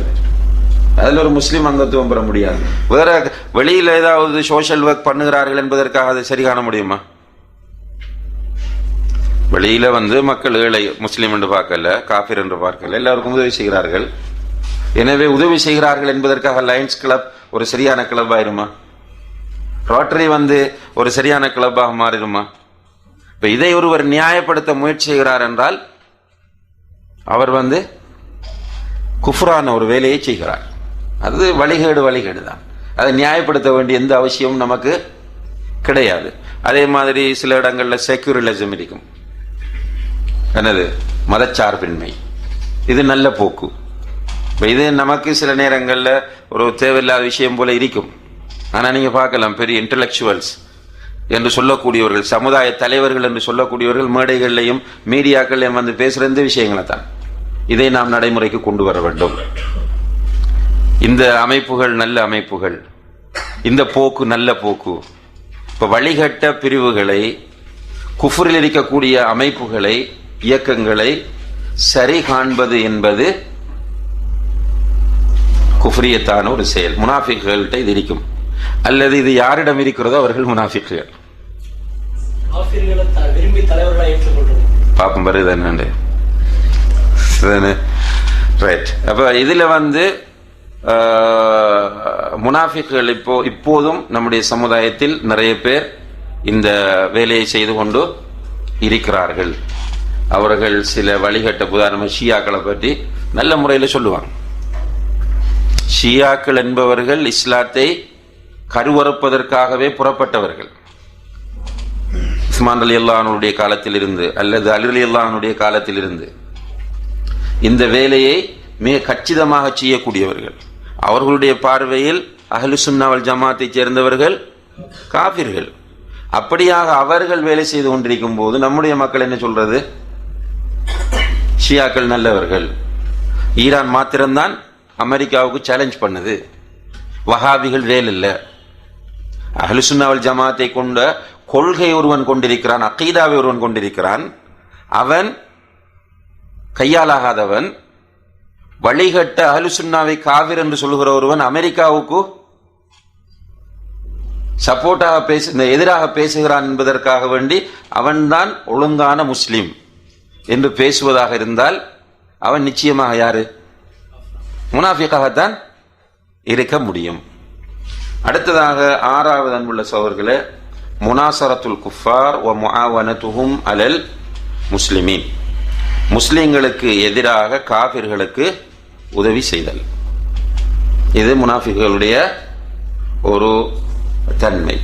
அதில் ஒரு முஸ்லீம் அங்கத்துவம் பெற முடியாது. வேற வெளியில் ஏதாவது சோஷியல் ஒர்க் பண்ணுகிறார்கள் என்பதற்காக அதை சரி காண முடியுமா? வெளியில மக்கள் ஏழை முஸ்லீம் என்று பார்க்கல, காஃபிர் என்று பார்க்கல, எல்லாருக்கும் உதவி செய்கிறார்கள். எனவே உதவி செய்கிறார்கள் என்பதற்காக லயன்ஸ் கிளப் ஒரு சரியான கிளப் ஆயிருமா? ரோட்டரி ஒரு சரியான கிளப்பாக மாறிடுமா? இப்ப இதை ஒருவர் நியாயப்படுத்த முயற்சி செய்கிறார் என்றால் அவர் குஃப்ரான ஒரு வேலையை செய்கிறார். அது வழிகேடு தான். அதை நியாயப்படுத்த வேண்டிய எந்த அவசியமும் நமக்கு கிடையாது. அதே மாதிரி சில இடங்கள்ல செக்யூரிலிசம் இருக்கும். என்னது? மதச்சார்பின்மை. இது நல்ல போக்கு. இது நமக்கு சில நேரங்களில் ஒரு தேவையில்லாத விஷயம் போல இருக்கும். ஆனால் நீங்கள் பார்க்கலாம், பெரிய இன்டலெக்சுவல்ஸ் என்று சொல்லக்கூடியவர்கள், சமுதாய தலைவர்கள் என்று சொல்லக்கூடியவர்கள் மேடைகள்லையும் மீடியாக்கள்லையும் பேசுகிற இந்த விஷயங்களை தான். இதை நாம் நடைமுறைக்கு கொண்டு வர வேண்டும். இந்த அமைப்புகள் நல்ல அமைப்புகள், இந்த போக்கு நல்ல போக்கு. இப்போ வழிகட்ட பிரிவுகளை, குஃப்ரில் இருக்கக்கூடிய அமைப்புகளை, இயக்கங்களை சரி காண்பது என்பது குஃப்ரியத்தான ஒரு செயல். முனாஃபிக்குகள்கிட்ட இது இருக்கும். அல்லது இது யாரிடம் இருக்கிறதோ அவர்கள் முனாஃபிக்குகள். பாப்பம் வருது என்னண்டு ரைட். அப்ப இதுல முனாஃபிக்குகள் இப்போதும் நம்முடைய சமுதாயத்தில் நிறைய பேர் இந்த வேலையை செய்து கொண்டு இருக்கிறார்கள். அவர்கள் சில வழிகட்ட, உதாரணமாக ஷியாக்களை பற்றி நல்ல முறையில் சொல்லுவாங்க. ஷியாக்கள் என்பவர்கள் இஸ்லாத்தை கருவறுப்பதற்காகவே புறப்பட்டவர்கள். உஸ்மான் ரலியல்லாஹு அன்ஹுடைய காலத்தில் இருந்து அல்லது அலி ரலியல்லாஹு அன்ஹுடைய காலத்தில் இருந்து இந்த வேலையை மிக கச்சிதமாக செய்யக்கூடியவர்கள். அவர்களுடைய பார்வையில் அஹ்லு சுன்னா வல் ஜமாத்தை சேர்ந்தவர்கள் காஃபிர்கள். அப்படியாக அவர்கள் வேலை செய்து கொண்டிருக்கும் போது நம்முடைய மக்கள் என்ன சொல்றது? ஷியாக்கள் நல்லவர்கள். ஈரான் மாத்திரம்தான் அமெரிக்காவுக்கு சேலஞ்ச் பண்ணுது. வஹாபிகள் வேல் இல்லை. அஹ்லு சுன்னா வல் ஜமாத்தை கொண்ட கொள்கை ஒருவன் கொண்டிருக்கிறான், அகீதாவை ஒருவன் கொண்டிருக்கிறான். அவன் கையாலாகாதவன். வழிகட்ட அஹ்லு சுன்னாவை காவிர் என்று சொல்லுகிற ஒருவன் அமெரிக்காவுக்கு சப்போர்ட்டாக எதிராக பேசுகிறான் என்பதற்காக வேண்டி அவன்தான் ஒழுங்கான முஸ்லிம் என்று பேசுவதாக இருந்தால் அவன் நிச்சயமாக யாரு? முனாஃபிக்காகத்தான் இருக்க முடியும். அடுத்ததாக 6வது அன்புள்ள சகோதரர்களே, முனாசரத்துல் குஃபார் வ முஆவனத்துஹும் அலல் முஸ்லிமீன். முஸ்லிம்களுக்கு எதிராக காபிர்களுக்கு உதவி செய்தல். இது முனாஃபிக்குகளுடைய ஒரு தன்மை.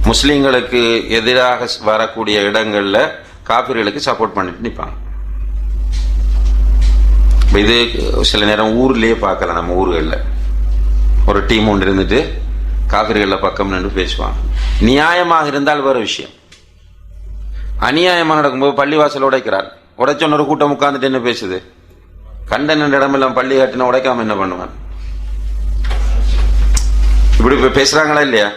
முஸ்லிம்களுக்கு எதிராக வரக்கூடிய இடங்கள்ல காபிர்களுக்கு சப்போர்ட் பண்ணிட்டு நிற்பாங்க. இது சில நேரம் ஊர்லயே பார்க்கலாம். நம்ம ஊர்களில் ஒரு டீம் ஒன்று இருந்துட்டு காபிர்கள பக்கம் நின்று பேசுவாங்க. நியாயமாக இருந்தால் வேறு விஷயம். அநியாயமாக நடக்கும்போது பள்ளிவாசல் உடைக்கிறார். உடைச்சொன்னு ஒரு கூட்டம் உட்கார்ந்துட்டு என்ன பேசுது? கண்ட நின்ற இடமெல்லாம் பள்ளி கட்டினா உடைக்காம என்ன பண்ணுவான்? இப்படி பேசுறாங்களா இல்லையா?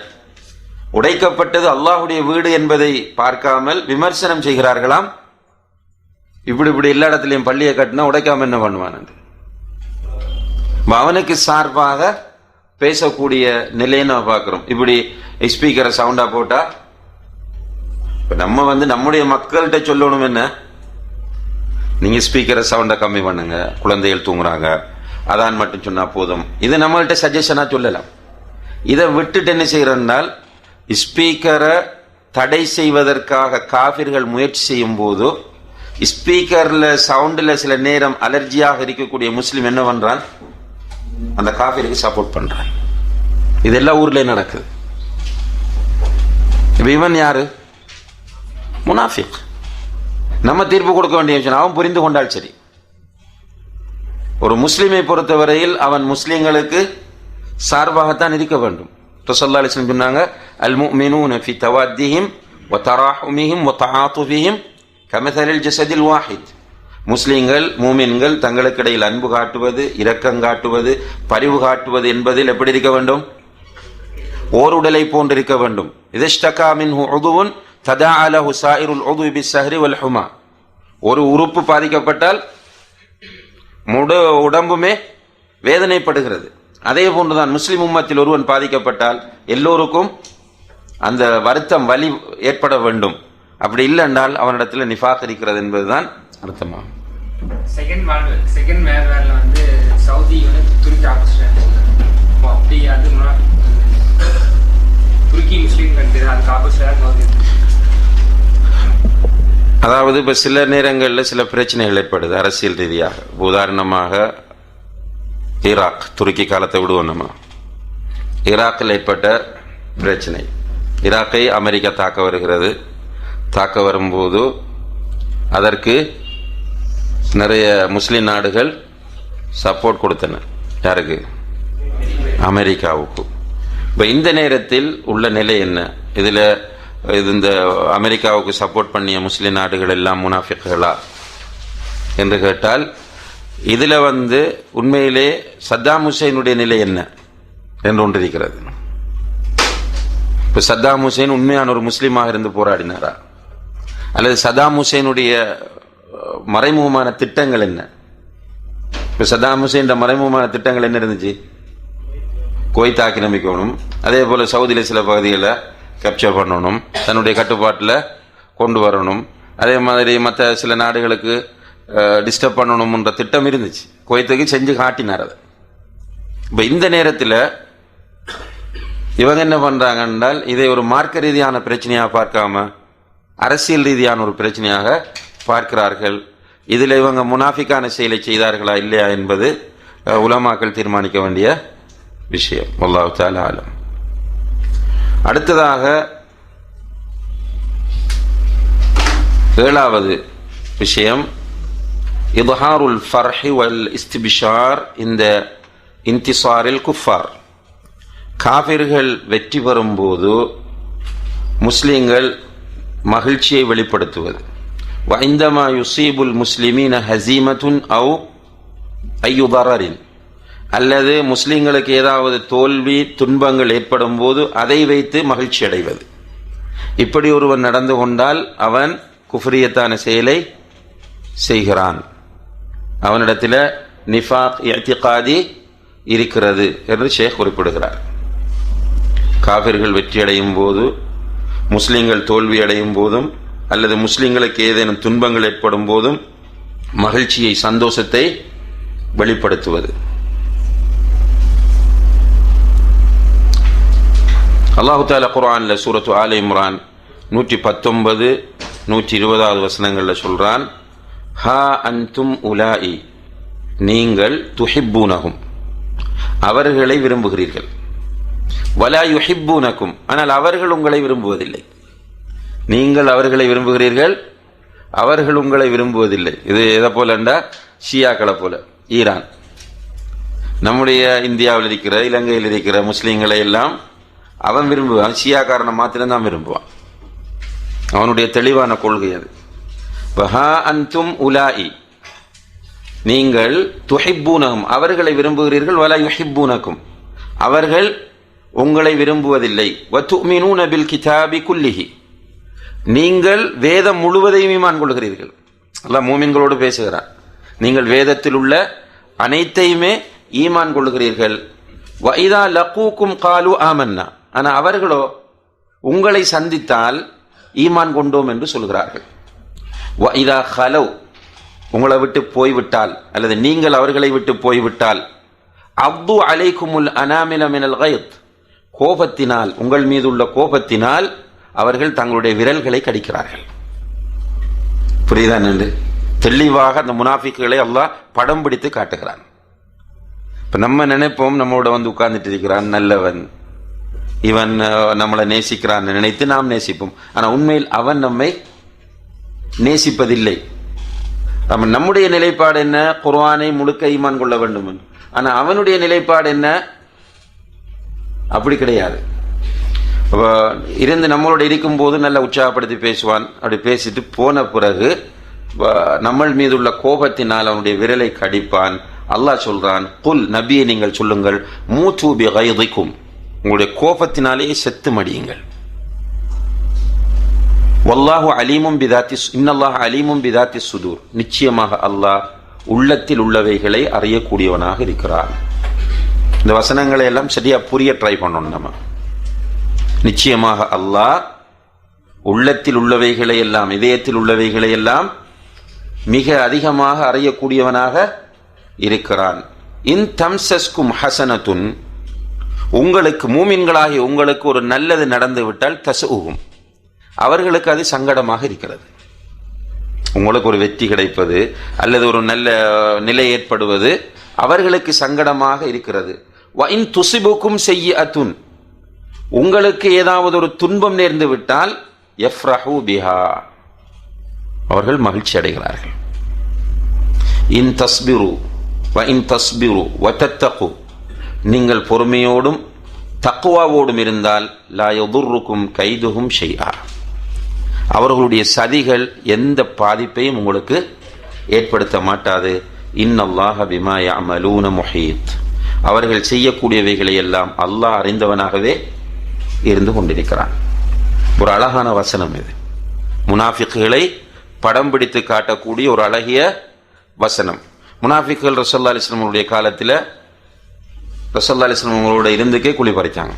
உடைக்கப்பட்டது அல்லாஹுடைய வீடு என்பதை பார்க்காமல் விமர்சனம் செய்கிறார்களாம். இப்படி எல்லா இடத்துலையும் பள்ளியை கட்டினா உடைக்காம என்ன பண்ணுவான் என்று அவனுக்கு சார்பாக பேசக்கூடிய நிலையை நம்ம பார்க்கிறோம். இப்படி ஸ்பீக்கரை சவுண்டா போட்டா நம்ம நம்முடைய மக்கள்கிட்ட சொல்லணும், என்ன, நீங்க ஸ்பீக்கரை சவுண்டை கம்மி பண்ணுங்க, குழந்தைகள் தூங்குறாங்க, அதான் மட்டும் சொன்னா போதும். இது நம்மள்கிட்ட சஜஷனா சொல்லலாம். இதை விட்டுட்டு என்ன செய்யறனால் ஸ்பீக்கரை தடை செய்வதற்காக காபிர்கள் முயற்சி செய்யும் போது ஸ்பீக்கர்ல சவுண்ட்ல சில நேரம் அலர்ஜியாக இருக்கக்கூடிய முஸ்லிம் என்ன பண்றான்? அந்த காபிருக்கு சப்போர்ட் பண்றான். இது எல்லா ஊர்லயும் நடக்குது. இவன் யாரு? முனாஃபிக். நம்ம தீர்ப்பு கொடுக்க வேண்டிய விஷயம் அவன் புரிந்து கொண்டால் சரி. ஒரு முஸ்லிமை பொறுத்தவரையில் அவன் முஸ்லிம்களுக்கு சார்பாகத்தான் இருக்க வேண்டும். ரசூலுல்லாஹி அலைஹி வஸல்லம் சொன்னாங்க, அல் முஃமினூன ஃபி தவாத்திஹிம் வ தராஹுமிஹிம் வ தஆதுஃபிஹிம் கமஸலில் ஜஸதில் வாஹித். முஸ்லிம்கள் மூமின்கள் தங்களுக்கு இடையில் அன்பு காட்டுவது, இரக்கம் காட்டுவது, பரிவு காட்டுவது என்பதில் எப்படி இருக்க வேண்டும்? ஓர் உடலை போன்றிருக்க வேண்டும். இதஷ்தகா மின்ஹு உதுவுன் ததாஅ லஹு ஸாயிருல் உதுவி பிஸ்ஸஹ்ரி வல் ஹுமா. ஒரு உறுப்பு பாதிக்கப்பட்டால் முழு உடம்புமே வேதனைப்படுகிறது. அதே போன்றுதான் முஸ்லிம் உம்மத்தில் ஒருவன் பாதிக்கப்பட்டால் எல்லோருக்கும் அந்த வருத்தம் வலி ஏற்பட வேண்டும். அப்படி இல்லை என்றால் அவனிடத்தில் நிஃபாக் இருக்கிறது என்பதுதான் அர்த்தமாகும். செகண்ட் வேர்ல வந்து சவுதி துருக்கி ஆப்போசிட் அப்படி அது துருக்கி முஸ்லீம் கண்ட்ரி அதுக்கு ஆப்போசிட். அதாவது இப்ப சில நேரங்களில் சில பிரச்சனைகள் ஏற்படுது அரசியல் ரீதியாக. உதாரணமாக ஈராக், துருக்கி காலத்தை விடுவோம். நம்ம ஈராக்கில் ஏற்பட்ட பிரச்சனை, ஈராக்கை அமெரிக்கா தாக்க வருகிறது. தாக்க வரும்போது அதற்கு நிறைய முஸ்லிம் நாடுகள் சப்போர்ட் கொடுத்தன. யாருக்கு? அமெரிக்காவுக்கு. இப்போ இந்த நேரத்தில் உள்ள நிலை என்ன? இதில் இந்த அமெரிக்காவுக்கு சப்போர்ட் பண்ணிய முஸ்லிம் நாடுகள் எல்லாம் முனாஃபிக்குகளா என்று கேட்டால், இதில் உண்மையிலே சத்தாம் ஹுசைனுடைய நிலை என்ன என்று ஒன்று இருக்கிறது. இப்போ சத்தாம் ஹுசைன் உண்மையான ஒரு முஸ்லீமாக இருந்து போராடினாரா, அல்லது சதாம் ஹுசைனுடைய மறைமுகமான திட்டங்கள் என்ன? இப்போ சதாம் ஹுசைன் மறைமுகமான திட்டங்கள் என்ன இருந்துச்சு? குவைத் ஆக்கிரமிக்கணும், அதே போல சவுதியில் சில பகுதிகளை கேப்சர் பண்ணணும், தன்னுடைய கட்டுப்பாட்டில் கொண்டு வரணும், அதே மாதிரி மற்ற சில நாடுகளுக்கு டிஸ்டர்ப் பண்ணணும்ன்ற திட்டம் இருந்துச்சு. குவைத்துக்கு செஞ்சு காட்டினார் அதை. இப்போ இந்த நேரத்தில் இவங்க என்ன பண்றாங்க என்றால், இதை ஒரு மார்க்க ரீதியான பிரச்சனையாக பார்க்காம அரசியல் ரீதியான ஒரு பிரச்சனையாக பார்க்கிறார்கள். இதில் இவங்க முனாஃபிக்கான செயலை செய்தார்களா இல்லையா என்பது உலமாக்கள் தீர்மானிக்க வேண்டிய விஷயம். அல்லாஹ் தஆலா ஆலம். அடுத்ததாக 7வது விஷயம், இத்ஹாருல் ஃபர்ஹி வல் இஸ்திபிஷார் இந்த இன்திசாரில் குஃபார். காஃபிர்கள் வெற்றி பெறும்போது முஸ்லிம்கள் மகிழ்ச்சியை வெளிப்படுத்துவது. வஇந்தமா யுஸீபுல் முஸ்லிமீன ஹஸீமத்துன் அவ் ஐயு தரரின், அல்லது முஸ்லிம்களுக்கு ஏதாவது தோல்வி துன்பங்கள் ஏற்படும் போது அதை வைத்து மகிழ்ச்சி அடைவது. இப்படி ஒருவன் நடந்து கொண்டால் அவன் குஃப்ரியத்தான செயலை செய்கிறான், அவனிடத்தில் நிஃபாக் இஅ்திகாதி இருக்கிறது என்று ஷேக் குறிப்பிடுகிறார். காபிர்கள் வெற்றி அடையும் போது, முஸ்லிம்கள் தோல்வி அடையும் போதும், அல்லது முஸ்லிம்களுக்கு ஏதேனும் துன்பங்கள் ஏற்படும் போதும் மகிழ்ச்சியை, சந்தோஷத்தை வெளிப்படுத்துவது. அல்லாஹு தஆலா குர்ஆன்ல சூரத்து ஆல இம்ரான் 119, 120 வசனங்கள்ல சொல்றான், ஹா அன்தும் உலாஇ, நீங்கள் துஹிப்பூனஹும், அவர்களை விரும்புகிறீர்கள், வலா யுஹிப்பூனக்கும், ஆனால் அவர்கள் உங்களை விரும்புவதில்லை. நீங்கள் அவர்களை விரும்புகிறீர்கள், அவர்கள் உங்களை விரும்புவதில்லை. இது எதை போலண்டா ஷியாக்களை போல. ஈரான் நம்முடைய இந்தியாவில் இருக்கிற, இலங்கையில் இருக்கிற முஸ்லீம்களை எல்லாம் அவன் விரும்புவான், ஷியாக்காரனை மாத்திரம்தான் விரும்புவான். அவனுடைய தெளிவான கொள்கை அது. வஹா அன்தும் உலாஇ, நீங்கள் துஹிப்பூனஹும், அவர்களை விரும்புகிறீர்கள், வலா யுஹிப்பூனக்கும், அவர்கள் உங்களை விரும்புவதில்லை. வதுமினூன பில் கிதாபி குல்லிஹி, நீங்கள் வேதம் முழுவதையும் ஈமான் கொள்கிறீர்கள். அல்லாஹ் மூமின்களோடு பேசுகிறார். நீங்கள் வேதத்தில் உள்ள அனைத்தையுமே ஈமான் கொள்கிறீர்கள். வஇதா லகூக்கும் காலு ஆமன்னா, ஆனால் அவர்களோ உங்களை சந்தித்தால் ஈமான் கொண்டோம் என்று சொல்கிறார்கள். வஇதா ஹலவ், உங்களை விட்டு போய்விட்டால், அல்லது நீங்கள் அவர்களை விட்டு போய்விட்டால், அப்து அலைக்குமுல் அனாமில மினல் கைத், கோபத்தினால், உங்கள் மீது உள்ள கோபத்தினால் அவர்கள் தங்களுடைய விரல்களை கடிக்கிறார்கள். புரியுதா? என்று தெளிவாக அந்த முனாஃபிக்குகளை அல்லாஹ் படம் பிடித்து காட்டுகிறான். இப்ப நம்ம நினைப்போம், நம்மளோட வந்து உட்கார்ந்துட்டு இருக்கிறான், நல்லவன், இவன் நம்மளை நேசிக்கிறான் நினைத்து நாம் நேசிப்போம். ஆனா உண்மையில் அவன் நம்மை நேசிப்பதில்லை. நம்முடைய நிலைப்பாடு என்ன? குர்ஆனை முழுக்க ஈமான் கொள்ள வேண்டும். ஆனா அவனுடைய நிலைப்பாடு என்ன? அப்படி கிடையாது. இருந்து நம்மளோட இருக்கும் போது நல்ல உற்சாகப்படுத்தி பேசுவான். அப்படி பேசிட்டு போன பிறகு நம்ம மீது உள்ள கோபத்தினால் அவனுடைய விரலை கடிப்பான். அல்லாஹ் சொல்றான், குல், நபியை நீங்கள் சொல்லுங்கள், மூது பிகைதிக்கும், உங்களுடைய கோபத்தினாலே செத்து மடியுங்கள். வல்லாஹு அலீமும் பிதாத்தி, இன்னல்லாஹ் அலீமும் பிதாத்தி சுதூர், நிச்சயமாக அல்லாஹ் உள்ளத்தில் உள்ளவைகளை அறியக்கூடியவனாக இருக்கிறான். இந்த வசனங்களை எல்லாம் சரியா புரிய ட்ரை பண்ணணும் நம்ம. நிச்சயமாக அல்லாஹ் உள்ளத்தில் உள்ளவைகளை எல்லாம், இதயத்தில் உள்ளவைகளை எல்லாம் மிக அதிகமாக அறியக்கூடியவனாக இருக்கிறான். இன் தம்சஸ்கும் ஹசனத்துன், உங்களுக்கு மூமின்களாகி உங்களுக்கு ஒரு நல்லது நடந்து விட்டால் தசுகும், அவர்களுக்கு அது சங்கடமாக இருக்கிறது. உங்களுக்கு ஒரு வெற்றி கிடைப்பது அல்லது ஒரு நல்ல நிலை ஏற்படுவது அவர்களுக்கு சங்கடமாக இருக்கிறது. வஇன் துசிபுக்கும் செய்யிஅத்துன், உங்களுக்கு ஏதாவது ஒரு துன்பம் நேர்ந்து விட்டால் யஃப்ரஹு பிஹா, அவர்கள் மகிழ்ச்சி அடைகிறார்கள். இன் தஸ்பிரு வஇன் தஸ்பிரு வதத்தகு, நீங்கள் பொறுமையோடும் தக்வாவோடும் இருந்தால் லா யதுர்ருக்கும் கைதுஹும் ஷைஆ, அவர்களுடைய சதிகள் எந்த பாதிப்பையும் உங்களுக்கு ஏற்படுத்த மாட்டாது. இன்னல்லாஹ பிமா யஅமலூன முஹீத், அவர்கள் செய்யக்கூடியவைகளை எல்லாம் அல்லாஹ் அறிந்தவனாகவே இருந்து கொண்டிருக்கிறான். ஒரு அழகான வசனம் இது, முனாஃபிக்குகளை படம் பிடித்து காட்டக்கூடிய ஒரு அழகிய வசனம். முனாஃபிக்குகள் ரசூலுல்லாஹி அலைஹி வஸல்லம் அவருடைய காலத்தில் ரசூலுல்லாஹி அலைஹி வஸல்லம் அவரோட இருந்துக்கே குழி பறிச்சாங்க.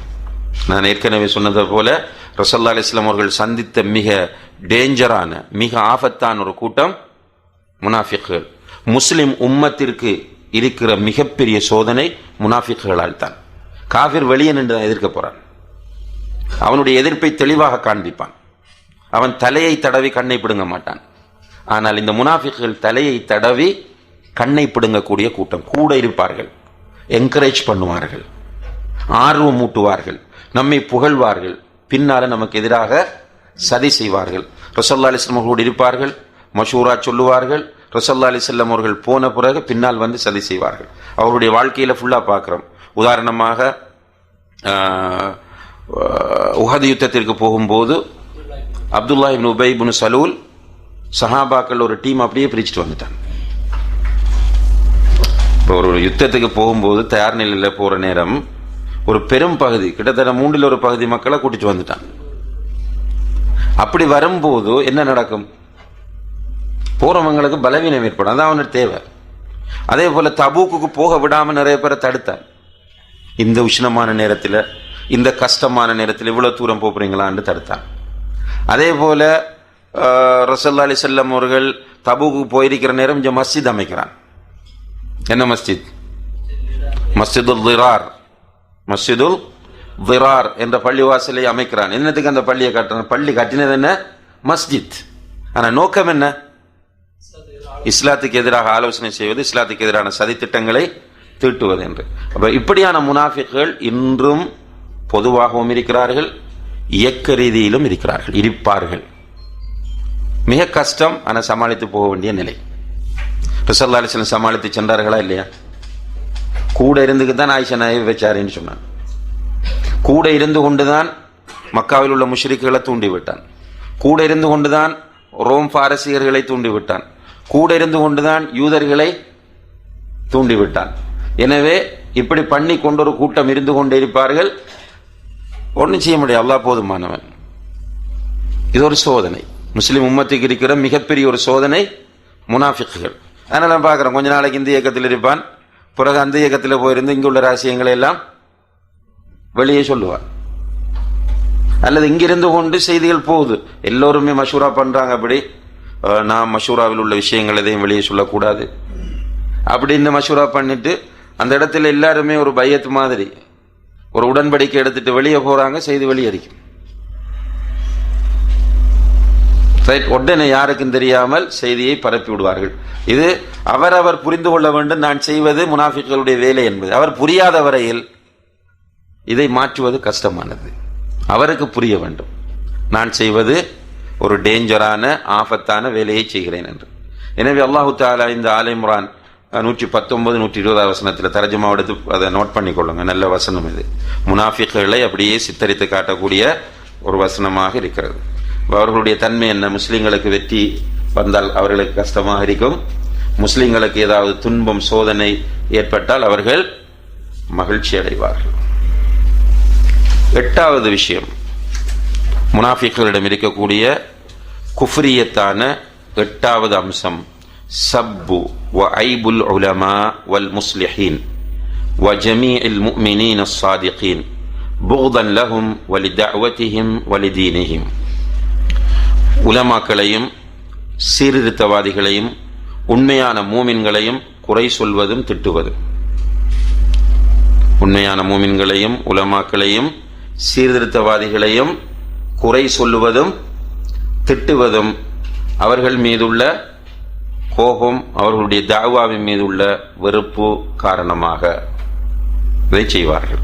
நான் ஏற்கனவே சொன்னது போல ரசூலுல்லாஹி அலைஹி வஸல்லம் அவர்கள் சந்தித்த மிக டேஞ்சரான, மிக ஆபத்தான ஒரு கூட்டம் முனாஃபிக்குகள். முஸ்லிம் உம்மத்திற்கு இருக்கிற மிகப்பெரிய சோதனை முனாஃபிக்குகளால் தான். காஃபிர் வெளியே நின்று தான் எதிர்க்க போறான். அவனுடைய எதிர்ப்பை தெளிவாக காண்பிப்பான். அவன் தலையை தடவி கண்ணை பிடுங்க மாட்டான். ஆனால் இந்த முனாஃபிக்குகள் தலையை தடவி கண்ணை பிடுங்கக்கூடிய கூட்டம். கூட இருப்பார்கள், என்கரேஜ் பண்ணுவார்கள், ஆர்வம் ஊட்டுவார்கள், நம்மை புகழ்வார்கள், பின்னால நமக்கு எதிராக சதி செய்வார்கள். ரசூலுல்லாஹி அலைஹி வஸல்லம் அவர்களோடு இருப்பார்கள், மஷூரா சொல்லுவார்கள். ரசூலுல்லாஹி அலைஹி வஸல்லம் அவர்கள் போன பிறகு பின்னால் வந்து சதி செய்வார்கள். அவருடைய வாழ்க்கையில ஃபுல்லா பார்க்கிறோம். உதாரணமாக உஹது யுத்தத்திற்கு போகும்போது அப்துல்லா இப்னு உபை இப்னு சலூல் சஹாபாக்கள் ஒரு டீம் அப்படியே பிரிச்சுட்டு வந்துட்டான். இப்போ ஒரு யுத்தத்துக்கு போகும்போது தயார் நிலையில் போற நேரம் ஒரு பெரும் பகுதி, கிட்டத்தட்ட 3 ஒரு பகுதி மக்களை கூட்டிட்டு வந்துட்டான். அப்படி வரும்போது என்ன நடக்கும்? போறவங்களுக்கு பலவீனம் ஏற்படும். அதான் அவனுக்கு தேவை. அதே போல தபூக்கு போக விடாம நிறைய பேரை தடுத்தான். இந்த உஷ்ணமான நேரத்தில், இந்த கஷ்டமான நேரத்தில் இவ்வளவு தூரம் போறீங்களான்னு தடுத்தான். அதே போல ரசூலுல்லாஹி அலைஹி வஸல்லம் அவர்கள் தபூக்கு போயிருக்கிற நேரம் இங்க மஸ்ஜித் அமைக்கிறான். என்ன மஸ்ஜித்? மஸ்ஜிதுல் திரார். மஸ்ஜிதுல் திரார் என்ற பள்ளிவாசலை அமைக்கிறான். என்னத்துக்கு அந்த பள்ளியை கட்டுறான்? பள்ளி கட்டினது என்ன? மஸ்ஜித். ஆனா நோக்கம் என்ன? இஸ்லாத்துக்கு எதிராக ஆலோசனை செய்வது, இஸ்லாத்துக்கு எதிரான சதி திட்டங்களை தீட்டுவது என்று. அப்ப இப்படியான முனாஃபிக்குகள் இன்றும் பொதுவாகவும் இருக்கிறார்கள், இயக்க ரீதியிலும் இருக்கிறார்கள், இருப்பார்கள். மிக கஷ்டம், ஆனால் சமாளித்து போக வேண்டிய நிலை. ரசூலுல்லாஹி அலைஹி வஸல்லம் சமாளித்து சென்றார்களா இல்லையா? கூட இருந்துக்கு தான் ஆயிஷா நாயகி வச்சாருன்னு சொன்னான். கூட இருந்து கொண்டுதான் மக்காவில் உள்ள முஷ்ரிக்குகளை தூண்டிவிட்டான். கூட இருந்து கொண்டுதான் ரோம் பாரசீகர்களை தூண்டிவிட்டான். கூட இருந்து கொண்டுதான் யூதர்களை தூண்டிவிட்டான். எனவே இப்படி பண்ணி கொண்டு ஒரு கூட்டம் இருந்து கொண்டே இருப்பார்கள். ஒன்றும் செய்ய முடியாது, அல்லாஹ் போதுமானவன். இது ஒரு சோதனை, முஸ்லிம் உம்மத்துக்கு இருக்கிற மிகப்பெரிய ஒரு சோதனை முனாஃபிக்குகள். அதனால நான் பார்க்குறேன், கொஞ்ச நாளைக்கு இந்த இயக்கத்தில் இருப்பான், பிறகு அந்த இயக்கத்தில் போயிருந்து இங்கே உள்ள ரகசியங்களை எல்லாம் வெளியே சொல்லுவான். அல்லது இங்கிருந்து கொண்டு செய்திகள் போகுது, எல்லோருமே மஷூரா பண்றாங்க, அப்படி நான் மஷூராவில் உள்ள விஷயங்கள் எதையும் வெளியே சொல்லக்கூடாது அப்படின்னு மஷூரா பண்ணிட்டு அந்த இடத்துல எல்லாருமே ஒரு பையத் மாதிரி ஒரு உடன்படிக்கை எடுத்துட்டு வெளியே போறாங்க, செய்தி வெளியேறிக்கும். உடனே யாருக்கும் தெரியாமல் செய்தியை பரப்பி விடுவார்கள். இது அவரவர் புரிந்து கொள்ள வேண்டும், நான் செய்வது முனாஃபிக்குகளுடைய வேலை என்பது. அவர் புரியாத வரையில் இதை மாற்றுவது கஷ்டமானது. அவருக்கு புரிய வேண்டும், நான் செய்வது ஒரு டேஞ்சரான ஆபத்தான வேலையை செய்கிறேன் என்று. எனவே அல்லாஹு தஆலா இந்த ஆல இம்ரான் 119 120 வசனத்தில் தர்ஜுமா எடுத்து அதை நோட் பண்ணிக்கொள்ளுங்க. நல்ல வசனம் இது. முனாஃபிக்குகளை அப்படியே சித்தரித்து காட்டக்கூடிய ஒரு வசனமாக இருக்கிறது. அவர்களுடைய தன்மை என்ன? முஸ்லிம்களுக்கு வெற்றி வந்தால் அவர்களுக்கு கஷ்டமாக இருக்கும், முஸ்லிம்களுக்கு ஏதாவது துன்பம் சோதனை ஏற்பட்டால் அவர்கள் மகிழ்ச்சி அடைவார்கள். 8வது விஷயம், முனாஃபிக்குகளிடம் இருக்கக்கூடிய குஃப்ரியத்தான 8வது அம்சம், சப்பு வ ஐபுல் உலமா வல் முஸ்லிஹீன் வ ஜமீஇல் முஃமினீன் அஸ்ஸாதிகீன் புக்தன் லஹும் வ லிதஅவதிஹிம் வ லிதீனிஹிம். உலமாக்களையும் சீர்திருத்தவாதிகளையும் உண்மையான மூமின்களையும் குறை சொல்வதும் திட்டுவதும். உண்மையான மூமின்களையும் உலமாக்களையும் சீர்திருத்தவாதிகளையும் குறை சொல்லுவதும் திட்டுவதும் அவர்கள் மீதுள்ள கோபம், அவர்களுடைய தாவாவின் மீதுள்ள வெறுப்பு காரணமாக இதை செய்வார்கள்.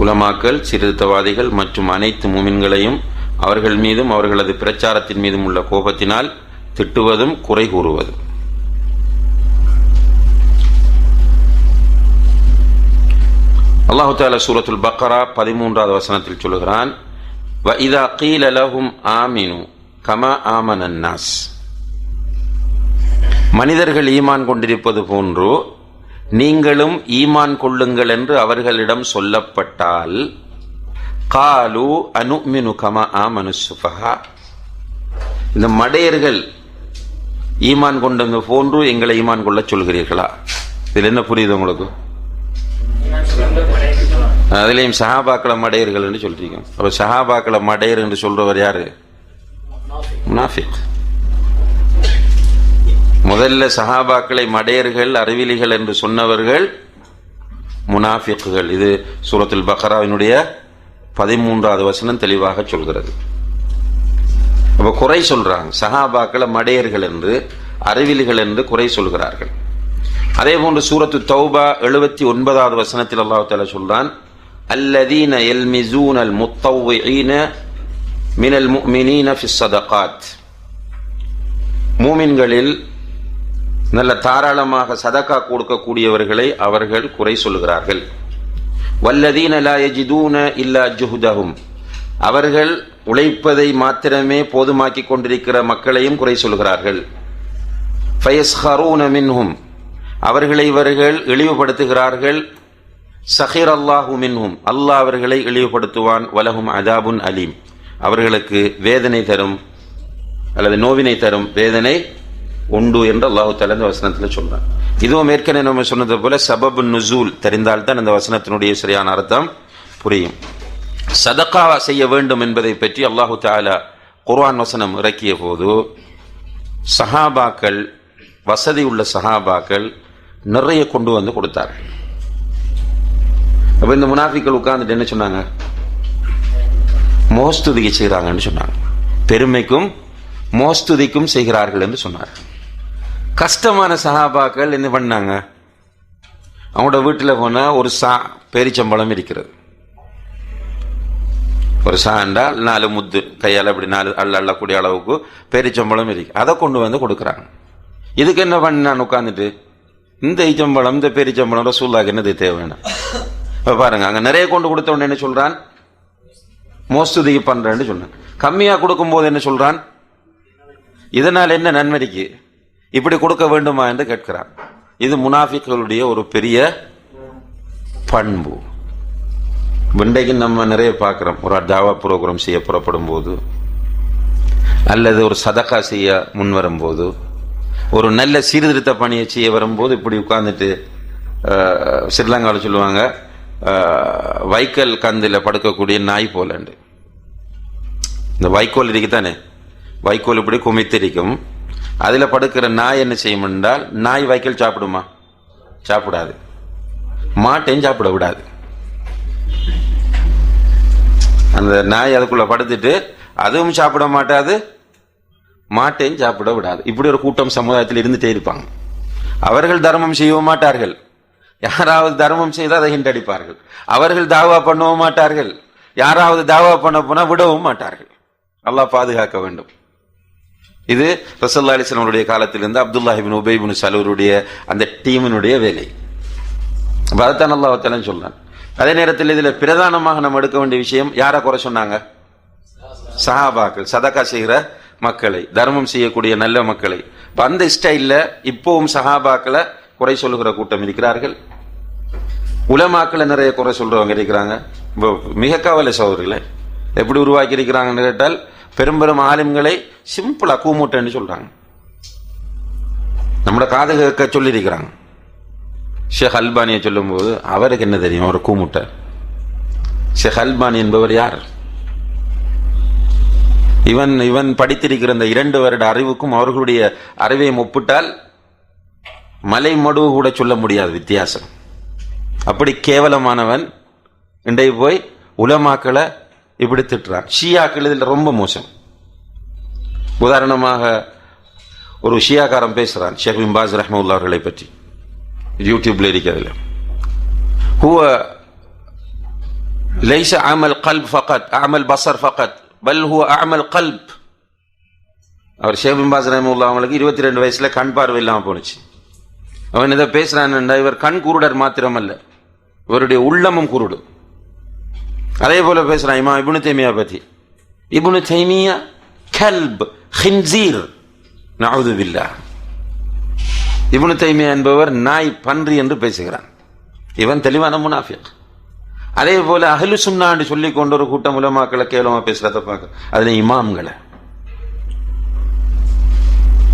உலமாக்கள், சீர்திருத்தவாதிகள் மற்றும் அனைத்து மூமின்களையும் அவர்கள் மீதும் அவர்களது பிரச்சாரத்தின் மீதும் உள்ள கோபத்தினால் திட்டுவதும் குறை கூறுவதும். அல்லாஹு தஆலா சூரத்துல் பக்ரா 13வது வசனத்தில் சொல்கிறான், வஇதா கீல லஹும் ஆமினு கமா ஆமனன் நாஸ். மனிதர்கள் ஈமான் கொண்டிருப்பது போன்று நீங்களும் ஈமான் கொள்ளுங்கள் என்று அவர்களிடம் சொல்லப்பட்டால், காலு அனுமினு கமா ஆமனு சுஃபஹா, இந்த மடையர்கள் ஈமான் கொண்டது போன்று எங்களை ஈமான் கொள்ள சொல்கிறீர்களா? இதில் என்ன புரியுது உங்களுக்கு? அதிலையும் சஹாபாக்கள மடையர்கள் என்று சொல்றீங்க. அப்ப சஹாபாக்கள மடையர் என்று சொல்றவர் யாரு? முனாஃபிக். முதல்ல சஹாபாக்களை மடையர்கள், அறிவிலிகள் என்று சொன்னவர்கள் முனாஃபிக்குகள். இது சூரத்துல் பக்ராவினுடைய 13வது வசனம் தெளிவாக சொல்கிறது. அப்ப குறை சொல்றாங்க, சஹாபாக்களை மடையர்கள் என்று, அறிவிலிகள் என்று குறை சொல்கிறார்கள். அதே போன்று சூரத்து தௌபா 79வது வசனத்தில் அல்லாஹ் தஆலா சொல்றான், அல்லதீன யல்மிஸூனல் முத்தவ்விஈன மினல் முஃமினீன ஃபிஸ் ஸதகாத். மூமின்களில் நல்ல தாராளமாக சதகா கொடுக்கக்கூடியவர்களை அவர்கள் குறை சொல்கிறார்கள். வல்லதீன லா யஜிதூன இல்லா ஜுஹ்தஹும், அவர்கள் உழைப்பதை மாத்திரமே போதுமாக்கிக் கொண்டிருக்கிற மக்களையும் குறை சொல்கிறார்கள். ஃபயஸ்ஹரூன மின்ஹும், அவர்களை இவர்கள் இழிவுபடுத்துகிறார்கள். சஹிர் அல்லாஹு மின்ஹும், அல்லாஹ் அவர்களை இழிவுபடுத்துவான். வலஹும் அதாபுன் அலீம், அவர்களுக்கு வேதனை தரும் அல்லது நோவினை தரும் வேதனை உண்டு என்று அல்லாஹு தஆலா இந்த வசனத்தில் சொல்றான். இதுவும் ஏற்கனவே நம்ம சொன்னது போல சபபு நுசூல் தெரிந்தால்தான் இந்த வசனத்தினுடைய சரியான அர்த்தம் புரியும். சதகா செய்ய வேண்டும் என்பதை பற்றி அல்லாஹு தஆலா குர்ஆன் வசனம் இறக்கிய போது சஹாபாக்கள், வசதி உள்ள சஹாபாக்கள் நிறைய கொண்டு வந்து கொடுத்தார்கள். அப்ப இந்த முனாஃபிக்கள் உட்கார்ந்துட்டு என்ன சொன்னாங்க? மோஸ்துதிக்கு செய்கிறாங்கன்னு சொன்னாங்க. பெருமைக்கும் மோஸ்துதிக்கும் செய்கிறார்கள் என்று சொன்னார். கஷ்டமான சஹாபாக்கள் என்ன பண்ணாங்க? அவங்களோட வீட்டில் போனா ஒரு பேரிச்சம்பழம் இருக்கிறது. ஒரு என்றால் 4 முத்து கையால் அப்படி 4 அள்ளக்கூடிய அளவுக்கு பேரிச்சம்பழம் இருக்கு. அதை கொண்டு வந்து கொடுக்குறாங்க. இதுக்கு என்ன பண்ணான்? உட்காந்துட்டு இந்த ஈச்சம்பழம், இந்த பேரிச்சம்பழம் ரசூலுல்லாஹ்க்கு என்னது தேவைன்னா பாருங்க, அங்க நிறைய கொண்டு கொடுத்த உடனே என்ன சொல்றான்? மோஸ்துதி பண்றேன்னு சொன்னான். கம்மியா கொடுக்கும் போது என்ன சொல்றான்? இதனால் என்ன நன்மைக்கு இப்படி கொடுக்க வேண்டுமா என்று கேட்கிறான். இது முனாஃபிக்களுடைய ஒரு பெரிய பண்பு. இன்றைக்கு நம்ம நிறைய பார்க்கிறோம். ஒரு தாவா ப்ரோக்ராம் செய்ய புறப்படும் போது, அல்லது ஒரு சதகா செய்ய முன் வரும்போது, ஒரு நல்ல சீர்திருத்த பணியை செய்ய வரும்போது இப்படி உட்கார்ந்துட்டு ஸ்ரீலங்காவில் சொல்லுவாங்க வைக்கல் கந்தில் படுக்கக்கூடிய நாய் போலண்டு. இந்த வைக்கோல் இருக்குதானே, வைக்கோல் இப்படி குமித்திருக்கும். அதில் படுக்கிற நாய் என்ன செய்யும் என்றால், நாய் வைக்கல் சாப்பிடுமா? சாப்பிடாது. மாட்டையும் சாப்பிட விடாது. அந்த நாய் அதுக்குள்ள படுத்துட்டு அதுவும் சாப்பிட மாட்டாது, மாட்டையும் சாப்பிட விடாது. இப்படி ஒரு கூட்டம் சமுதாயத்தில் இருந்துட்டே இருப்பாங்க. அவர்கள் தர்மம் செய்யவும் மாட்டார்கள். யாராவது தர்மம் செய்தால் அதை ஹிண்டடிப்பார்கள். அவர்கள் தாவா பண்ணவும் மாட்டார்கள். யாராவது தாவா பண்ண போனா விடவும் மாட்டார்கள். அல்லாஹ் பாதுகாக்க வேண்டும். இது ரசூலுல்லாஹி அலைஹி வஸல்லம் உடைய காலத்திலிருந்து அப்துல்லாஹ் இப்னு உபை இப்னு சலூருடைய அந்த டீமினுடைய வேலை. அதைத்தான் அல்லாஹ் தஆலா சொல்றான். அதே நேரத்தில் இதில் பிரதானமாக நம்ம எடுக்க வேண்டிய விஷயம், யாரை குறை சொன்னாங்க? சஹாபாக்கள், சதகா செய்கிற மக்களை, தர்மம் செய்யக்கூடிய நல்ல மக்களை. அந்த ஸ்டைல்ல இப்பவும் சஹாபாக்களை குறை சொல்லுகிற கூட்டம் இருக்கிறார்கள். உலமாக்களை நிறைய குறை சொல்றவங்க இருக்கிறாங்க. மிக கவலை சகோதரர்களே, எப்படி உருவாக்கி இருக்கிறாங்கன்னு கேட்டால், பெரும்பெரும் ஆலிம்களை சிம்பிளா கூமுட்டன்னு சொல்றாங்க. நம்மளோட காது கேட்க சொல்லி இருக்கிறாங்க. ஷேக் அல்பானியை சொல்லும் போது அவருக்கு என்ன தெரியும்? அவர் கூமுட்ட. ஷேக் அல்பானி என்பவர் யார்? இவன் படித்திருக்கிற இந்த 2 வருட அறிவுக்கும் அவர்களுடைய அறிவையும் ஒப்பிட்டால் மலை மடுவு கூட சொல்ல முடியாது வித்தியாசம். அப்படி கேவலமானவன் இன்றைக்கு போய் உலமாக்களை இப்படி திட்டுறான். ஷியாக்கள் இதில் ரொம்ப மோசம். உதாரணமாக ஒரு ஷியாக்காரன் பேசுறான் ஷேக் பின் பாஸ் ரஹ்மத்துல்லாஹி அவர்களை பற்றி, யூடியூப்ல இருக்கிறதுல. ஹுவ லைஸ அமல் கல்ப் ஃபகத், அமல் பஸர் ஃபகத், பல் ஹுவ அமல் கல்ப். அவர் ஷேக் பின் பாஸ் ரஹ்மத்துல்லாஹி அவங்களுக்கு 22 வயசுல கண் பார்வை இல்லாமல் போனுச்சு. அவன் இதை பேசுறான், இவர் கண் குருடர் மாத்திரமல்ல, இவருடைய உள்ளமும் குருடு. அதே போல பேசுறான் இமாம் இப்னு தைமியா பத்தி. இப்னு தைமியா கல்ப் ஹின்சீர், நஊது பில்லாஹ். இப்னு தைமியா என்பவர் நாய், பன்றி என்று பேசுகிறான். இவன் தெளிவான முனாஃபிக். அதே போல அஹ்லு சுன்னா என்று சொல்லிக் கொண்டு ஒரு கூட்டம் உலமாக்களை கேவலமா பேசுறத பார்க்க, அதுல இமாம்களை.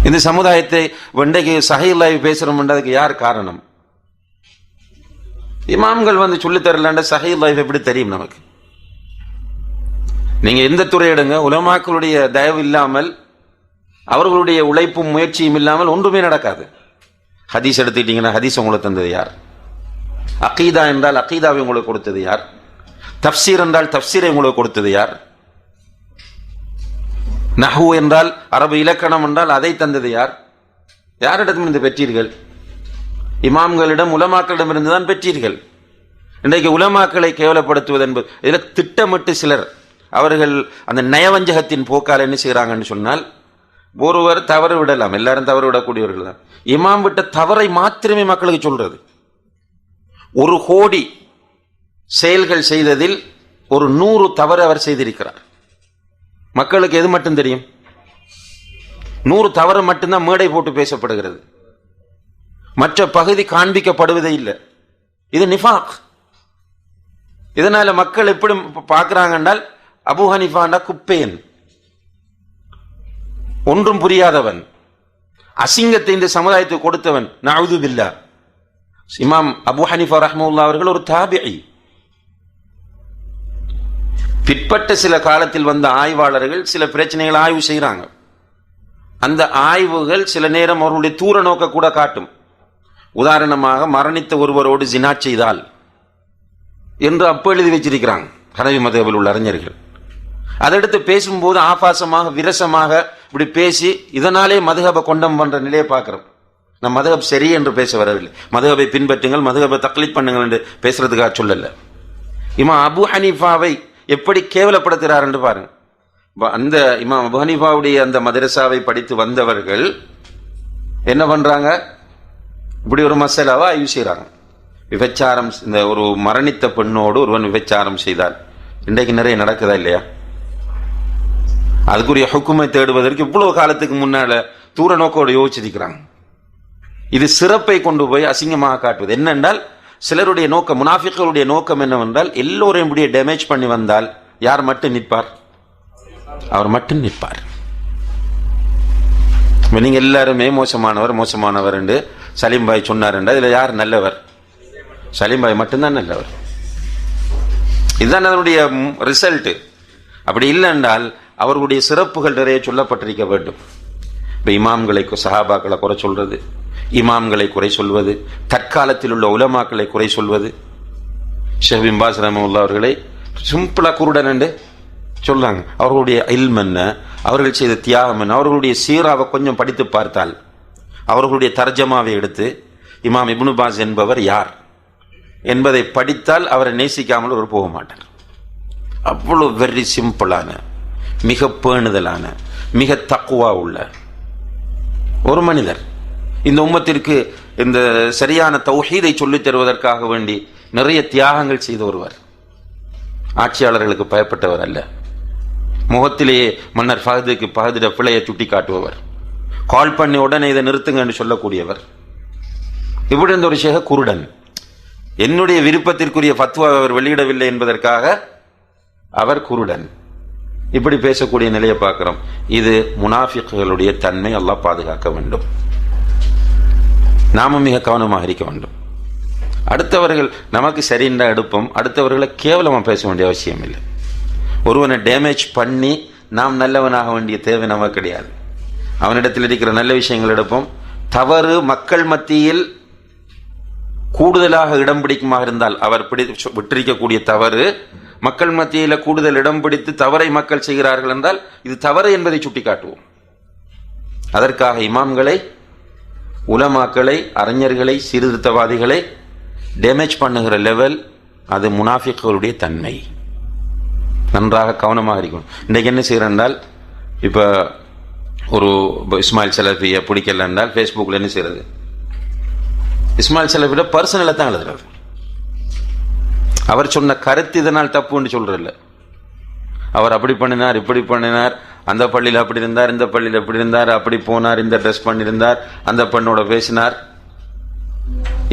இந்த சமுதாயத்தை இன்றைக்கு சஹீஹ் லைவ் பேசுறோம், அதுக்கு யார் காரணம்? இமாம்கள் வந்து சொல்லி தரலாண்ட சஹீஹ் லைவ் எப்படி தெரியும் நமக்கு? நீங்க எந்த துறை எடுங்க, உலமாக்களுடைய தயவு இல்லாமல், அவர்களுடைய உழைப்பும் முயற்சியும் இல்லாமல் ஒன்றுமே நடக்காது. ஹதீஸ் எடுத்துக்கிட்டீங்கன்னா ஹதீஸ் உங்களுக்கு தந்தது யார்? அகீதா என்றால் அகீதாவை உங்களுக்கு கொடுத்தது யார்? தஃப்சீர் என்றால் தஃப்சீரை உங்களுக்கு கொடுத்தது யார்? நஹு என்றால் அரபு இலக்கணம் என்றால் அதை தந்தது யார்? யாரிடமிருந்து பெற்றீர்கள்? இமாம்களிடம், உலமாக்களிடமிருந்து தான் பெற்றீர்கள். இன்றைக்கு உலமாக்களை கேவலப்படுத்துவது என்பது, இதில் திட்டமிட்டு சிலர் அவர்கள் அந்த நயவஞ்சகத்தின் போக்கால் என்ன செய்கிறாங்கன்னு சொன்னால், ஒருவர் தவறு விடலாம், எல்லாரும் தவறு விடக்கூடியவர்கள் தான். இமாம் விட்ட தவறை மாத்திரமே மக்களுக்கு சொல்றது. 1 கோடி செயல்கள் செய்ததில் ஒரு 100 தவறு அவர் செய்திருக்கிறார். மக்களுக்கு எது மட்டும் தெரியும்? 100 தவறு மட்டும்தான் மேடை போட்டு பேசப்படுகிறது. மற்ற பகுதி காண்பிக்கப்படுவதே இல்லை. இது நிஃபாக். இதனால மக்கள் எப்படி பார்க்கிறாங்க என்றால், அபூ ஹனீஃபாண்டா குப்பேன், ஒன்றும் புரியாதவன். அசிங்கத்தை இந்த சமுதாயத்துக்கு கொடுத்தவன். நஅூது பில்லாஹ். இமாம் அபூ ஹனீஃபா ரஹ்மத்துல்லாஹி அவர்கள் ஒரு தாபிஈ. பிற்பட்ட சில காலத்தில் வந்த ஆய்வாளர்கள் சில பிரச்சனைகளை ஆய்வு செய்கிறாங்க. அந்த ஆய்வுகள் சில நேரம் அவர்களுடைய தூர நோக்க கூட காட்டும். உதாரணமாக, மரணித்த ஒருவரோடு ஜினா செய்தால் என்று அப்ப எழுதி வச்சிருக்கிறாங்க ஹனஃபி மத்ஹபில் உள்ள அறிஞர்கள். அதெடுத்து பேசும்போது ஆபாசமாக விரசமாக இப்படி பேசி இதனாலே மதுஹபை கொண்டம் பண்ற நிலையை பார்க்கிறோம். நம் மதுஹப் சரி என்று பேச வரவில்லை. மதுஹபை பின்பற்றுங்கள், மதுஹபை தக்லீத் பண்ணுங்கள் என்று பேசுறதுக்காக சொல்லல. இமாம் அபூ ஹனீஃபாவை எப்படி கேவலப்படுத்துகிறார் என்று பாருங்க. அந்த இமாம் அபூ ஹனீஃபாவுடைய அந்த மதரசாவை படித்து வந்தவர்கள் என்ன பண்றாங்க, இப்படி ஒரு மசாலாவை ஆய்வு செய்யறாங்க. விபச்சாரம், இந்த ஒரு மரணித்த பெண்ணோடு ஒருவன் விபச்சாரம் செய்தால் இன்றைக்கு நிறைய நடக்குதா இல்லையா? அதுக்குரிய ஹுக்குமை தேடுவதற்கு இவ்வளவு காலத்துக்கு முன்னால தூர நோக்கோடு யோசிச்சிருக்கிறாங்க. இது சிறப்பை கொண்டு போய் அசிங்கமாக காட்டுவது. என்னென்றால் சிலருடைய நோக்கம், முனாஃபிக்குடைய நோக்கம் என்னவென்றால் எல்லோரையும் இப்படியே டேமேஜ் பண்ணி வந்தால் யார் மட்டும் நிற்பார்? அவர் மட்டும் நிற்பார். நீங்க எல்லாருமே மோசமானவர் என்று சலீம் பாய் சொன்னார் என்றால் இதுல யார் நல்லவர்? சலீம் பாய் மட்டும்தான் நல்லவர். இதுதான் அதனுடைய ரிசல்ட். அப்படி இல்லை என்றால் அவர்களுடைய சிறப்புகள் நிறைய சொல்லப்பட்டிருக்க வேண்டும். இப்ப இமாம்களை, சஹாபாக்களை குறை சொல்றது, இமாம்களை குறை சொல்வது, தற்காலத்தில் உள்ள உலமாக்களை குறை சொல்வது. ஷேக் பின் பாஸ் ரஹ்மத்துல்லாஹி அவர்களை சிம்பிளா குருடன் என்று சொல்றாங்க. அவர்களுடைய இல்ம் என்ன, அவர்கள் செய்த தியாகம் என்ன, அவர்களுடைய சீராவை கொஞ்சம் படித்து பார்த்தால், அவர்களுடைய தர்ஜமாவை எடுத்து இமாம் இப்னு பாஸ் என்பவர் யார் என்பதை படித்தால் அவரை நேசிக்காமல் அவர் போக மாட்டார். அவ்வளவு வெரி சிம்பிளான, மிக பேணுதலான, மிக தக்குவா உள்ள ஒரு மனிதர். இந்த உம்மத்திற்கு இந்த சரியான தௌஹீதை சொல்லித் தருவதற்காக வேண்டி நிறைய தியாகங்கள் செய்த ஒருவர். ஆட்சியாளர்களுக்கு பயப்பட்டவர் அல்ல. முகத்திலேயே மன்னர் பகதிட பிழையை சுட்டி காட்டுபவர். கால் பண்ணி உடனே இதை நிறுத்துங்க என்று சொல்லக்கூடியவர். இப்படி இருந்த ஒரு ஷேக குருடன். என்னுடைய விருப்பத்திற்குரிய ஃபத்வா அவர் வெளியிடவில்லை என்பதற்காக அவர் குருடன். இப்படி பேசக்கூடிய நிலையை பார்க்கிறோம். இது முனாஃபிக்குகளுடைய தன்மை. அல்லாஹ் பாதுகாக்க வேண்டும். நாமும் மிக கவனமாக இருக்க வேண்டும். அடுத்தவர்கள் நமக்கு சரிண்டா எடுப்போம், அடுத்தவர்களை கேவலமாக பேச வேண்டிய அவசியம் இல்லை. ஒருவனை டேமேஜ் பண்ணி நாம் நல்லவனாக வேண்டிய தேவை நமக்கு கிடையாது. அவனிடத்தில் இருக்கிற நல்ல விஷயங்கள் எடுப்போம். தவறு மக்கள் மத்தியில் கூடுதலாக இடம் பிடிக்குமாக இருந்தால், அவர் விட்டிருக்கக்கூடிய தவறு மக்கள் மத்தியில் கூடுதல் இடம் பிடித்து தவறை மக்கள் செய்கிறார்கள் என்றால் இது தவறு என்பதை சுட்டிக்காட்டுவோம். அதற்காக இமாம்களை, உலமாக்களை, அறிஞர்களை, சீர்திருத்தவாதிகளை டேமேஜ் பண்ணுகிற லெவல், அது முனாஃபிக்குகளுடைய தன்மை. நன்றாக கவனமாக இருக்கணும். இன்றைக்கு என்ன செய்கிறேன் என்றால், இப்போ ஒரு இஸ்மாயில் சலஃபியை பிடிக்கல என்றால் ஃபேஸ்புக்கில் என்ன செய்கிறது, இஸ்மாயில் சலஃபியோட பர்சனலை தான் எழுதுறது. அவர் சொன்ன கருத்து இதனால் தப்புன்னு சொல்றதில்ல. அவர் அப்படி பண்ணினார், இப்படி பண்ணினார், அந்த பள்ளியில் அப்படி இருந்தார், இந்த பள்ளியில் இப்படி இருந்தார், அப்படி போனார், இந்த ட்ரெஸ் பண்ணியிருந்தார், அந்த பெண்ணோட பேசினார்,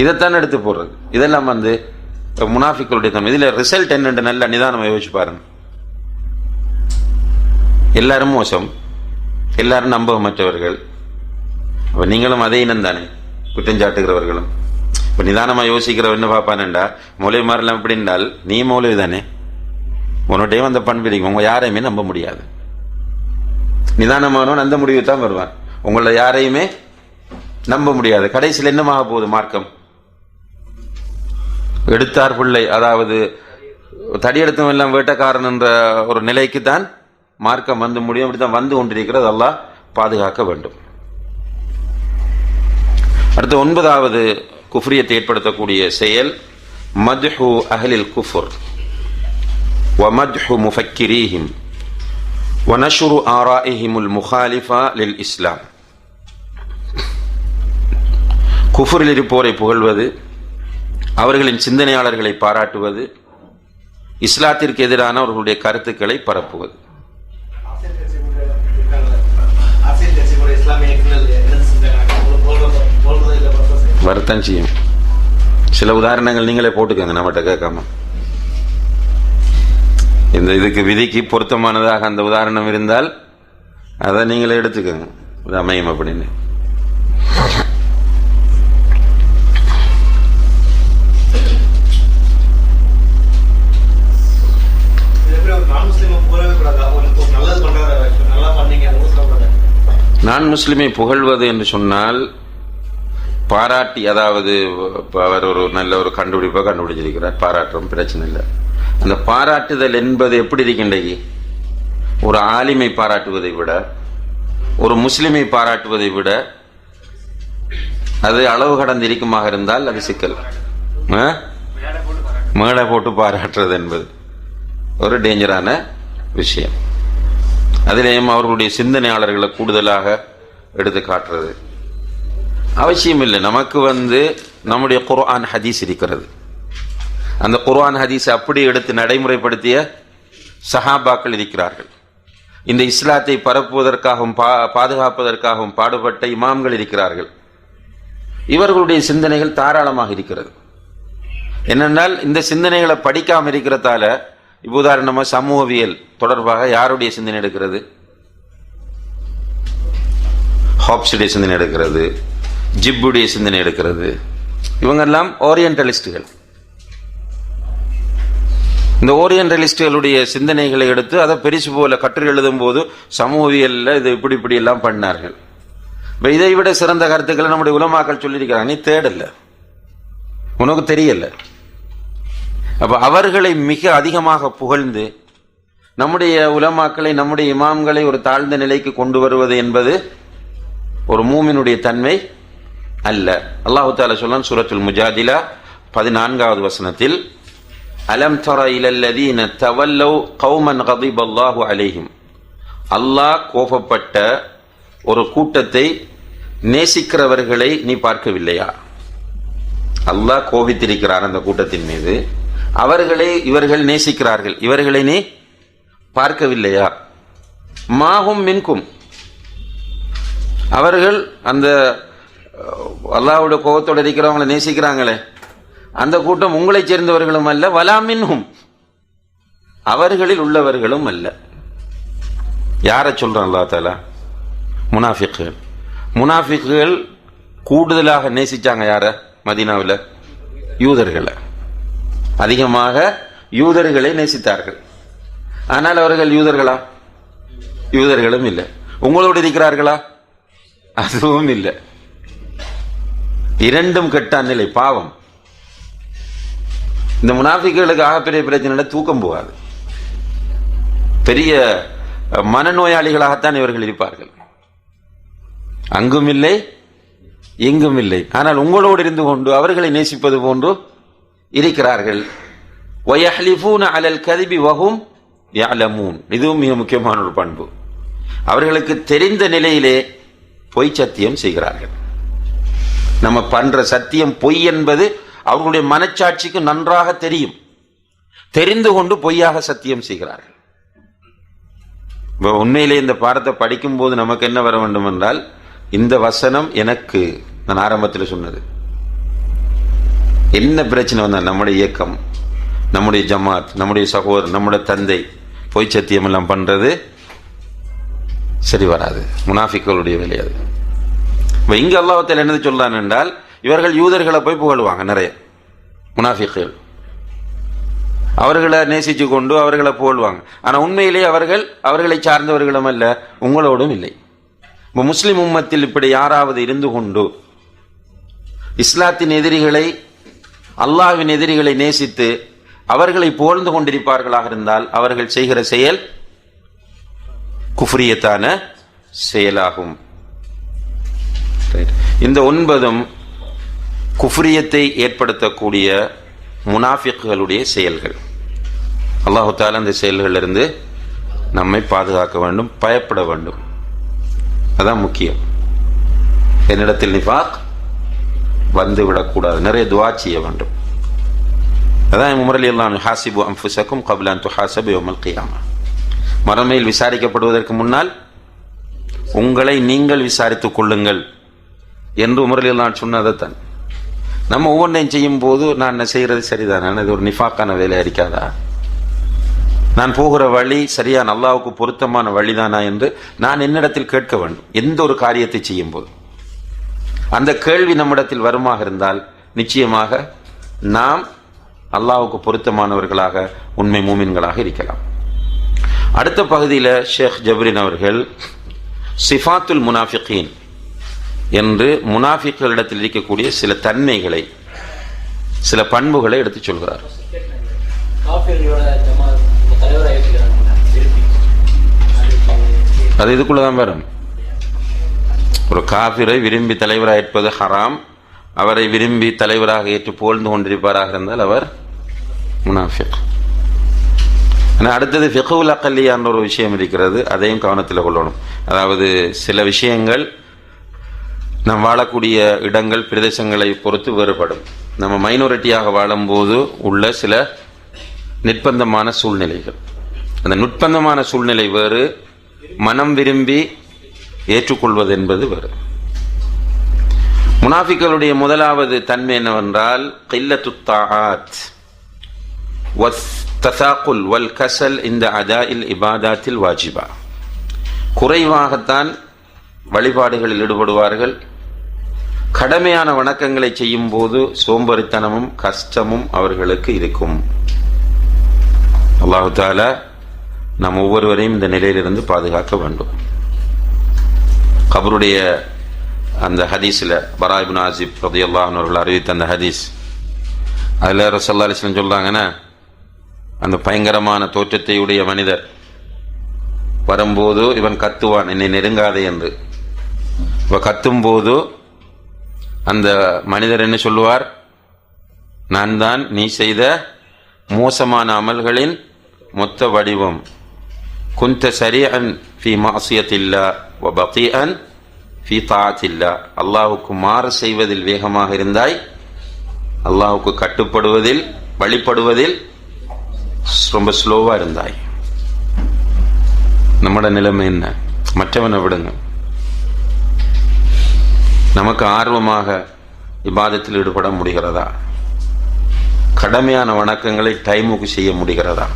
இதைத்தான் எடுத்து போடுறது. இதெல்லாம் முனாஃபிக்குடைய தன்மை. இதுல ரிசல்ட் என்னென்று நல்ல நிதானமாக யோசிச்சு பாருங்க. எல்லாரும் மோசம், எல்லாரும் நம்பகமற்றவர்கள். அப்ப நீங்களும் அதே இனம் தானே, குற்றஞ்சாட்டுகிறவர்களும். இப்ப நிதானமா யோசிக்கிறவர் என்ன பார்ப்பானேண்டா, மௌலவிமாரெல்லாம் எப்படி என்றால், நீ மௌலவி தானே, உன்னோடையும் அந்த பண்பு இருக்கும், உங்க யாரையுமே நம்ப முடியாது. நிதானமானவன் அந்த முடிவு தான் வருவான். உங்களை யாரையுமே நம்ப முடியாது. கடைசியில் என்னமாக போகுது மார்க்கம்? எடுத்தார் பிள்ளை, அதாவது தடியெடுத்தும் எல்லாம் வேட்டக்காரன் என்ற ஒரு நிலைக்கு தான் மார்க்கம் வந்து முடியும். அப்படித்தான் வந்து கொண்டிருக்கிறது. அல்லாஹ் பாதுகாக்க வேண்டும். அடுத்து 9வது குஃப்ரியத்தை ஏற்படுத்தக்கூடிய செயல் மத்ஹு அஹ்லில் குஃப்ர் வ மத்ஹு முஃபக்கிரீஹிம் வ நஷ்ரு ஆராஇஹிமுல் முகாலிஃபா லில் இஸ்லாம். குஃப்ரில் இருப்போரை புகழ்வது, அவர்களின் சிந்தனையாளர்களை பாராட்டுவது, இஸ்லாத்திற்கு எதிரான அவர்களுடைய கருத்துக்களை பரப்புவது. வருத்தம் செய்யும். சில உதாரணங்கள் நீங்களே போட்டுக்கோங்க, நம்மகிட்ட கேட்காம. இந்த இதுக்கு விதிக்கு பொருத்தமானதாக அந்த உதாரணம் இருந்தால் அதை நீங்களே எடுத்துக்கோங்க, இது அமையும் அப்படின்னு. நான் முஸ்லிமை புகழ்வது என்று சொன்னால் பாராட்டி, அதாவது அவர் ஒரு நல்ல ஒரு கண்டுபிடிப்பை கண்டுபிடிச்சிருக்கிறார், பாராட்டுறோம், பிரச்சனை இல்லை. அந்த பாராட்டுதல் என்பது எப்படி இருக்கின்றது? ஒரு ஆலிமை பாராட்டுவதை விட, ஒரு முஸ்லிமை பாராட்டுவதை விட அது அளவு கடந்து இருக்குமாக இருந்தால் அது சிக்கல். மேடை போட்டு பாராட்டுறது என்பது ஒரு டேஞ்சரான விஷயம். அதிலேயும் அவர்களுடைய சிந்தனையாளர்களை கூடுதலாக எடுத்து காட்டுறது அவசியம் இல்லை. நமக்கு நம்முடைய குர்ஆன் ஹதீஸ் இருக்கிறது. அந்த குர்ஆன் ஹதீஸை அப்படி எடுத்து நடைமுறைப்படுத்திய சஹாபாக்கள் இருக்கிறார்கள். இந்த இஸ்லாத்தை பரப்புவதற்காகவும் பாதுகாப்பதற்காகவும் பாடுபட்ட இமாம்கள் இருக்கிறார்கள். இவர்களுடைய சிந்தனைகள் தாராளமாக இருக்கிறது. என்னென்னால் இந்த சிந்தனைகளை படிக்காமல் இருக்கிறதால, இப்போ உதாரணமாக சமூகவியல் தொடர்பாக யாருடைய சிந்தனை எடுக்கிறது? ஹாப்ஸுடைய சிந்தனை எடுக்கிறது, ஜிப்புடைய சிந்தனை எடுக்கிறது. இவங்கெல்லாம் ஓரியன்டலிஸ்டுகள். இந்த ஓரியன்டலிஸ்டுகளுடைய சிந்தனைகளை எடுத்து அதை பெரிசு போல கற்று எழுதும் போது சமூகவியல்ல இது இப்படி எல்லாம் பண்ணார்கள். இதை விட சிறந்த கருத்துக்களை நம்முடைய உலமாக்கள் சொல்லியிருக்கிறாங்க. நீ தேடல, உனக்கு தெரியல. அப்ப அவர்களை மிக அதிகமாக புகழ்ந்து நம்முடைய உலமாக்களை, நம்முடைய இமாம்களை ஒரு தாழ்ந்த நிலைக்கு கொண்டு வருவது என்பது ஒரு மூமினுடைய தன்மை அல்ல. அல்லாஹு தஆலா சொல்றான் சூரத்துல் முஜாதிலா 14வது வசனத்தில், அலம் தர இலல்லதீன தவல்லவ் கௌமன் கதிபல்லாஹு அலைஹிம், அல்லாஹ் கோபப்பட்ட ஒரு கூட்டத்தை நேசிக்கிறவர்களை நீ பார்க்கவில்லையா? அல்லாஹ் கோபித்திருக்கிறார் அந்த கூட்டத்தின் மீது, இவர்கள் நேசிக்கிறார்கள், இவர்களை நீ பார்க்கவில்லையா? மாஹும் மின்கும், அவர்கள் அந்த அல்லாஹ்வுடைய கோபத்தோடு இருக்கிறவங்களை நேசிக்கிறாங்களே, அந்த கூட்டம் உங்களை சேர்ந்தவர்களும் அல்ல, வலா மின்ஹும், அவர்களில் உள்ளவர்களும் அல்ல. யாரை சொல்றான் அல்லாஹ் தஆலா? முனாஃபிக்குகள். முனாஃபிக்குகள் கூடுதலாக நேசிச்சாங்க யார? மதீனாவில் யூதர்களை, அதிகமாக யூதர்களை நேசித்தார்கள். ஆனால் அவர்கள் யூதர்களா? யூதர்களும் இல்லை. உங்களோடு இருக்கிறார்களா? அதுவும் இல்லை. இரண்டும் கெட்டான் நிலை, பாவம். இந்த முனாஃபிக்குகளுக்கு ஆகப்பெரிய பிரச்சனை தூக்கம் போகாது. பெரிய மனநோயாளிகளாகத்தான் இவர்கள் இருப்பார்கள். அங்கும் இல்லை இங்கும் இல்லை. ஆனால் உங்களோடு இருந்து கொண்டு அவர்களை நேசிப்பது போன்று இருக்கிறார்கள். வயஹ்லிஃபூன அலல் கதிபி வஹும் யஅலமூன், இதுவும் மிக முக்கியமான ஒரு பண்பு. அவர்களுக்கு தெரிந்த நிலையிலே பொய் சத்தியம் செய்கிறார்கள். நம்ம பண்ற சத்தியம் பொய் என்பது அவர்களுடைய மனச்சாட்சிக்கு நன்றாக தெரியும். தெரிந்து கொண்டு பொய்யாக சத்தியம் செய்கிறார்கள். உண்மையிலே இந்த பாடத்தை படிக்கும் போது நமக்கு என்ன வர வேண்டும் என்றால், இந்த வசனம் எனக்கு, நான் ஆரம்பத்தில் சொன்னது, என்ன பிரச்சனை வந்தால் நம்முடைய இயக்கம், நம்முடைய ஜமாத், நம்முடைய சகோதரர், நம்முடைய தந்தை பொய் சத்தியம் எல்லாம் பண்றது சரி வராது. முனாஃபிக்குகளுடைய வேலை அது. இங்க அல்லாஹ் தஆலா என்ன சொல்றான் என்றால், இவர்கள் யூதர்களை போய் புகழ்வாங்க நிறைய முனாஃபிக்குகள், அவர்களை நேசிச்சு கொண்டு அவர்களை புகழ்வாங்க. ஆனா உண்மையிலேயே அவர்களை சார்ந்தவர்களும் அல்ல, உங்களோடும் இல்லை. முஸ்லிம் உம்மத்தில் இப்படி யாராவது இருந்து கொண்டு இஸ்லாத்தின் எதிரிகளை, அல்லாஹ்வின் எதிரிகளை நேசித்து அவர்களை புகழ்ந்து கொண்டிருப்பார்களாக இருந்தால் அவர்கள் செய்கிற செயல் குஃப்ரியத்தான செயலாகும். இந்த 9 குஃப்ரியத்தை ஏற்படுத்தக்கூடிய முனாஃபிக்குகளுடைய செயல்கள். அல்லாஹு தஆலா அந்த செயல்களிலிருந்து நம்மை பாதுகாக்க வேண்டும், பயப்பட வேண்டும். அதான் முக்கியம். என்னிடத்தில் நிஃபாக் வந்து விடக்கூடாது, நிறைய துஆ செய்ய வேண்டும். அதான் உமர் ரலியல்லாஹு அன்ஹு, ஹாசிபு அன்ஃபுஸக்கும் கப்ல அன் துஹாஸபு யௌமல் கியாமா, மறுமையில் விசாரிக்கப்படுவதற்கு முன்னால் உங்களை நீங்கள் விசாரித்துக் கொள்ளுங்கள் என்று உமர் ரலியல்லாஹு அன்ஹு சொன்னதைத்தான் நம்ம ஒவ்வொன்றையும் செய்யும் போது, நான் என்ன செய்யறது சரிதான், இது ஒரு நிஃபாக்கான வேலை இருக்காதா, நான் போகிற வழி சரியான அல்லாஹ்வுக்கு பொருத்தமான வழிதானா என்று நான் என்னிடத்தில் கேட்க வேண்டும். எந்த ஒரு காரியத்தை செய்யும் போது அந்த கேள்வி நம்மிடத்தில் வருமாக இருந்தால் நிச்சயமாக நாம் அல்லாஹ்வுக்கு பொருத்தமானவர்களாக, உண்மை மூமின்களாக இருக்கலாம். அடுத்த பகுதியில் ஷேக் ஜப்ரின் அவர்கள் சிஃபாத்துல் முனாஃபிகீன் என்று முனாஃபிக்களிடத்தில் இருக்கக்கூடிய சில தன்மைகளை, சில பண்புகளை எடுத்து சொல்கிறார். அது இதுக்குள்ளதான் வரும். ஒரு காஃபிரை விரும்பி தலைவராக ஏற்பது ஹராம். அவரை விரும்பி தலைவராக ஏற்று புகழ்ந்து கொண்டிருப்பாராக இருந்தால் அவர் முனாஃபிக். அடுத்தது ஃபிக்ஹுல் அக்லியான்ற ஒரு விஷயம் இருக்கிறது, அதையும் கவனத்தில் கொள்ளணும். அதாவது சில விஷயங்கள் நாம் வாழக்கூடிய இடங்கள், பிரதேசங்களை பொறுத்து வேறுபடும். நம்ம மைனாரிட்டியாக வாழும்போது உள்ள சில நிர்பந்தமான சூழ்நிலைகள், அந்த நிர்பந்தமான சூழ்நிலை வேறு, மனம் விரும்பி ஏற்றுக்கொள்வது என்பது வேறு. முனாஃபிக்களுடைய முதலாவது தன்மை என்னவென்றால் கில்லத்துத் தாஆத் வத்தசாகுல் வல் கஸல் இந்த அதாஇல் இபாதாத்தில் வாஜிபா. குறைவாகத்தான் வழிபாடுகளில் ஈடுபடுவார்கள். கடமையான வணக்கங்களை செய்யும் போது சோம்பேறித்தனமும் கஷ்டமும் அவர்களுக்கு இருக்கும். அல்லாஹு தஆலா நம் ஒவ்வொருவரையும் இந்த நிலையிலிருந்து பாதுகாக்க வேண்டும். கபருடைய அந்த ஹதீஸில் பரா இப்னு ஆசிப் ரலியல்லாஹு அன்ஹு அவர்கள் அறிவித்த அந்த ஹதீஸ், அதில் ரசூலுல்லாஹி அலைஹி வஸல்லம் சொல்றாங்கன்னா, அந்த பயங்கரமான தோற்றத்தை உடைய மனிதர் வரும்போது இவன் கத்துவான், என்னை நெருங்காதே என்று. இவன் கத்தும் போது அந்த மனிதர் என்ன சொல்லுவார், நான் தான் நீ செய்த மோசமான அமல்களின் மொத்த வடிவம். குந்த சரீஅன் ஃபி மஅசியத்தில்லாஹ் வ பதீஅன் ஃபி தாஅத்தில்லாஹ். அல்லாஹ்வுக்கு மாறு செய்வதில் வேகமாக இருந்தாய், அல்லாஹ்வுக்கு கட்டுப்படுவதில் வழிபடுவதில் ரொம்ப ஸ்லோவா இருந்தாய். நம்மட நிலைமை என்ன? மற்றவனை விடுங்க, நமக்கு ஆர்வமாக இபாதத்தில் ஈடுபட முடிகிறதா? கடமையான வணக்கங்களை டைமுக்கு செய்ய முடிகிறதா?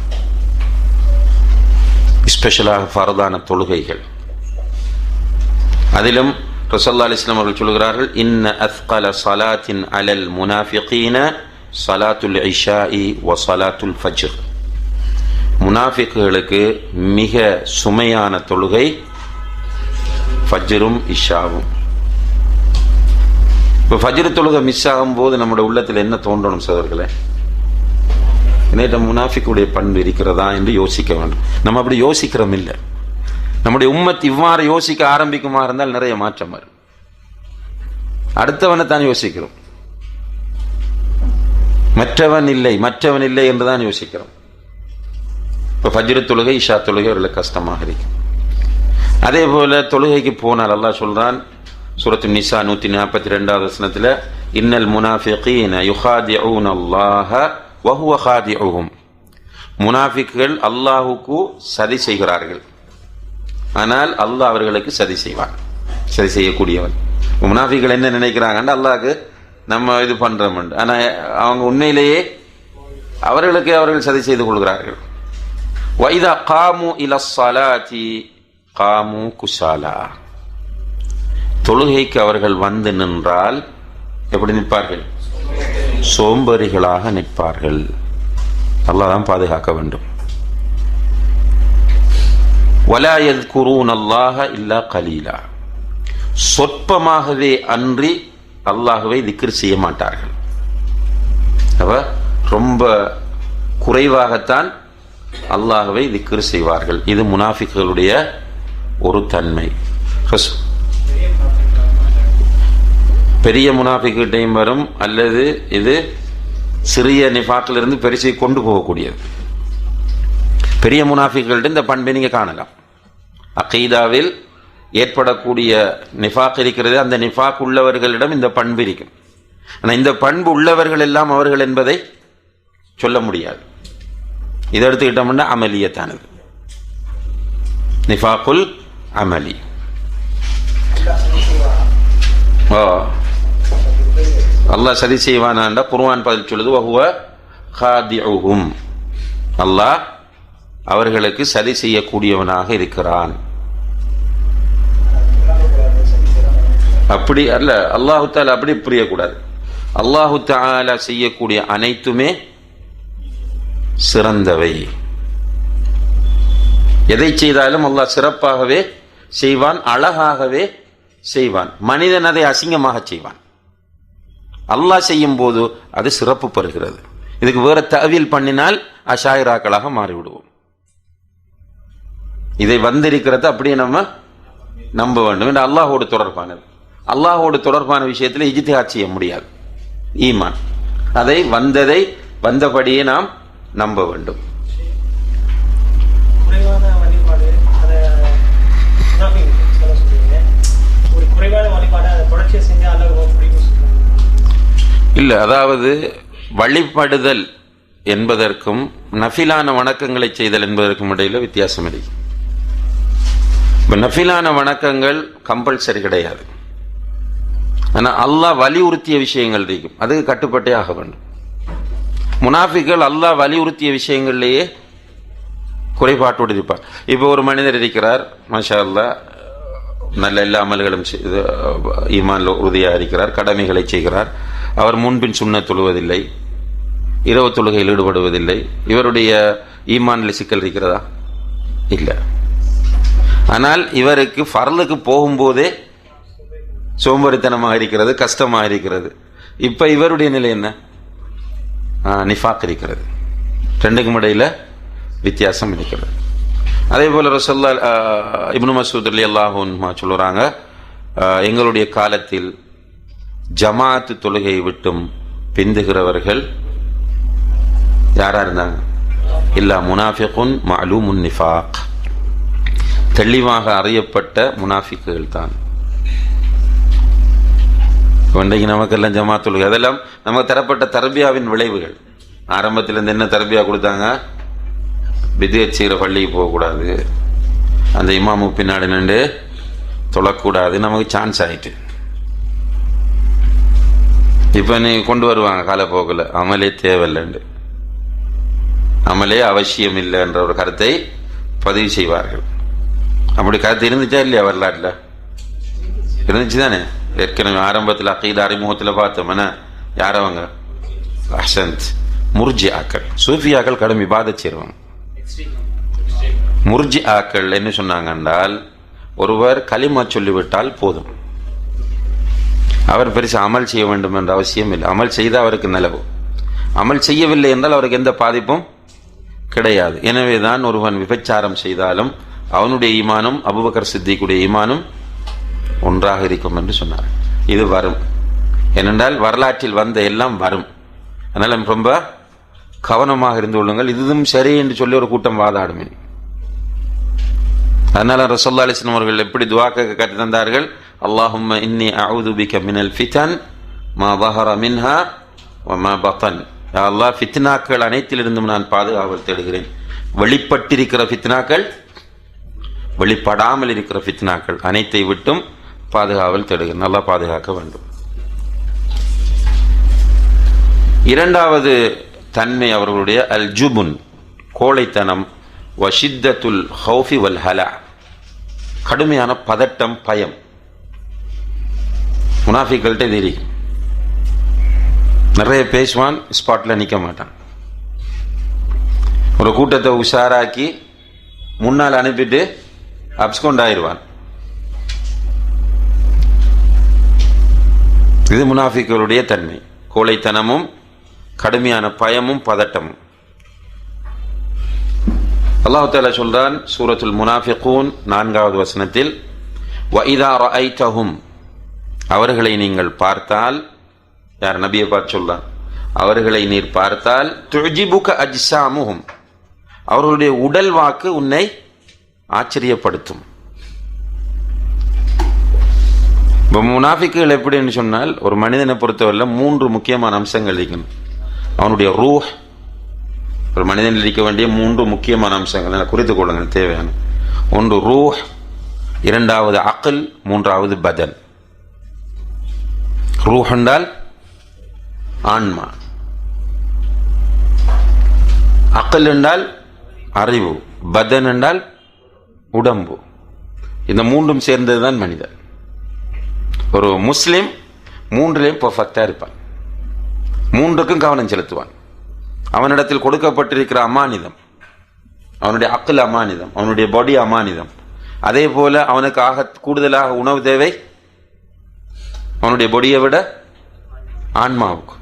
ஸ்பெஷலாக ஃபர்தான தொழுகைகள். அதிலும் ரசூலுல்லாஹி அலைஹி வஸல்லம் அவர்கள் சொல்கிறார்கள், இன்ன அஸ்கல ஸலாத்தின் அலல் முனாஃபிகீன ஸலாத்துல் இஷாஇ வ ஸலாத்துல் ஃபஜ்ர். முனாஃபிக்குகளுக்கு மிக சுமையான தொழுகை ஃபஜ்ரும் இஷாவும். இப்போ ஃபஜ்ர் தொழுகை மிஸ் ஆகும்போது நம்முடைய உள்ளத்தில் என்ன தோன்றணும் சகோதரர்களே? நேற்று முனாஃபிக்குடைய பண்பு இருக்கிறதா என்று யோசிக்க வேண்டும். நம்ம அப்படி யோசிக்கிறோம் இல்லை. நம்முடைய உம்மத் இவ்வாறு யோசிக்க ஆரம்பிக்குமா இருந்தால் நிறைய மாற்றம் வரும். அடுத்தவனை தான் யோசிக்கிறோம், மற்றவன் இல்லை என்றுதான் யோசிக்கிறோம். இப்போ ஃபஜ்ர் தொழுகை இஷா தொழுகை அவர்களுக்கு கஷ்டமாக இருக்கும். அதே போல தொழுகைக்கு போனால் அல்லாஹ் சொல்றான் சூரத்து நிசா 142வது வசனத்தில், இன்னல் முனாஃபிகீன யுகாதிஊன அல்லாஹ வ ஹுவ காதிஊஹும். முனாஃபிக்குகள் அல்லாஹுக்கு சதி செய்கிறார்கள், ஆனால் அல்லாஹ் அவர்களுக்கு சதி செய்வான், சதி செய்யக்கூடியவன். முனாஃபிக்குகள் என்ன நினைக்கிறாங்க, அல்லாஹ்க்கு நம்ம இது பண்றோம், ஆனால் அவங்க உண்மையிலேயே அவர்கள் சதி செய்து கொள்கிறார்கள். வைதா காமு இலஸ் ஸலாத்தி காமு குஸாலா. தொழுகைக்கு அவர்கள் வந்து நின்றால் எப்படி நிற்பார்கள்? சோம்பேறிகளாக நிற்பார்கள். அல்லாஹ் தான் பாதுகாக்க வேண்டும். வலா யذ்குரூன அல்லாஹ இல்லா கலீலா. சொற்பமாகவே அன்றி அல்லாஹ்வை திக்ர் செய்ய மாட்டார்கள். அப்ப ரொம்ப குறைவாகத்தான் அல்லாஹ்வை திக்ர் செய்வார்கள். இது முனாஃபிக்குகளுடைய ஒரு தன்மை. பெரிய முனாஃபிக்கிட்டையும் வரும், அல்லது இது சிறிய நிஃபாக்கிலிருந்து பெருசை கொண்டு போகக்கூடியது. பெரிய முனாஃபிக்குகள்ட்ட இந்த பண்பை நீங்க காணலாம். அகீதாவில் ஏற்படக்கூடிய நிஃபாக் இருக்கிறது, அந்த நிஃபாக் உள்ளவர்களிடம் இந்த பண்பு இருக்கும். ஆனால் இந்த பண்பு உள்ளவர்கள் எல்லாம் அவர்கள் என்பதை சொல்ல முடியாது. இதை எடுத்துக்கிட்டோம்னா அமலியத்தானது, நிஃபாக்குல் அமலி. அல்லாஹ் சதி செய்வானாண்டா குர்ஆன் பதில் சொல்லுது, வஹுவ காதிஉஹும். அல்லாஹ் அவர்களுக்கு சதி செய்யக்கூடியவனாக இருக்கிறான். அப்படி அல்ல, அல்லாஹு தஆலா அப்படி புரியக்கூடாது. அல்லாஹு தஆலா செய்யக்கூடிய அனைத்துமே சிறந்தவை. எதை செய்தாலும் அல்லாஹ் சிறப்பாகவே செய்வான், அழகாகவே செய்வான். மனிதன் அதை அசிங்கமாக செய்வான். அல்லாஹ் செய்யும் போது அது சிறப்பு பெறுகிறது. இதுக்கு வேற தஅவீல் பண்ணினால் அஷாயிராக்களாக மாறிவிடுவோம். இதை வந்திருக்கிறத அப்படியே நம்ம நம்ப வேண்டும். என்று அல்லாஹோடு தொடர்பானது. அல்லாஹோடு தொடர்பான விஷயத்தில் இஜ்திஹாத் செய்ய முடியாது. ஈமான் அதை வந்தபடியே நாம் நம்ப வேண்டும். இல்லை, அதாவது வழிபடுதல் என்பதற்கும் நஃபிலான வணக்கங்களை செய்தல் என்பதற்கும் இடையில வித்தியாசம் இருக்கு. இப்போ நஃபிலான வணக்கங்கள் கம்பல்சரி கிடையாது. ஆனால் அல்லாஹ் வலியுறுத்திய விஷயங்கள் இருக்கும், அதுக்கு கட்டுப்பட்டே ஆக வேண்டும். முனாஃபிக்கள் அல்லாஹ் வலியுறுத்திய விஷயங்கள்லேயே குறைபாட்டோடு இருப்பார். இப்போ ஒரு மனிதர் இருக்கிறார், மாஷா அல்லாஹ், நல்ல எல்லா அமல்களும் ஈமான்ல உறுதியாக இருக்கிறார், கடமைகளை செய்கிறார். அவர் முன்பின் சுன்னத் தொழுவதில்லை, இரவு தொழுகையில் ஈடுபடுவதில்லை. இவருடைய ஈமான்ல சிக்கல் இருக்கிறதா? இல்லை. ஆனால் இவருக்கு ஃபர்லுக்கு போகும்போதே சோம்பேறித்தனமாக இருக்கிறது, கஷ்டமாக இருக்கிறது. இப்ப இவருடைய நிலை என்ன? நிஃபாக் இருக்கிறது. ரெண்டுக்கும் இடையில வித்தியாசம் இருக்கிறது. அதே போல ரசூலுல்லாஹ் இப்னு மஸ்ஊத் ரலியல்லாஹு அன்ஹு சொல்றாங்க, எங்களுடைய காலத்தில் ஜமாஅத் தொழுகையை விட்டும் பிந்துகிறவர்கள் யாரா இருந்தாங்க? இல்லா முனாஃபிகுன் மஅலூமுன் நிஃபாக், தெளிவாக அறியப்பட்ட முனாஃபிக்குகள் தான். இன்றைக்கு நமக்கெல்லாம் ஜமாஅத் தொழுகை, அதெல்லாம் நமக்கு தரப்பட்ட தர்பியாவின் விளைவுகள். ஆரம்பத்திலிருந்து என்ன தர்பியா கொடுத்தாங்க? பித்அத் செய்கிற பள்ளிக்கு போகக்கூடாது, அந்த இமாமு பின்னாடி நின்று தொழக்கூடாது. நமக்கு சான்ஸ் ஆயிட்டு. இப்ப நீ கொண்டு வருவாங்க காலப்போக்கில் அமலே தேவையில்லைண்டு, அமலே அவசியம் இல்லை என்ற ஒரு கருத்தை பதிவு செய்வார்கள். அப்படி கருத்து இருந்துச்சா இல்லையா? வரலாற்றில் இருந்துச்சு தானே. ஏற்கனவே ஆரம்பத்தில் அகீதா அறிமுகத்தில் பார்த்தோம்னா யாரவங்க? அஹ்சன்த், முர்ஜிஆக்கள், சூஃபியாக்கள் கடும் இபாதத் செய்வாங்க. முர்ஜிஆக்கள் என்ன சொன்னாங்க என்றால், ஒருவர் கலிமா சொல்லிவிட்டால் போதும், அவர் பெருசு அமல் செய்ய வேண்டும் என்ற அவசியம் இல்லை. அமல் செய்தால் அவருக்கு நலவு, அமல் செய்யவில்லை என்றால் அவருக்கு எந்த பாதிப்பும் கிடையாது. எனவேதான் ஒருவன் விபச்சாரம் செய்தாலும் அவனுடைய ஈமானும் அபூபக்கர் சித்திக்குடைய ஈமானும் ஒன்றாக இருக்கும் என்று சொன்னார். இது வரும். ஏனென்றால் வரலாற்றில் வந்த எல்லாம் வரும். அதனால ரொம்ப கவனமாக இருந்து கொள்ளுங்கள். இதுவும் சரி என்று சொல்லி ஒரு கூட்டம் வாதாடுமே. அதனால ரசூலுல்லாஹி அலைஹி வஸல்லம் அவர்கள் எப்படி துஆ கேட்க கற்று தந்தார்கள்? அல்லாஹும்ம இன்னி அஊது பிக மினல் ஃபிதன் மா ظஹர மின்ஹா வ மா பத்தன். யா அல்லாஹ், ஃபித்னாக்கள் அனைத்திலிருந்தும் நான் பாதுகாவல் தேடுகிறேன். வெளிப்பட்டிருக்கிற ஃபித்னாக்கள், வெளிப்படாமல் இருக்கிற ஃபித்னாக்கள் அனைத்தை விட்டும் பாதுகாவல் தேடுகிறேன். நல்லா பாதுகாக்க வேண்டும். இரண்டாவது தன்மை அவர்களுடைய அல் ஜுபுன், கோழைத்தனம், வஷித்தத்துல் ஹௌஃபி வல் ஹலா, கடுமையான பதட்டம், பயம். முனாஃபிக்கள்கிட்ட தெரியும், நிறைய பேசுவான், ஸ்பாட்ல நிற்க மாட்டான். ஒரு கூட்டத்தை உஷாராக்கி முன்னால் அனுப்பிட்டு அப்ஸ்கொண்ட் ஆயிடுவான். இது முனாஃபிக்குடைய தன்மை, கோழைத்தனமும் கடுமையான பயமும் பதட்டமும். அல்லாஹ் தஆலா சொல்றான் சூரத்துல் முனாஃபிகூன் 4வது வசனத்தில், வஇதா ரஅய்தஹும், அவர்களை நீங்கள் பார்த்தால், யார்? நபியை பார்த்து சொல்றான், அவர்களை நீர் பார்த்தால், துஜிபுக அஜ்சாமுஹும், அவர்களுடைய உடல் வாக்கு உன்னை ஆச்சரியப்படுத்தும். முனாஃபிக்குகள் எப்படின்னு சொன்னால், ஒரு மனிதனை பொறுத்தவரை 3 முக்கியமான அம்சங்கள் இருக்கணும். அவனுடைய ரூஹ், ஒரு மனிதனில் இருக்க வேண்டிய 3 முக்கியமான அம்சங்கள் குறித்து கொள்ளுங்கள், தேவையான. ஒன்று ரூஹ், இரண்டாவது அக்ல், மூன்றாவது பதன். ரூஹ் என்றால் ஆன்மா, அக்ல் என்றால் அறிவு, பதன் என்றால் உடம்பு. இந்த 3ம் சேர்ந்ததுதான் மனிதன். ஒரு முஸ்லிம் 3லையும் பர்ஃபெக்டா இருப்பான், 3க்கும் கவனம் செலுத்துவான். அவனிடத்தில் கொடுக்கப்பட்டிருக்கிற அமானிதம், அவனுடைய அக்ல் அமானிதம், அவனுடைய பாடி அமானிதம், அதே போல அவனுக்கு கூடுதலாக உணவு தேவை அவனுடைய பொடியை விட ஆன்மாவுக்கு.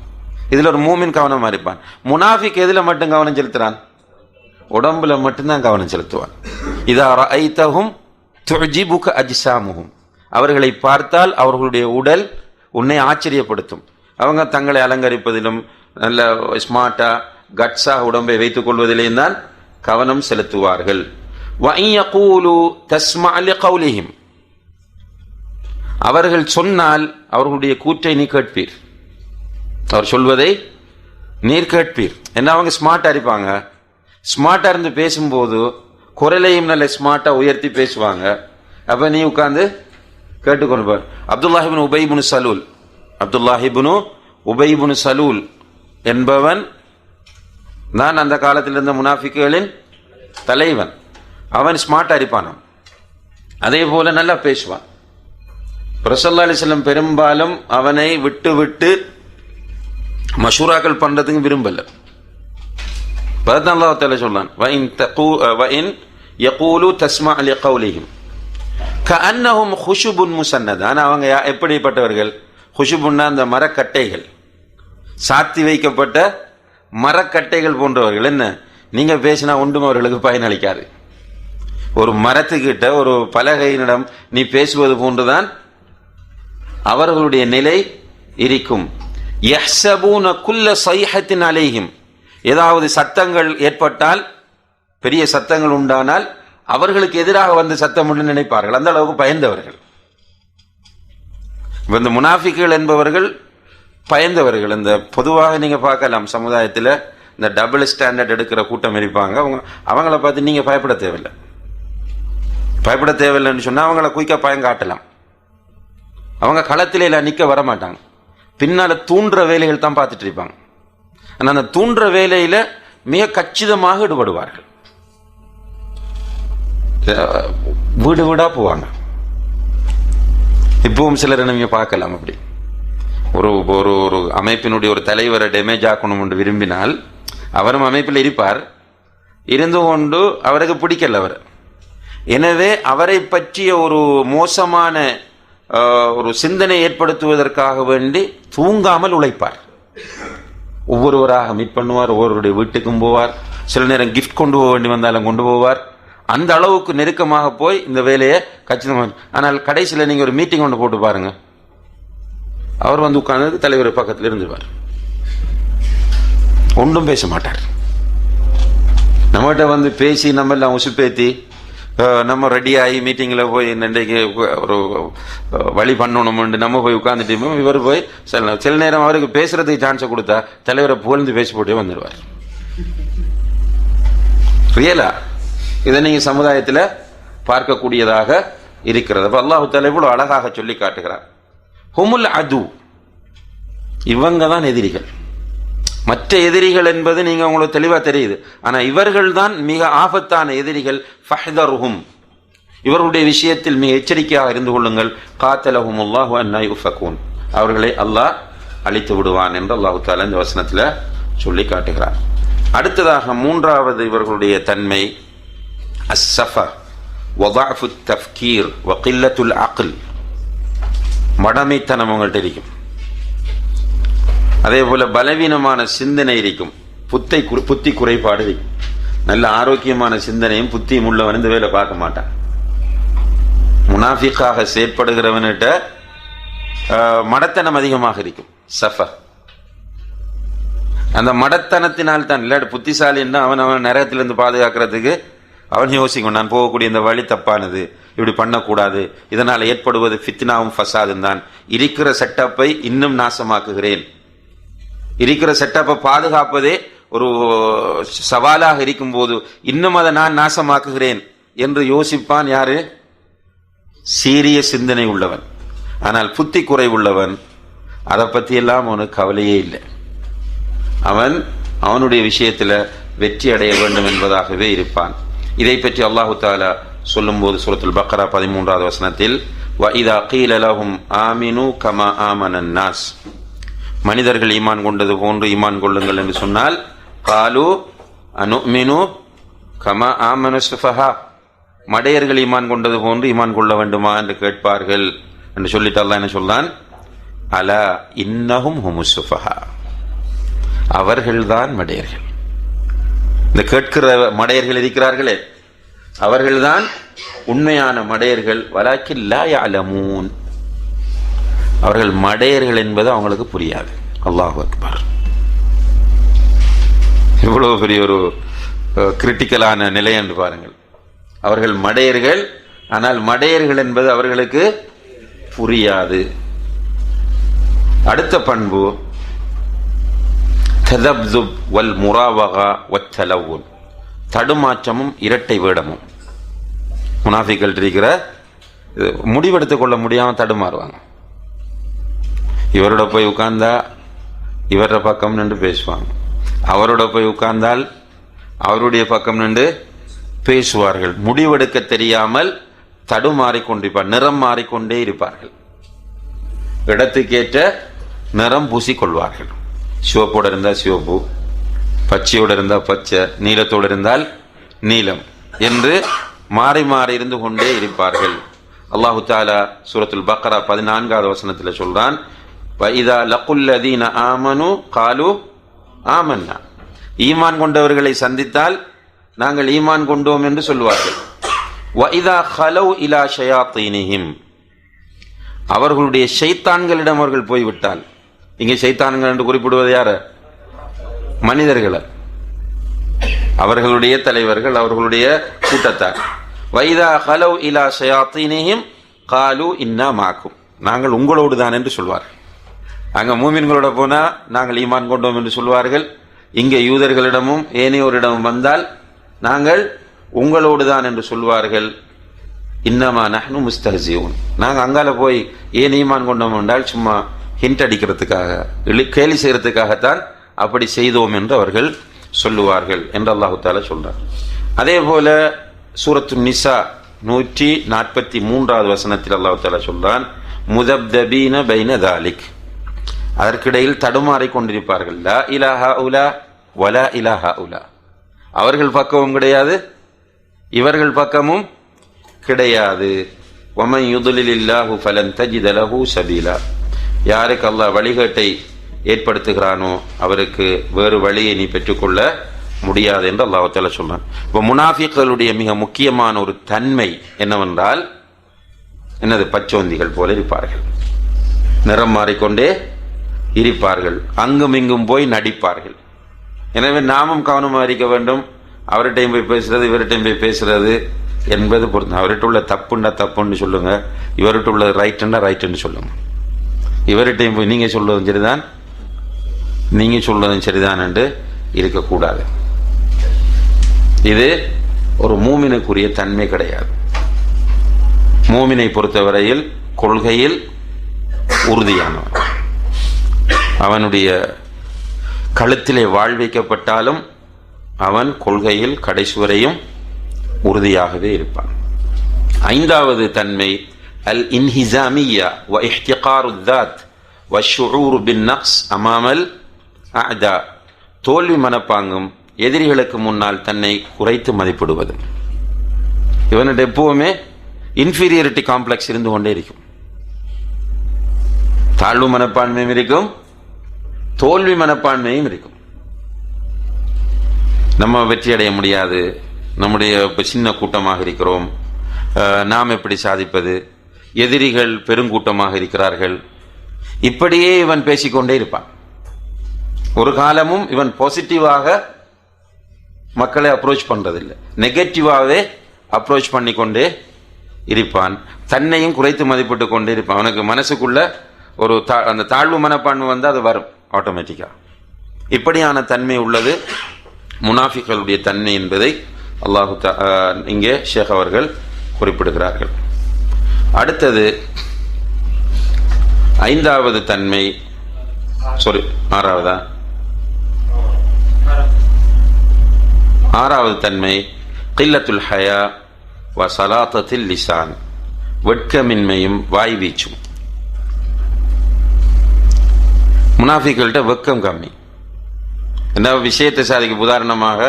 இதுல ஒரு மூமின் கவனமா இருப்பான். முனாஃபிக் எதுல மட்டும் கவனம் செலுத்துறான்? உடம்புல மட்டும்தான் கவனம் செலுத்துவான். இதா ரஅய்தஹும் துஅஜிபுக அஜ்சாமுஹும், அவர்களை பார்த்தால் அவர்களுடைய உடல் உன்னை ஆச்சரியப்படுத்தும். அவங்க தங்களை அலங்கரிப்பதிலும் நல்ல ஸ்மார்ட்டா கட்ஸா உடம்பை வைத்துக் கொள்வதிலேயும் தான் கவனம் செலுத்துவார்கள். வஇன் யகூலு தஸ்மஅ லிகௌலிஹிம், அவர்கள் சொன்னால் அவர்களுடைய கூற்றை நீ கேட்பீர், அவர் சொல்வதை நீர் கேட்பீர். என்ன அவங்க ஸ்மார்ட்டா இருப்பாங்க, ஸ்மார்ட்டா இருந்து பேசும்போது குரலையும் நல்ல ஸ்மார்ட்டா உயர்த்தி பேசுவாங்க. அப்ப நீ உட்கார்ந்து கேட்டுக்கொண்டு. அப்துல்லாஹிபின் உபைபுன் சலூல், அப்துல்லாஹிபின் உபைபுன் சலூல் என்பவன் தான் அந்த காலத்தில் இருந்த முனாஃபிக்குகளின் தலைவன். அவன் ஸ்மார்ட்டா இருப்பான், அதே போல நல்லா பேசுவான். ரசூலுல்லாஹி அலைஹி வஸல்லம் பெரும்பாலும் அவனை விட்டு விட்டு மஷூராக்கள் பண்றதுக்கு விரும்பல. அல்லாஹ் தஆலா சொல்றான், வஇன் யகூலு தஸ்மஅ லிகௌலிஹிம் கஅன்னஹும் குஷுபுன் முஸன்னதா. ஆனா அவங்க எப்படிப்பட்டவர்கள்? குஷுபுன்னா அந்த மரக்கட்டைகள், சாத்தி வைக்கப்பட்ட மரக்கட்டைகள் போன்றவர்கள். என்ன, நீங்க பேசினா ஒன்றும் அவர்களுக்கு பயனளிக்காது. ஒரு மரத்துக்கிட்ட ஒரு பலகையினிடம் நீ பேசுவது போன்றுதான் அவர்களுடைய நிலை இருக்கும். யஹ்ஸபூன குல்ல ஸைஹத்தின் அலைஹிம், ஏதாவது சத்தங்கள் ஏற்பட்டால், பெரிய சத்தங்கள் உண்டானால் அவர்களுக்கு எதிராக வந்து சத்தம் என்று நினைப்பார்கள். அந்த அளவுக்கு பயந்தவர்கள். இந்த முனாஃபிக்குகள் என்பவர்கள் பயந்தவர்கள். இந்த பொதுவாக நீங்க பார்க்கலாம் சமுதாயத்தில் இந்த டபுள் ஸ்டாண்டர்ட் எடுக்கிற கூட்டம் இருப்பாங்க. அவங்கள பார்த்து நீங்க பயப்பட தேவையில்லை. பயப்பட தேவையில்லைன்னு சொன்னா அவங்கள குயிக்கா பயம் காட்டலாம். அவங்க களத்தில நிக்க வர மாட்டாங்க, பின்னால தூண்டுற வேலைகள் தான் பார்த்துட்டு இருப்பாங்க. ஆனா அந்த தூண்டுற வேலையில மிக கச்சிதமாக ஈடுபடுவார்கள். வீடு வீடா போவாங்க. இப்பவும் சிலரை நீங்க பார்க்கலாம். அப்படி ஒரு ஒரு ஒரு அமைப்பினுடைய ஒரு தலைவரை டேமேஜ் ஆக்கணும் என்று விரும்பினால் அவரும் அமைப்பில் இருப்பார், இருந்து கொண்டு அவருக்கு பிடிக்கல அவர். எனவே அவரை பற்றிய ஒரு மோசமான ஒரு சிந்தனை ஏற்படுத்துவதற்காக வேண்டி தூங்காமல் உழைப்பார். ஒவ்வொருவராக மீட் பண்ணுவார், ஒவ்வொருவருடைய வீட்டுக்கும் போவார், சில நேரம் கிஃப்ட் கொண்டு போக வேண்டி வந்தாலும் கொண்டு போவார். அந்த அளவுக்கு நெருக்கமாக போய் இந்த வேலையை கச்சிதமாக. ஆனால் கடைசியில் நீங்க ஒரு மீட்டிங் ஒன்று போட்டு பாருங்க, அவர் வந்து உட்கார்ந்து தலைவர் பக்கத்தில் இருந்துவார், ஒன்றும் பேச மாட்டார். நம்மகிட்ட வந்து பேசி நம்ம எல்லாம் உசுப்பேத்தி நம்ம ரெடி ஆகி மீட்டிங்கில் போய் இன்றைக்கு ஒரு வழி பண்ணணும்னு நம்ம போய் உட்கார்ந்துட்டு இவர் போய் சில நேரம் அவருக்கு பேசுறதுக்கு சான்ஸை கொடுத்தா தலைவரை புகழ்ந்து பேசி போட்டே வந்துடுவார். ரியலா இதை நீங்க சமுதாயத்தில் பார்க்கக்கூடியதாக இருக்கிறது. அப்ப அல்லாஹ் தஆலா இவ்வளவு அழகாக சொல்லி காட்டுகிறார், ஹுமுல் அது, இவங்க தான் எதிரிகள். மற்ற எதிரிகள் என்பது நீங்க உங்களுக்கு தெளிவா தெரியுது. ஆனா இவர்கள் தான் மிக ஆபத்தான எதிரிகள். ஃபஹ்தர்ஹும், இவர்களுடைய விஷயத்தில் மிக எச்சரிக்கையாக இருந்து கொள்ளுங்கள். காத்தலஹுமுல்லாஹு அன்னா யுஃபகூன், அவர்களை அல்லாஹ் அழித்து விடுவான் என்று அல்லாஹ் தஆலா இந்த வசனத்தில் சொல்லி காட்டுகிறார். அடுத்ததாக மூன்றாவது இவர்களுடைய தன்மை அஸ்ஸஃபா வதஅஃபு தஃப்கீர் வகில்லத்துல் அக்ல், மடமைத்தனம் அவங்கள்ட்ட இருக்கும். அதே போல பலவீனமான சிந்தனை இருக்கும், புத்தி குறைபாடு இருக்கும். நல்ல ஆரோக்கியமான சிந்தனையும் புத்தியும் உள்ளவன் இந்த வேலை பார்க்க மாட்டான். முனாஃபிக்காக செயற்படுகிறவன்கிட்ட மடத்தனம் அதிகமாக இருக்கும். சஃபா, அந்த மடத்தனத்தினால் தான். இல்லாட்டி புத்திசாலின்னா அவன் நரகத்திலிருந்து பாதுகாக்கிறதுக்கு அவன் யோசிக்கும், நான் போகக்கூடிய இந்த வழி தப்பானது, இப்படி பண்ணக்கூடாது, இதனால் ஏற்படுவது ஃபித்னாவும் ஃபசாதும் தான். இருக்கிற செட்டப்பை இன்னும் நாசமாக்குகிறேன், இருக்கிற செட்டப்பை பாதுகாப்பதே ஒரு சவாலாக இருக்கும் போது இன்னும் அதை நான் நாசமாக்குகிறேன் என்று யோசிப்பான். யாரு? சீரிய சிந்தனை உள்ளவன். ஆனால் புத்தி குறைவுள்ளவன் அதை பத்தி எல்லாம் அவனுக்கு கவலையே இல்லை. அவனுடைய விஷயத்துல வெற்றி அடைய வேண்டும் என்பதாகவே இருப்பான். இதை பற்றி அல்லாஹு தஆலா சொல்லும் போது சூரத்துல் பக்ரா 13வது வசனத்தில் வஇதா கீல லஹும் ஆமினு கமா ஆமனன் நாஸ், மனிதர்கள் ஈமான் கொண்டது போன்று ஈமான் கொள்ளுங்கள் என்று சொன்னால் காலு அனுமினு கமா ஆமனு சுஃபஹா, மடையர்கள் ஈமான் கொண்டது போன்று ஈமான் கொள்ள வேண்டுமா என்று கேட்பார்கள் என்று சொல்லிட்டு அல்லாஹ் என்ன சொல்றான், அலா இன்னஹும் ஹுமுஸ் சுஃபஹா, அவர்கள்தான் மடையர்கள். இந்த கேட்கிற மடையர்கள் இருக்கிறார்களே அவர்கள்தான் உண்மையான மடையர்கள். வலாக்கின் லா யஅலமூன், அவர்கள் மடையர்கள் என்பது அவங்களுக்கு புரியாது. அல்லாஹு அக்பர். இவ்வளவு பெரிய ஒரு கிரிட்டிக்கலான நிலை என்று பாருங்கள். அவர்கள் மடையர்கள், ஆனால் மடையர்கள் என்பது அவர்களுக்கு புரியாது. அடுத்த பண்பு ததப்துப் வல் முராவகா வத்தலவுன், தடுமாற்றமும் இரட்டை வேடமும். முனாஃபிக்கள் இருக்கிற முடிவெடுத்துக் கொள்ள முடியாமல் தடுமாறுவாங்க. இவரோட போய் உட்கார்ந்தா இவரோட பக்கம் நின்று பேசுவாங்க, அவரோட போய் உட்கார்ந்தால் அவருடைய பக்கம் நின்று பேசுவார்கள். முடிவெடுக்க தெரியாமல் தடுமாறிக்கொண்டிருப்பார், நிறம் மாறிக்கொண்டே இருப்பார்கள். இடத்துக்கேற்ற நிறம் பூசிக்கொள்வார்கள். சிவப்போடு இருந்தால் சிவப்பு, பச்சையோடு இருந்தால் பச்சை, நீலத்தோடு இருந்தால் நீலம் என்று மாறி மாறி இருந்து கொண்டே இருப்பார்கள். அல்லாஹு தஆலா சூரத்துல் பக்ரா 14வது வசனத்தில் சொல்றான், வஇதா லகுல்லதீன ஆமனு காலு ஆமன்னா, ஈமான் கொண்டவர்களை சந்தித்தால் நாங்கள் ஈமான் கொண்டோம் என்று சொல்வார்கள். வஇதா ஹலவ் இலா ஷயாத்தீனிஹிம், அவர்களுடைய ஷைத்தான்களிடம் அவர்கள் போய்விட்டால், இங்கே ஷைத்தான்கள் என்று குறிப்பிடுவது யார? மனிதர்களை, அவர்களுடைய தலைவர்கள், அவர்களுடைய கூட்டத்தார். வைதா ஹலவ் இலா ஷயாத்தீனிஹிம் காலு இன்னா மாக்கும், நாங்கள் உங்களோடு தான் என்று சொல்வார்கள். அங்க மூமின்களோட போனா நாங்கள் ஈமான் கொண்டோம் என்று சொல்வார்கள். இங்கே யூதர்களிடமும் ஏனையோரிடமும் வந்தால் நாங்கள் உங்களோடு தான் என்று சொல்வார்கள். இன்னமா நஹ்னு முஸ்தஹ்சியூன், நாங்கள் அங்கால போய் ஏன் ஈமான் கொண்டோம் என்றால் சும்மா ஹிண்ட் அடிக்கிறதுக்காக, கேலி செய்யறதுக்காகத்தான் அப்படி செய்தோம் என்று அவர்கள் சொல்லுவார்கள் என்று அல்லாஹு தஆலா சொல்றார். அதே போல சூரத்து நிசா 143வது வசனத்தில் அல்லாஹு தஆலா சொல்றான், முதப்தபீன பைன தாலிக், அதற்கிடையில் தடுமாறி கொண்டிருப்பார்கள். லா இலாஹா உலா வலா இலாஹா உலா, அவர்கள் பக்கமும் கிடையாது இவர்கள் பக்கமும் கிடையாது. வமன் யுதுலில்லாஹு ஃபலன் தஜித லஹு சபீலா, யாருக்கு அல்லாஹ் வழிகேட்டை ஏற்படுத்துகிறானோ அவருக்கு வேறு வழியை நீ பெற்றுக்கொள்ள முடியாது என்று அல்லாஹ் தஆலா சொல்றான். இப்போ முனாஃபிக்களுடைய மிக முக்கியமான ஒரு தன்மை என்னவென்றால், என்னது, பச்சோந்திகள் போல இருப்பார்கள், நிறம் மாறிக்கொண்டே இருப்பார்கள், அங்கும் இங்கும் போய் நடிப்பார்கள். எனவே நாமும் கவனமாக இருக்க வேண்டும். அவர்கிட்டையும் போய் பேசுறது இவர்கிட்டையும் போய் பேசுறது என்பது பொறுத்து. அவர்கிட்ட உள்ள தப்புண்டா தப்புன்னு சொல்லுங்க, இவர்கிட்ட உள்ள ரைட்டுண்டா ரைட்டுன்னு சொல்லுங்க. இவர்கிட்டையும் போய் நீங்க சொல்றதும் சரிதான் நீங்க சொல்றதும் சரிதான் என்று இருக்கக்கூடாது. இது ஒரு மூமினுக்குரிய தன்மை கிடையாது. மூமினை பொறுத்தவரையில் கொள்கையில் உறுதியானவன், அவனுடைய கழுத்திலே வாழ்வைக்கப்பட்டாலும் அவன் கொள்கையில் கடைசுவரையும் உறுதியாகவே இருப்பான். 5வது தன்மை அல் இன்ஹிசாமியா வ இஹ்திகாரு தாத் வ ஷுஊரு பின் நக்ஸ் அமாமல் அஅதா, தோல்வி மனப்பாங்கும் எதிரிகளுக்கு முன்னால் தன்னை குறைத்து மதிப்பிடுவது. இவனுடைய எப்பவுமே இன்ஃபீரியாரிட்டி காம்ப்ளெக்ஸ் இருந்து கொண்டே இருக்கும். தாழ்வு மனப்பான்மையும் இருக்கும், தோல்வி மனப்பான்மையும் இருக்கும். நம்ம வெற்றி அடைய முடியாது, நம்முடைய சின்ன கூட்டமாக இருக்கிறோம், நாம் எப்படி சாதிப்பது, எதிரிகள் பெருங்கூட்டமாக இருக்கிறார்கள், இப்படியே இவன் பேசிக்கொண்டே இருப்பான். ஒரு காலமும் இவன் பாசிட்டிவாக மக்களை அப்ரோச் பண்றதில்லை, நெகட்டிவாகவே அப்ரோச் பண்ணிக்கொண்டே இருப்பான். தன்னையும் குறைத்து மதிப்பிட்டு கொண்டே இருப்பான். அவனுக்கு மனசுக்குள்ள ஒரு அந்த தாழ்வு மனப்பான்மை வந்து அது வரும் ஆட்டோமேட்டிக்கா. இப்படியான தன்மை உள்ளது முனாஃபிக்களுடைய தன்மை என்பதை அல்லாஹு இங்கே ஷேக் அவர்கள் குறிப்பிடுகிறார்கள். அடுத்தது 5வது தன்மை, சாரி 6வது தன்மை கில்லத்துல் ஹயா வ சலாத்தத்தில் லிசான், வெட்கமின்மையும் வாய் வீச்சும். முனாஃபிக்கள்கிட்ட வெட்கம் கம்மி. என்ன விஷயத்தை சாதிக்க, உதாரணமாக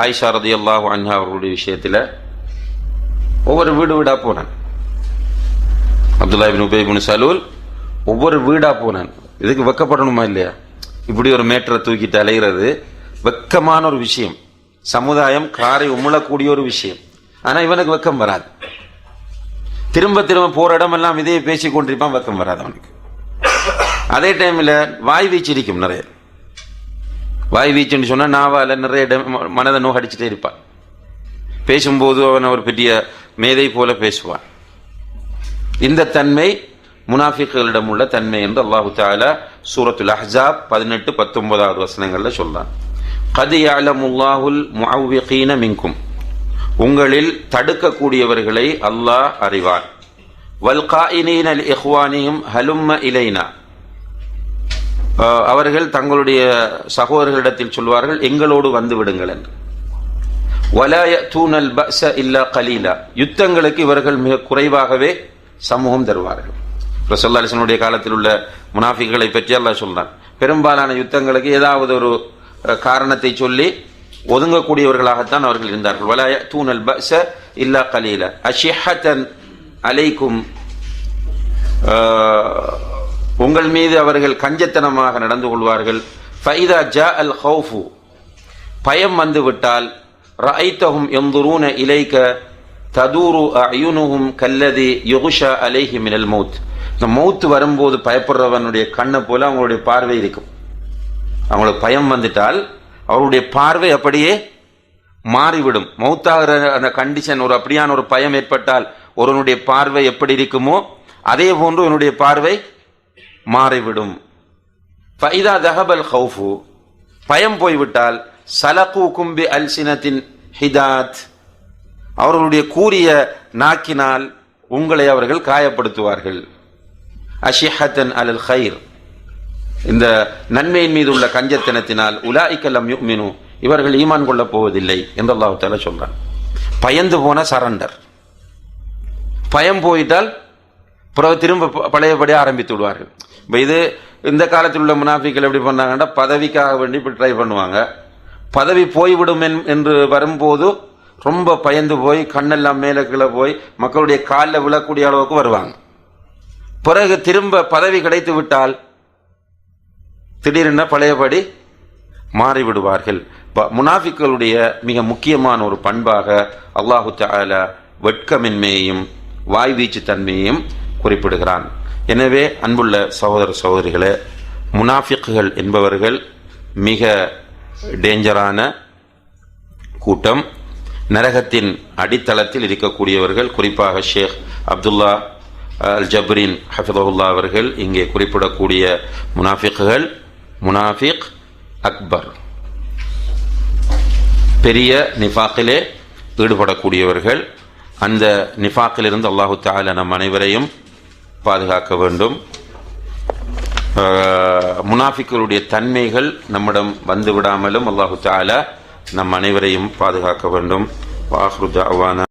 ஆயிஷா ரலியல்லாஹு அன்ஹா அவர்களுடைய விஷயத்தில் ஒவ்வொரு வீடா போனான். அப்துல்லா இப்னு உபை இப்னு சலூல் ஒவ்வொரு வீடா போனான். இதுக்கு வெக்கப்படணுமா இல்லையா? இப்படி ஒரு மேட்டரை தூக்கிட்டு அலைகிறது வெக்கமான ஒரு விஷயம். சமுதாயம் காரை உமிழக்கூடிய ஒரு விஷயம். ஆனா இவனுக்கு வெக்கம் வராது. திரும்ப திரும்ப போற இடமெல்லாம் இதையே பேசி கொண்டிருப்பான், வெக்கம் வராது அவனுக்கு. அதே டைம்ல வாய் வீச்சு இருக்கும் நிறைய. வாய் வீச்சுன்னு சொன்னா நாவால நிறைய மனதை நோகடிச்சுட்டே இருப்பான். பேசும்போது அவன் ஒரு பெரிய மேதை போல பேசுவான். இந்த தன்மை முனாஃபிக்குகளிடம் உள்ள தன்மை என்று அல்லாஹு தஆலா சூரத்துல் அஹ்ஸாப் 18-19 வசனங்கள்ல சொல்றான். கத் யஅலமுல்லாஹுல் முஅவ்விகீன மின்கும், உங்களில் தடுக்கக்கூடியவர்களை அல்லாஹ் அறிவான். வல் காயினீன லிஇஹ்வானிஹிம் ஹலும்ம இலைனா, அவர்கள் தங்களுடைய சகோதரர்களிடத்தில் சொல்வார்கள் எங்களோடு வந்து விடுங்கள் என்று. வலா யஅதூனல் பஅஸ இல்லா கலீலா, யுத்தங்களுக்கு இவர்கள் மிக குறைவாகவே சமூகம் தருவார்கள். ரசூலுல்லாஹி அலைஹி வஸல்லம் காலத்தில் உள்ள முனாஃபிக்குகளை பற்றி அல்லாஹ் சொல்றான். பெரும்பாலான யுத்தங்களுக்கு ஏதாவது ஒரு காரணத்தை சொல்லி ஒதுங்கக்கூடியவர்களாகத்தான் அவர்கள் இருந்தார்கள். வலா யஅதூனல் பஅஸ இல்லா கலீலா அஷிஹத்தன் அலைக்கும், உங்கள் மீது அவர்கள் கஞ்சத்தனமாக நடந்து கொள்வார்கள். ஃபைதா ஜாஅல் ஹௌஃபு, பயம் வந்து விட்டால் ரஅய்தஹும் யன்துரூன இலைக ததூரு அயுனுஹும் கல்லதி யுக்ஷா அலைஹி மினல் மௌத், இந்த மௌத் வரும்போது பயப்படுறவனுடைய கண்ணை போல அவங்களுடைய பார்வை இருக்கும். அவங்களுக்கு பயம் வந்துட்டால் அவருடைய பார்வை அப்படியே மாறிவிடும். மௌத்தாகிற அந்த கண்டிஷன், ஒரு அப்படியான ஒரு பயம் ஏற்பட்டால் ஒருவனுடைய பார்வை எப்படி இருக்குமோ அதே போன்று இவனுடைய பார்வை மாறிவிடும். ஃபைதா தஹபல் ஹௌஃபு, பயம் போய்விட்டால் சலகூக்கும் பி அல்சினத்தின் ஹிதாத், அவர்களுடைய கூறிய நாக்கினால் உங்களை அவர்கள் காயப்படுத்துவார்கள். அஷிஹத்தன் அலல் ஹைர், இந்த நன்மையின் மீது உள்ள கஞ்சத்தனத்தினால் உலாயிக லம் யுமினு, இவர்கள் ஈமான் கொள்ள போவதில்லை என்று அல்லாஹ் தஆலா சொல்றான். பயந்து போன சரண்டர், பயம் போயிட்டால் பிறகு திரும்ப பழையபடி ஆரம்பித்து விடுவார்கள். இப்போ இது இந்த காலத்தில் உள்ள முனாஃபிக்கள் எப்படி பண்ணாங்கன்னா, பதவிக்காக வேண்டி இப்படி ட்ரை பண்ணுவாங்க. பதவி போய்விடும் என்று வரும்போது ரொம்ப பயந்து போய் கண்ணெல்லாம் மேலே கீழே போய் மக்களுடைய காலில் விழக்கூடிய அளவுக்கு வருவாங்க. பிறகு திரும்ப பதவி கிடைத்து விட்டால் திடீரென பழையபடி மாறிவிடுவார்கள். முனாஃபிக்களுடைய மிக முக்கியமான ஒரு பண்பாக அல்லாஹு தஆலா வெட்கமின்மையையும் வாய்வீச்சு தன்மையையும் குறிப்பிடுகிறான். எனவே அன்புள்ள சகோதர சகோதரிகளே, முனாஃபிக்குகள் என்பவர்கள் மிக டேஞ்சரான கூட்டம். நரகத்தின் அடித்தளத்தில் இருக்கக்கூடியவர்கள். குறிப்பாக ஷேக் அப்துல்லா அல் ஜப்ரீன் ஹஃபிதஹுல்லாஹ் அவர்கள் இங்கே குறிப்பிடக்கூடிய முனாஃபிக்குகள் முனாஃபிக் அக்பர், பெரிய நிஃபாக்கிலே ஈடுபடக்கூடியவர்கள். அந்த நிஃபாக்கிலிருந்து அல்லாஹு தஆலா நம் அனைவரையும் பாதுகாக்க வேண்டும். முனாஃபிக்குகளுடைய தன்மைகள் நம்மிடம் வந்து விடாமலும் அல்லாஹு தஆலா நம் அனைவரையும் பாதுகாக்க வேண்டும். வாஹ்ரு தஅவானா